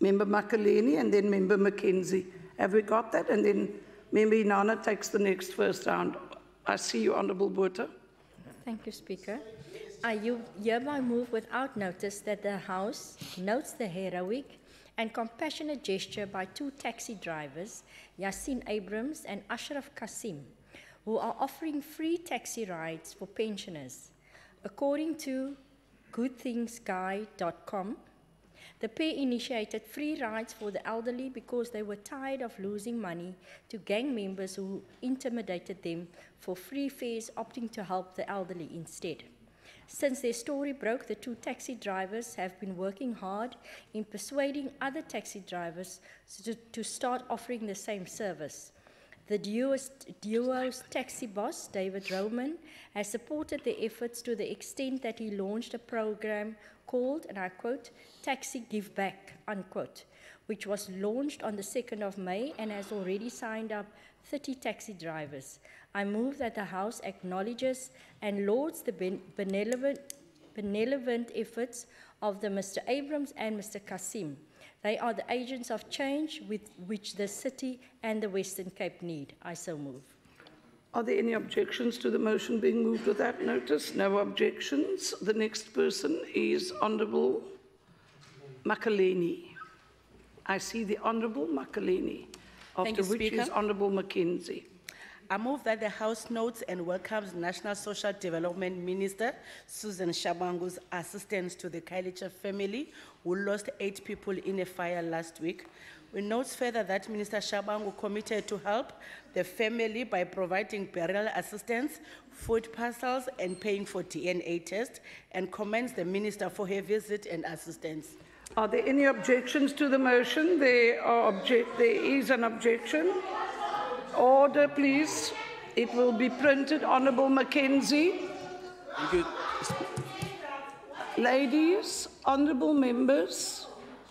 Member Makaleni and then Member Mackenzie. Have we got that? And then Member Inanna takes the next first round. I see you, Honourable Botha. Thank you, Speaker. I hereby move without notice that the House notes the heroic and compassionate gesture by two taxi drivers, Yasin Abrams and Ashraf Kasim, who are offering free taxi rides for pensioners. According to goodthingsguy.com, the pair initiated free rides for the elderly because they were tired of losing money to gang members who intimidated them for free fares, opting to help the elderly instead. Since their story broke, the two taxi drivers have been working hard in persuading other taxi drivers to start offering the same service. The duo's taxi boss, David Roman, has supported their efforts to the extent that he launched a program called, and I quote, Taxi Give Back, unquote, which was launched on the 2nd of May and has already signed up 30 taxi drivers. I move that the House acknowledges and lauds the benevolent efforts of the Mr. Abrams and Mr. Kasim. They are the agents of change with which the city and the Western Cape need. I so move. Are there any objections to the motion being moved without notice? No objections. The next person is Honourable Makaleni. I see the Honourable Makaleni, after which is Honourable Mackenzie. I move that the House notes and welcomes National Social Development Minister Susan Shabangu's assistance to the Kailicha family who lost 8 people in a fire last week. We note further that Minister Shabangu committed to help the family by providing burial assistance, food parcels, and paying for DNA tests, and commends the Minister for her visit and assistance. Are there any objections to the motion? There is an objection. Order, please. It will be printed. Honourable Mackenzie. Thank you. Ladies, honourable members,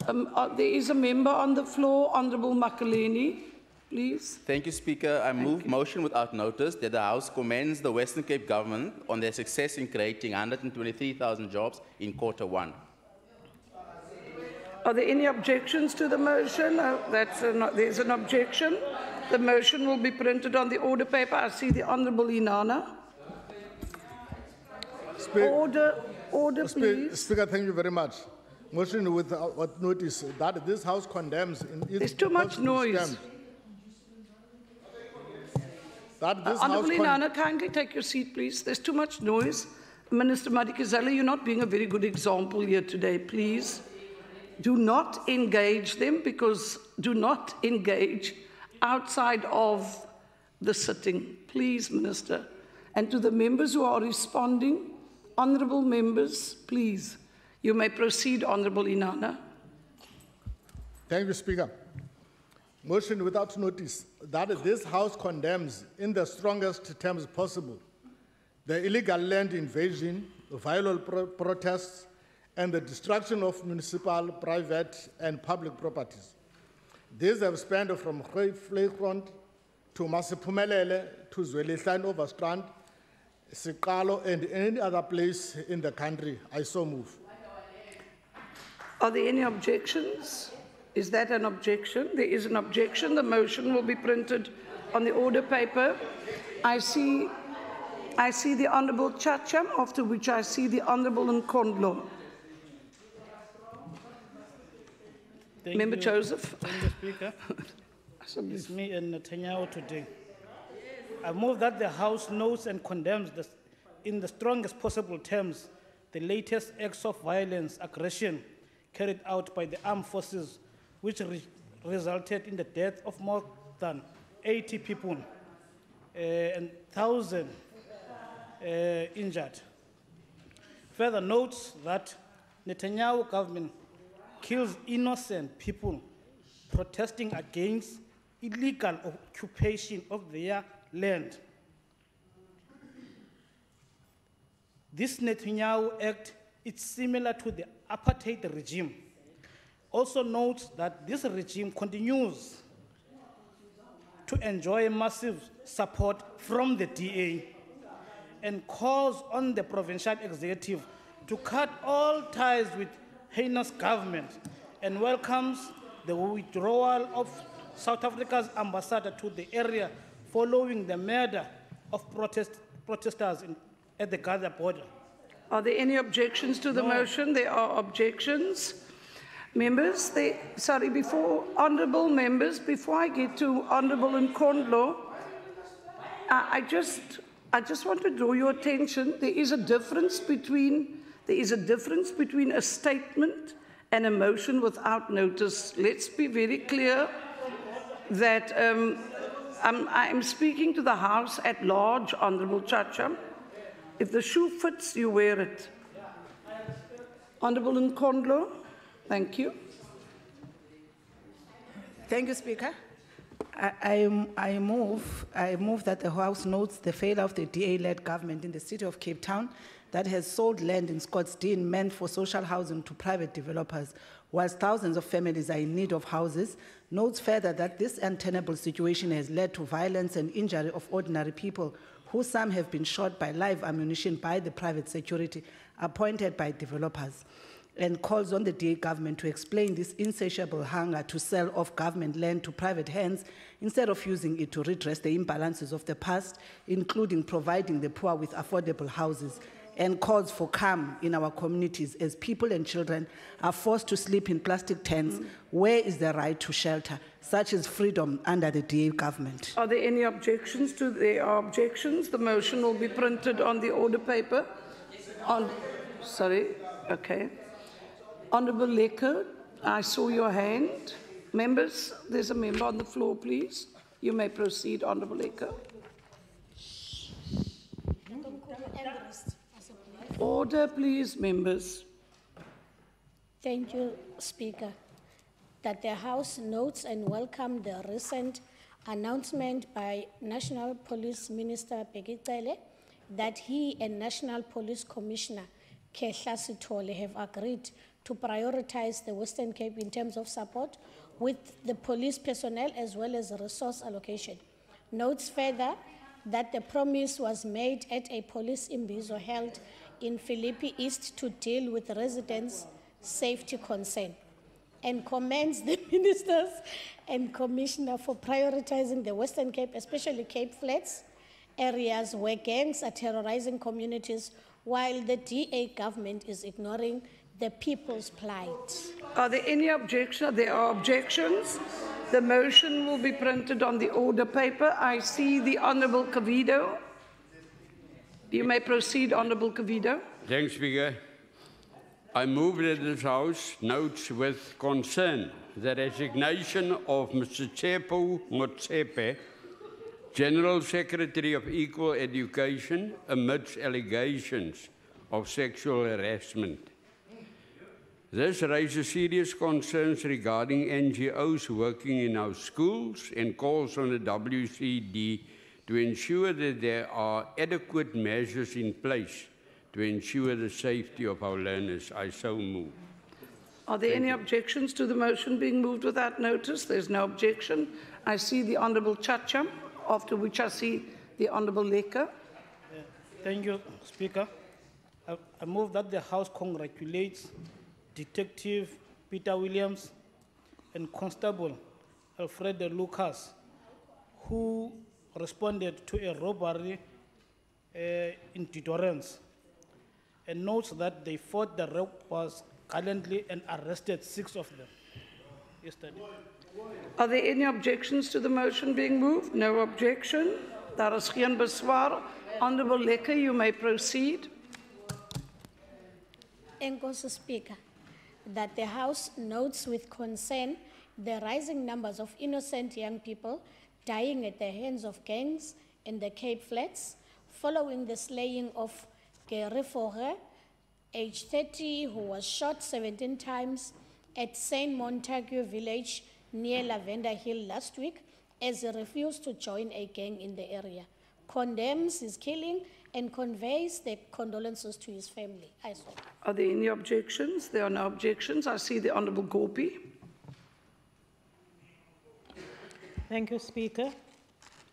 there is a member on the floor, Honourable Makaleni, please. Thank you, Speaker. I move motion without notice that the House commends the Western Cape government on their success in creating 123,000 jobs in Q1. Are there any objections to the motion? There's an objection. The motion will be printed on the order paper. I see the Honourable Inanna. Order, please. Speaker, thank you very much. Motion without notice that this House condemns in its... There's too much noise. Honourable Inanna, kindly take your seat, please. There's too much noise. Minister Madikizela, you're not being a very good example here today, please. Do not engage them, because do not engage outside of the sitting. Please, Minister. And to the members who are responding, honourable members, please, you may proceed, Honourable Inana. Thank you, Speaker. Motion without notice that this House condemns in the strongest terms possible the illegal land invasion, violent protests, and the destruction of municipal, private, and public properties. These have spanned from Vlegrond to Masipumelele to Zwelihlan Overstrand, Sikalo, and any other place in the country. I so move. Are there any objections? Is that an objection? There is an objection. The motion will be printed on the order paper. I see the Honourable Chacham, after which I see the Honourable Nkondlo. Member Joseph. Thank you, Speaker. It's me and Netanyahu today. I move that the House notes and condemns in the strongest possible terms the latest acts of violence, aggression carried out by the armed forces, which resulted in the death of more than 80 people and 1,000 injured. Further notes that Netanyahu government kills innocent people protesting against illegal occupation of their land. This Netanyahu act is similar to the apartheid regime. Also notes that this regime continues to enjoy massive support from the DA and calls on the provincial executive to cut all ties with heinous government and welcomes the withdrawal of South Africa's ambassador to the area following the murder of protesters at the Gaza border. Are there any objections to the motion? There are objections. Members, honourable members, before I get to Honourable Nkondlo, I just want to draw your attention. There is a difference between a statement and a motion without notice. Let's be very clear that I am speaking to the House at large, Honourable Chacham. If the shoe fits, you wear it. Honourable Nkondlo, thank you. Thank you, Speaker. I move that the House notes the failure of the DA-led government in the city of Cape Town that has sold land in Scottsdene meant for social housing to private developers, whilst thousands of families are in need of houses. Notes further that this untenable situation has led to violence and injury of ordinary people, who some have been shot by live ammunition by the private security appointed by developers, and calls on the DA government to explain this insatiable hunger to sell off government land to private hands instead of using it to redress the imbalances of the past, including providing the poor with affordable houses, and calls for calm in our communities as people and children are forced to sleep in plastic tents. Where is the right to shelter? Such is freedom under the DA government. Are there any objections? There are objections. The motion will be printed on the order paper. Okay. Honourable Lecker, I saw your hand. Members, there's a member on the floor, please. You may proceed, Honourable Lecker. Order, please, members. Thank you, Speaker. That the House notes and welcome the recent announcement by National Police Minister Peggy that he and National Police Commissioner Kehla Sithole have agreed to prioritize the Western Cape in terms of support with the police personnel as well as resource allocation. Notes further that the promise was made at a police imbizo held in Philippi East to deal with residents' safety concern, and commends the ministers and commissioner for prioritizing the Western Cape, especially Cape Flats areas where gangs are terrorizing communities while the DA government is ignoring the people's plight. Are there any objections? There are objections. The motion will be printed on the order paper. I see the Honourable Cavido. You may proceed, Honourable Cavido. Thanks, Speaker. I move that this House notes with concern the resignation of Mr. Tsepo Motsepe, General Secretary of Equal Education, amidst allegations of sexual harassment. This raises serious concerns regarding NGOs working in our schools and calls on the WCD to ensure that there are adequate measures in place to ensure the safety of our learners. I so move. Are there any objections to the motion being moved without notice? There's no objection. I see the Honourable Chacham, after which I see the Honourable Lecker. Thank you, Speaker. I move that the House congratulates Detective Peter Williams and Constable Alfredo Lucas, who responded to a robbery in Titorens, and notes that they fought the robbers gallantly and arrested 6 of them yesterday. Are there any objections to the motion being moved? No objection. Daar is geen beswaar. Honourable Lecker, you may proceed. Enkosi Speaker, that the House notes with concern the rising numbers of innocent young people dying at the hands of gangs in the Cape Flats following the slaying of Gary Forre, age 30, who was shot 17 times at St. Montague village near Lavender Hill last week as he refused to join a gang in the area, condemns his killing and conveys their condolences to his family. I saw. Are there any objections? There are no objections. I see the Honourable Gopi. Thank you, Speaker.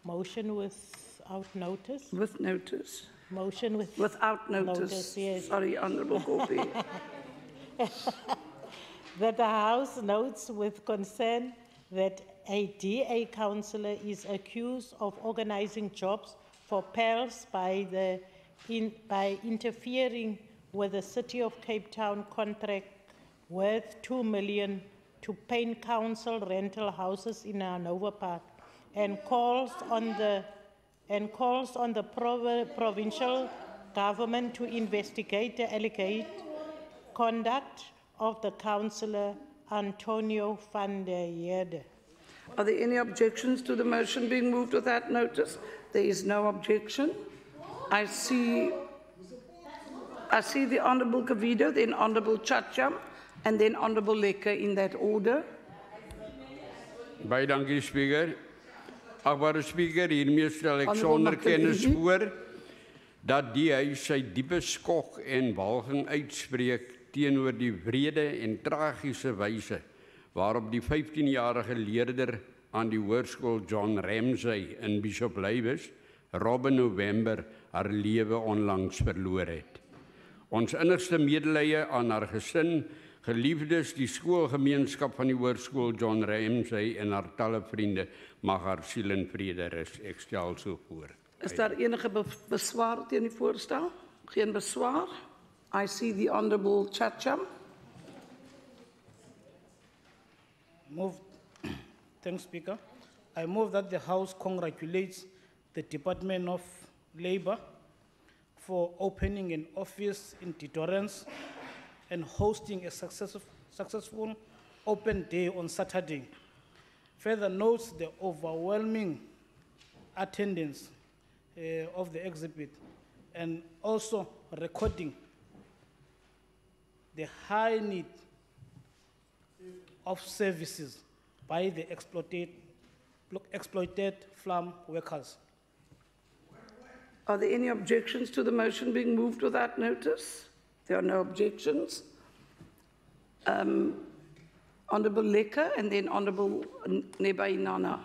Motion without notice. With notice. Motion without notice. Yes. Sorry, Honourable Gopi. That the House notes with concern that a DA councillor is accused of organising jobs for PERS by interfering with the City of Cape Town contract worth $2 million to paint council rental houses in Hanover Park, and calls on the provincial government to investigate the alleged conduct of the councillor Antonio van der Heerde. Are there any objections to the motion being moved without notice? There is no objection. I see the Honourable Cavido, then Honourable Chacham, and then Honourable Lecker in that order. Baie dankie, Speaker. Agbare Speaker, hiermee stel ek sonder kennis voor dat die huis sy diepe skok en walging uitspreek teenoor die wrede en tragiese wyse waarop die 15-jarige leerder aan die hoërskool John Ramsay in Bishop Lywes, Robin November, haar lewe onlangs verloor het. Ons innigste medelee aan haar gesin, geliefdes, die skoolgemeenskap van die hoërskool John Ramsay en haar talle vriende, mag haar siel in vrede rus. Ek stel so voor. Is daar enige beswaar teen die voorstel? Geen beswaar. I see the Honourable Chacham. Thanks, Speaker. I move that the House congratulates the Department of Labour for opening an office in Titorens and hosting a successful open day on Saturday. Further notes the overwhelming attendance of the exhibit, and also recording the high need of services by the exploited farm workers. Are there any objections to the motion being moved without notice? There are no objections. Honourable Lecker and then Honourable Nebainana.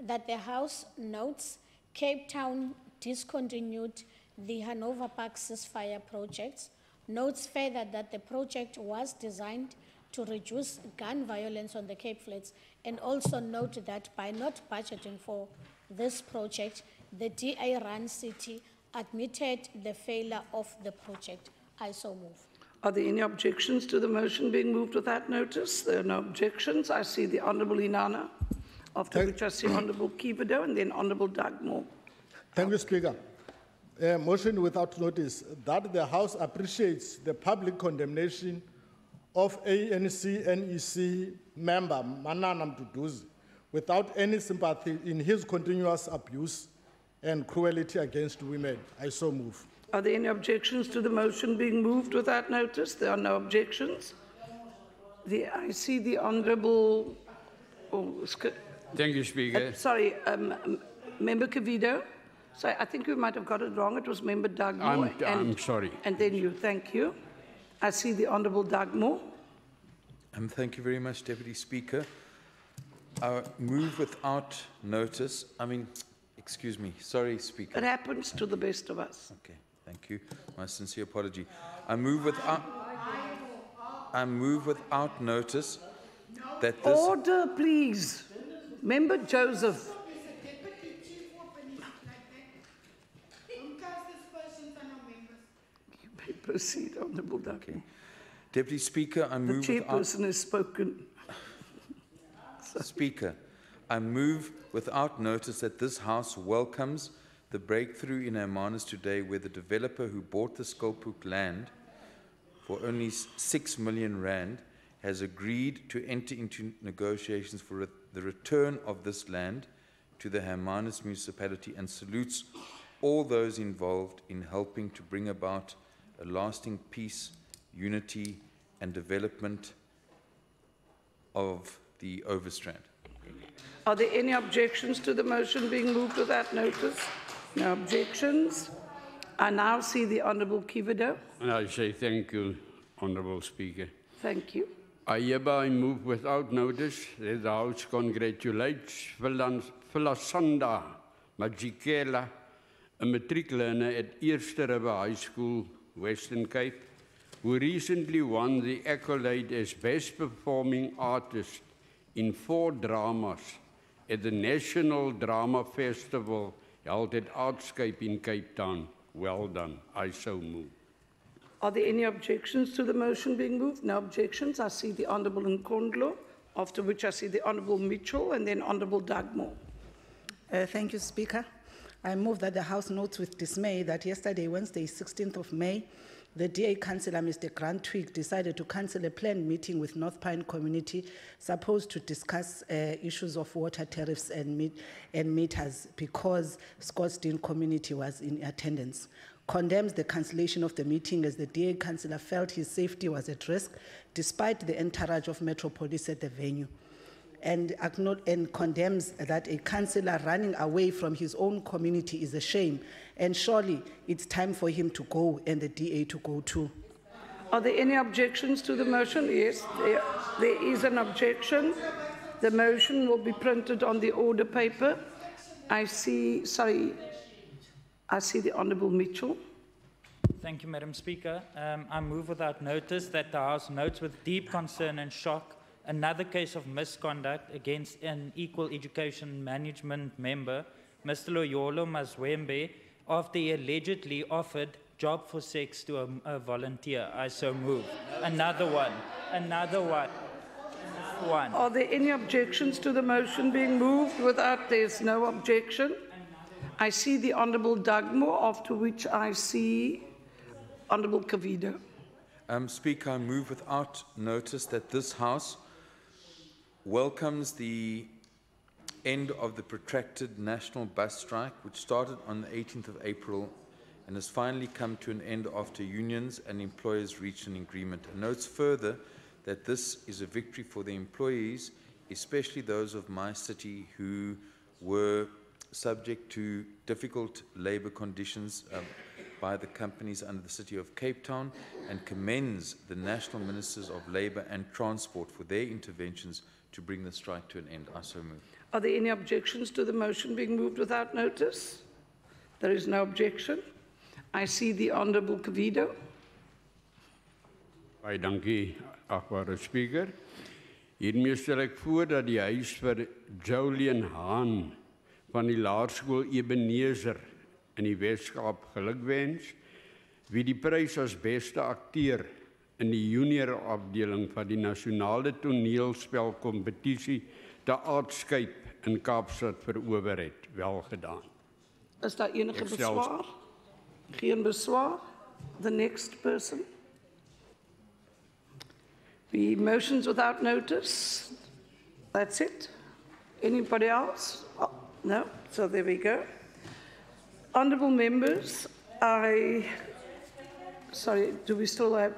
That the House notes Cape Town discontinued the Hanover Park ceasefire projects, notes further that the project was designed to reduce gun violence on the Cape Flats, and also note that by not budgeting for this project, the DA-run city admitted the failure of the project. I so move. Are there any objections to the motion being moved without notice? There are no objections. I see the Honourable Inana, after which I see Honourable Kivido and then Honourable Dugmore. Thank you, Speaker. Motion without notice that the House appreciates the public condemnation of ANC NEC member Manana Mduduzi without any sympathy in his continuous abuse and cruelty against women. I so move. Are there any objections to the motion being moved without notice? There are no objections. I see the Honourable... Thank you, Speaker. Sorry, Member Cavido. Sorry, I think we might have got it wrong. It was Member Dugmore. I'm sorry. And then you. Thank you. I see the Honourable Dugmore. Thank you very much, Deputy Speaker. Move without notice. Excuse me. Sorry, Speaker. It happens to the best of us. Okay, thank you. My sincere apology. I move without notice that this... Order, please. Member Joseph. You may proceed, Honourable Dugmore. Okay. Deputy Speaker, I move The chairperson has spoken. Speaker, I move without notice that this House welcomes the breakthrough in Hermanus today, where the developer who bought the Skulphoek land for only 6 million rand has agreed to enter into negotiations for the return of this land to the Hermanus municipality, and salutes all those involved in helping to bring about a lasting peace, unity and development of the Overstrand. Are there any objections to the motion being moved without notice? No objections. I now see the Honourable Kivido. And I say thank you, Honourable Speaker. Thank you. I hereby move without notice that the House congratulates Philasanda Majikela, a matric learner at Eerste River High School, Western Cape, who recently won the accolade as Best Performing Artist in 4 dramas at the National Drama Festival held at Artscape in Cape Town. Well done. I so move. Are there any objections to the motion being moved? No objections. I see the Honourable Nkondlo, after which I see the Honourable Mitchell and then Honourable Dugmore. Thank you, Speaker. I move that the House notes with dismay that yesterday, Wednesday, 16th of May, the DA Councillor, Mr. Grant Twig, decided to cancel a planned meeting with North Pine community supposed to discuss issues of water tariffs and meters because Scottsdene community was in attendance. Condemns the cancellation of the meeting as the DA Councillor felt his safety was at risk despite the entourage of Metro Police at the venue, and condemns that a councillor running away from his own community is a shame, and surely it's time for him to go and the DA to go too. Are there any objections to the motion? Yes, there is an objection. The motion will be printed on the order paper. I see the Honourable Mitchell. Thank you, Madam Speaker. I move without notice that the House notes with deep concern and shock another case of misconduct against an Equal Education Management member, Mr. Loyolo Mazwembe, after he allegedly offered job for sex to a volunteer. I so move. Another one. Are there any objections to the motion being moved? There's no objection. I see the Honourable Dugmore, after which I see Honourable Cavido. Speaker, I move without notice that this House welcomes the end of the protracted national bus strike, which started on the 18th of April and has finally come to an end after unions and employers reached an agreement, and notes further that this is a victory for the employees, especially those of my city who were subject to difficult labour conditions by the companies under the City of Cape Town, and commends the National Ministers of Labour and Transport for their interventions to bring the strike to an end. I so move. Are there any objections to the motion being moved without notice? There is no objection. I see the Honourable Cavido. Baie dankie, agbare Speaker. Hiermee stel ek voor dat die huis vir Jolien Haan van die Laerskool Ebenezer in die Weskaap gelukwens, wie die prys as beste akteur in die junior afdeling van die nasionale toneelspelkompetisie te Artscape in Kaapstad verower het. Wel gedaan. Is daar enige beswaar? Geen beswaar. The next person. The motions without notice. That's it. Anybody else? Oh, no? So there we go. Honourable members, sorry, do we still have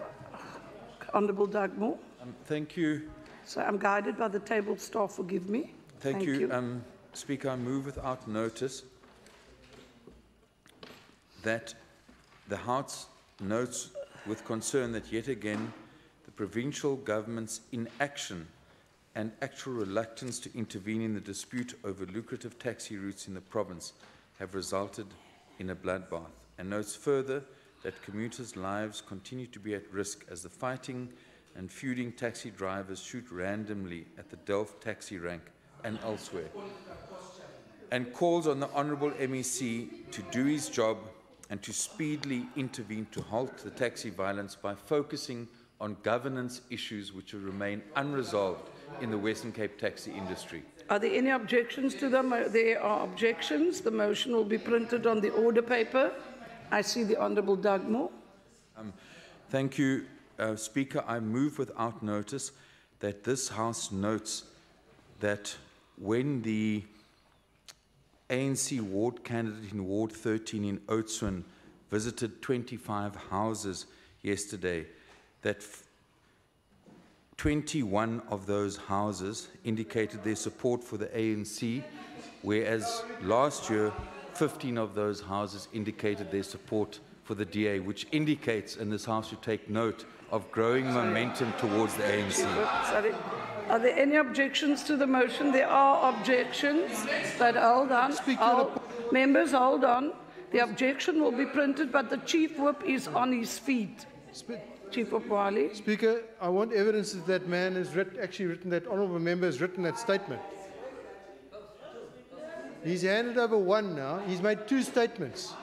Honourable Doug Moore? Thank you. So I'm guided by the table staff, forgive me. Thank you. Speaker, I move without notice that the House notes with concern that yet again the provincial government's inaction and actual reluctance to intervene in the dispute over lucrative taxi routes in the province have resulted in a bloodbath, and notes further that commuters' lives continue to be at risk as the fighting and feuding taxi drivers shoot randomly at the Delft taxi rank and elsewhere, and calls on the Honourable MEC to do his job and to speedily intervene to halt the taxi violence by focusing on governance issues which remain unresolved in the Western Cape taxi industry. Are there any objections to them? There are objections. The motion will be printed on the order paper. I see the Honourable Doug Moore. Thank you, Speaker. I move without notice that this House notes that when the ANC ward candidate in Ward 13 in Oudtshoorn visited 25 houses yesterday, that 21 of those houses indicated their support for the ANC, whereas last year 15 of those houses indicated their support for the DA, which indicates, and this House should take note, of growing momentum towards the ANC. Sorry. Are there any objections to the motion? There are objections, but hold on. Members, hold on. The objection will be printed, but the Chief Whip is on his feet. Chief Whip Wiley. Speaker, I want evidence that that man has actually written, that honourable member has written that statement. He's handed over one now. He's made two statements.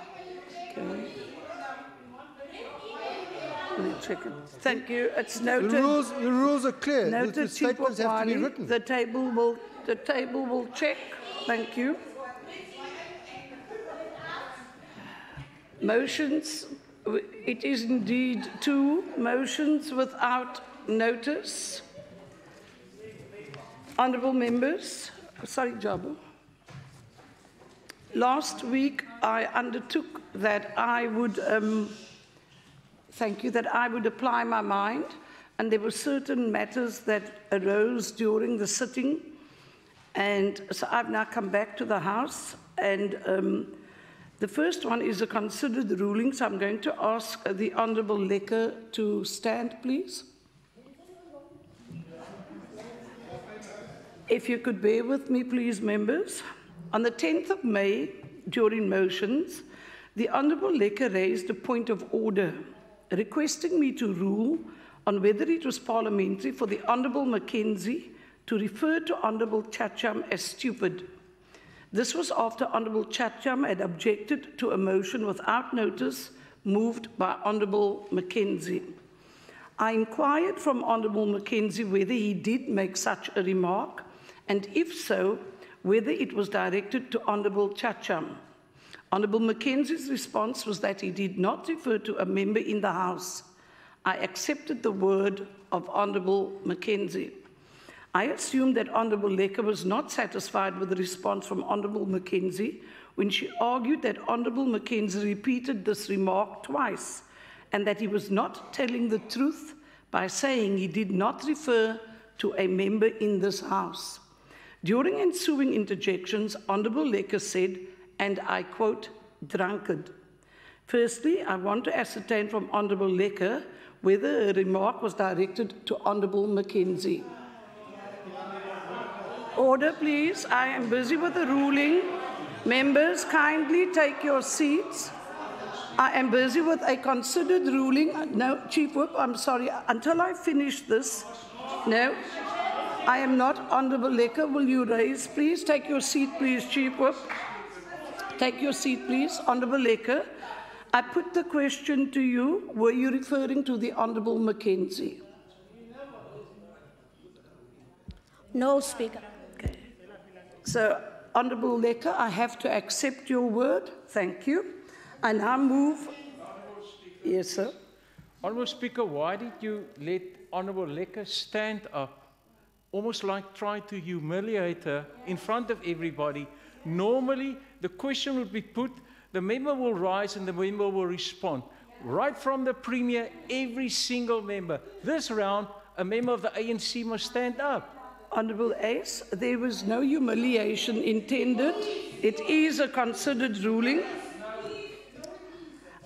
Okay. Let me check it. Thank you. It's noted. The rules are clear. Noted, the statements have to be written. The table will check. Thank you. Motions. It is indeed two motions without notice. Honourable members. Sorry, Jabu. Last week, I undertook that I would. Thank you, that I would apply my mind, and there were certain matters that arose during the sitting, and so I've now come back to the House, and the first one is a considered ruling, so I'm going to ask the Honourable Lecker to stand, please. If you could bear with me, please, members. On the 10th of May, during motions, the Honourable Lecker raised a point of order, requesting me to rule on whether it was parliamentary for the Honourable Mackenzie to refer to Honourable Chacham as stupid. This was after Honourable Chacham had objected to a motion without notice moved by Honourable Mackenzie. I inquired from Honourable Mackenzie whether he did make such a remark, and if so, whether it was directed to Honourable Chacham. Honourable Mackenzie's response was that he did not refer to a member in the House. I accepted the word of Honourable Mackenzie. I assumed that Honourable Lecker was not satisfied with the response from Honourable Mackenzie when she argued that Honourable Mackenzie repeated this remark twice and that he was not telling the truth by saying he did not refer to a member in this House. During ensuing interjections, Honourable Lecker said, and I quote, drunkard. Firstly, I want to ascertain from Honourable Lecker whether a remark was directed to Honourable Mackenzie. Order, please. I am busy with the ruling. Members, kindly take your seats. I am busy with a considered ruling. No, Chief Whip, I'm sorry. Until I finish this, no, I am not. Honourable Lecker, will you raise? Please take your seat, please, Chief Whip. Take your seat, please. Honourable Lecker, I put the question to you. Were you referring to the Honourable Mackenzie? No, Speaker. Okay. So, Honourable Lecker, I have to accept your word. Thank you. I now move. Yes, sir. Honourable Speaker, why did you let Honourable Lecker stand up, almost like try to humiliate her in front of everybody? Normally, the question would be put, the member will rise and the member will respond. Right from the Premier, every single member. This round, a member of the ANC must stand up. Honourable Ace, there was no humiliation intended. It is a considered ruling.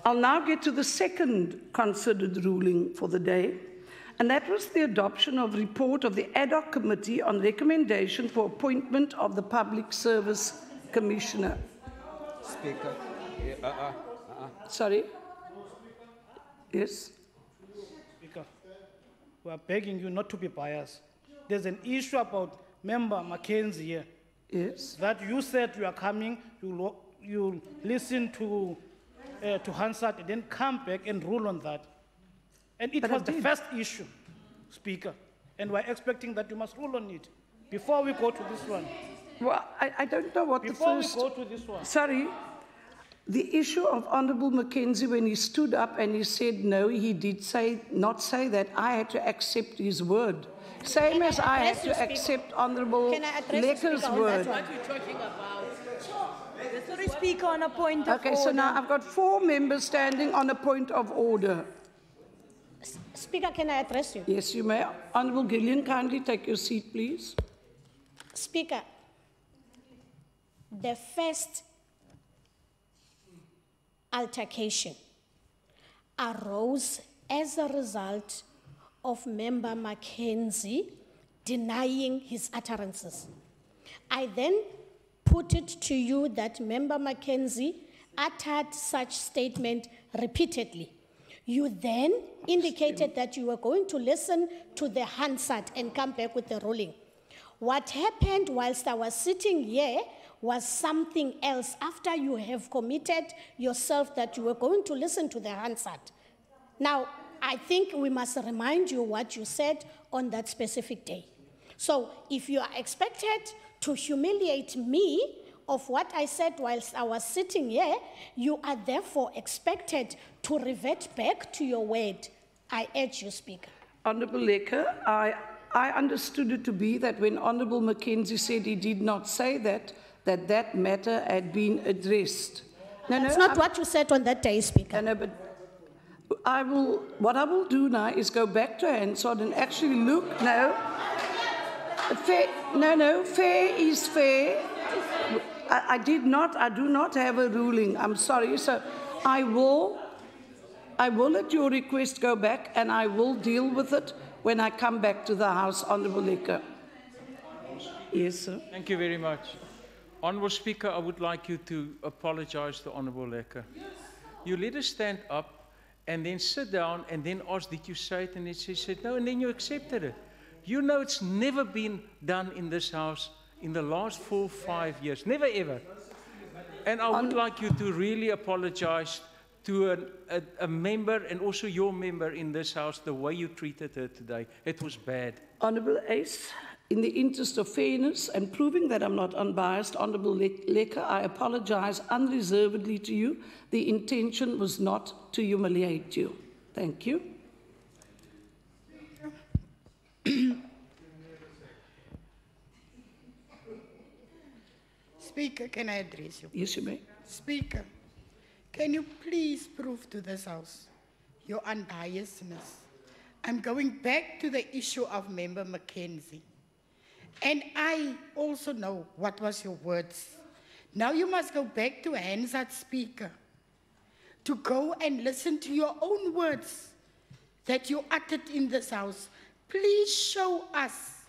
I'll now get to the second considered ruling for the day, and that was the adoption of report of the ad hoc committee on recommendation for appointment of the Public Service Commissioner. Speaker. Sorry? Yes? Speaker, we are begging you not to be biased. There's an issue about Member Mackenzie here. Yes. That you said you are coming, you'll listen to Hansard and then come back and rule on that. And it was the first issue, Speaker. And we're expecting that you must rule on it before we go to this one. Well, I don't know what before the first... we go to this one. Sorry. The issue of Honourable Mackenzie, when he stood up and he said no, he did not say that. I had to accept his word. Same as I had to accept Honourable Lekker's word. That's what we're talking about. Sorry, Speaker, on a point of order. Okay, so now I've got 4 members standing on a point of order. Speaker, can I address you? Yes, you may. Honourable Gillian, kindly take your seat, please. Speaker, the first altercation arose as a result of Member Mackenzie denying his utterances. I then put it to you that Member Mackenzie uttered such statement repeatedly. You then indicated that you were going to listen to the Hansard and come back with the ruling. What happened whilst I was sitting here was something else after you have committed yourself that you were going to listen to the Hansard. Now, I think we must remind you what you said on that specific day. So if you are expected to humiliate me of what I said whilst I was sitting here, you are therefore expected to revert back to your word. I urge you, Speaker. Honourable Lecker, I understood it to be that when Honourable Mackenzie said he did not say that matter had been addressed. That's not what you said on that day, Speaker. No, but what I will do now is go back to Hansard and actually look. Fair is fair. I do not have a ruling. I'm sorry. So I will at your request go back and I will deal with it when I come back to the House, Honourable Lecker. Yes, sir. Thank you very much. Honourable Speaker, I would like you to apologise to Honourable Lecker. You let us stand up and then sit down and then ask, did you say it? And she said no, and then you accepted it. You know it's never been done in this House in the last 4 or 5 years. Never, ever. And I would like you to really apologise to a member and also your member in this House, the way you treated her today. It was bad. Honourable Ace, in the interest of fairness and proving that I'm not unbiased, Honourable Lecker, I apologise unreservedly to you. The intention was not to humiliate you. Thank you. Speaker, can I address you? Yes, you may. Speaker, can you please prove to this House your unbiasedness? I'm going back to the issue of Member Mackenzie. And I also know what was your words. Now you must go back to Hansard, Speaker, to go and listen to your own words that you uttered in this House. Please show us,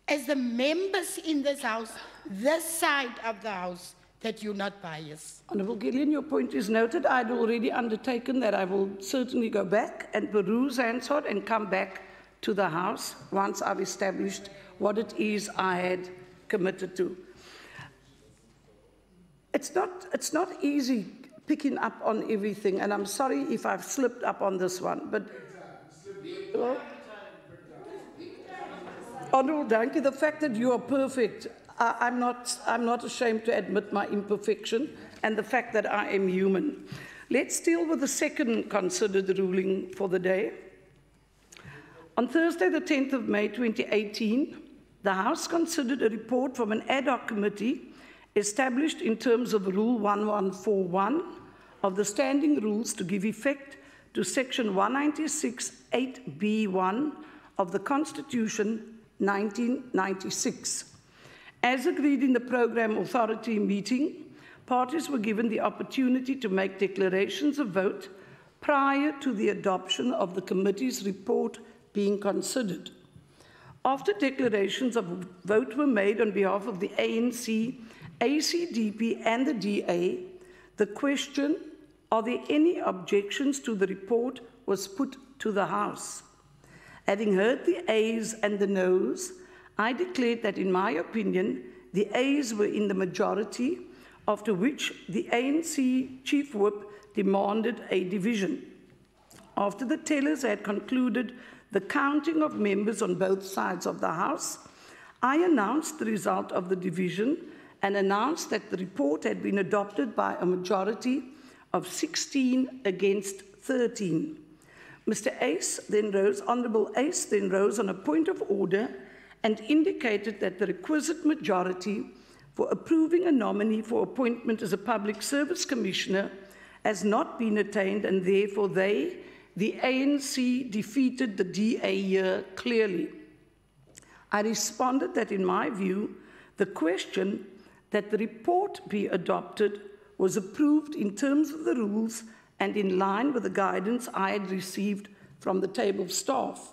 as the members in this House, this side of the House, that you're not biased. Honourable Gillian, your point is noted. I'd already undertaken that I will certainly go back and peruse Hansard and come back to the House once I've established what it is I had committed to. It's not easy picking up on everything, and I'm sorry if I've slipped up on this one, but Honourable Dankie, the fact that you are perfect, I'm not ashamed to admit my imperfection and the fact that I am human. Let's deal with the second considered ruling for the day. On Thursday, the 10th of May 2018, the House considered a report from an ad hoc committee established in terms of Rule 1141 of the Standing Rules to give effect to Section 196(8)(b)(1) of the Constitution 1996. As agreed in the Programme Authority meeting, parties were given the opportunity to make declarations of vote prior to the adoption of the committee's report being considered. After declarations of vote were made on behalf of the ANC, ACDP and the DA, the question, are there any objections to the report, was put to the House. Having heard the ayes and the noes, I declared that, in my opinion, the ayes were in the majority, after which the ANC Chief Whip demanded a division. After the tellers had concluded the counting of members on both sides of the House, I announced the result of the division and announced that the report had been adopted by a majority of 16 against 13. Mr. Ace then rose, Honourable Ace then rose on a point of order and indicated that the requisite majority for approving a nominee for appointment as a Public Service Commissioner has not been attained, and therefore they, the ANC, defeated the DA here clearly. I responded that, in my view, the question that the report be adopted was approved in terms of the rules and in line with the guidance I had received from the table staff.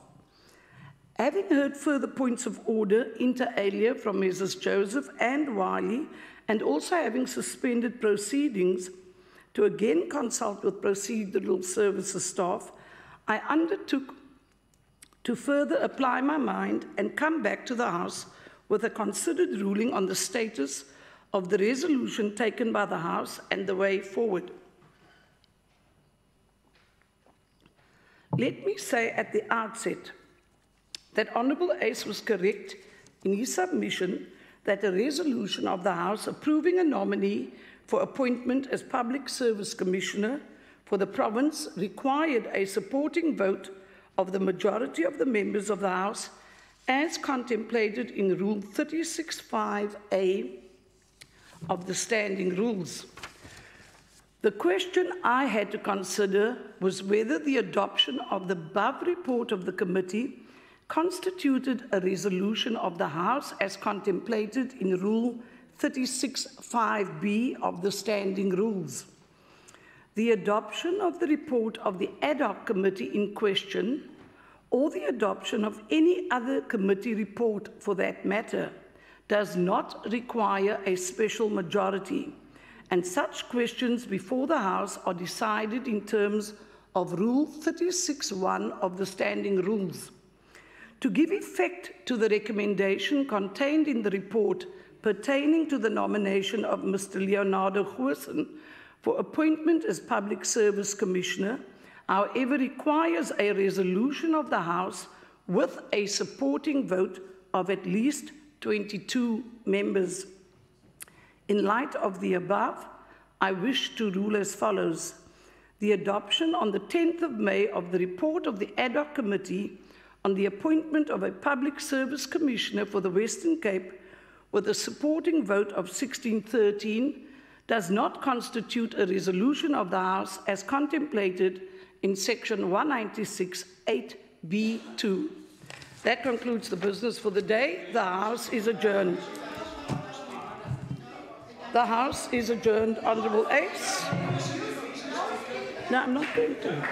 Having heard further points of order inter alia from Mrs. Joseph and Wiley, and also having suspended proceedings to again consult with procedural services staff, I undertook to further apply my mind and come back to the House with a considered ruling on the status of the resolution taken by the House and the way forward. Let me say at the outset that Honourable Ace was correct in his submission that a resolution of the House approving a nominee for appointment as Public Service Commissioner for the province required a supporting vote of the majority of the members of the House as contemplated in Rule 36(5)(a) of the Standing Rules. The question I had to consider was whether the adoption of the above report of the committee constituted a resolution of the House as contemplated in Rule 36(5)(b) of the Standing Rules. The adoption of the report of the ad hoc committee in question, or the adoption of any other committee report for that matter, does not require a special majority, and such questions before the House are decided in terms of Rule 36(1) of the Standing Rules. To give effect to the recommendation contained in the report pertaining to the nomination of Mr. Leonardo Goosen for appointment as Public Service Commissioner, however, requires a resolution of the House with a supporting vote of at least 22 members. In light of the above, I wish to rule as follows. The adoption on the 10th of May of the report of the ad hoc committee on the appointment of a Public Service Commissioner for the Western Cape with a supporting vote of 1613 does not constitute a resolution of the House as contemplated in Section 196(8)(b)(2). That concludes the business for the day. The House is adjourned. The House is adjourned. Honourable Ace. No, I'm not going to.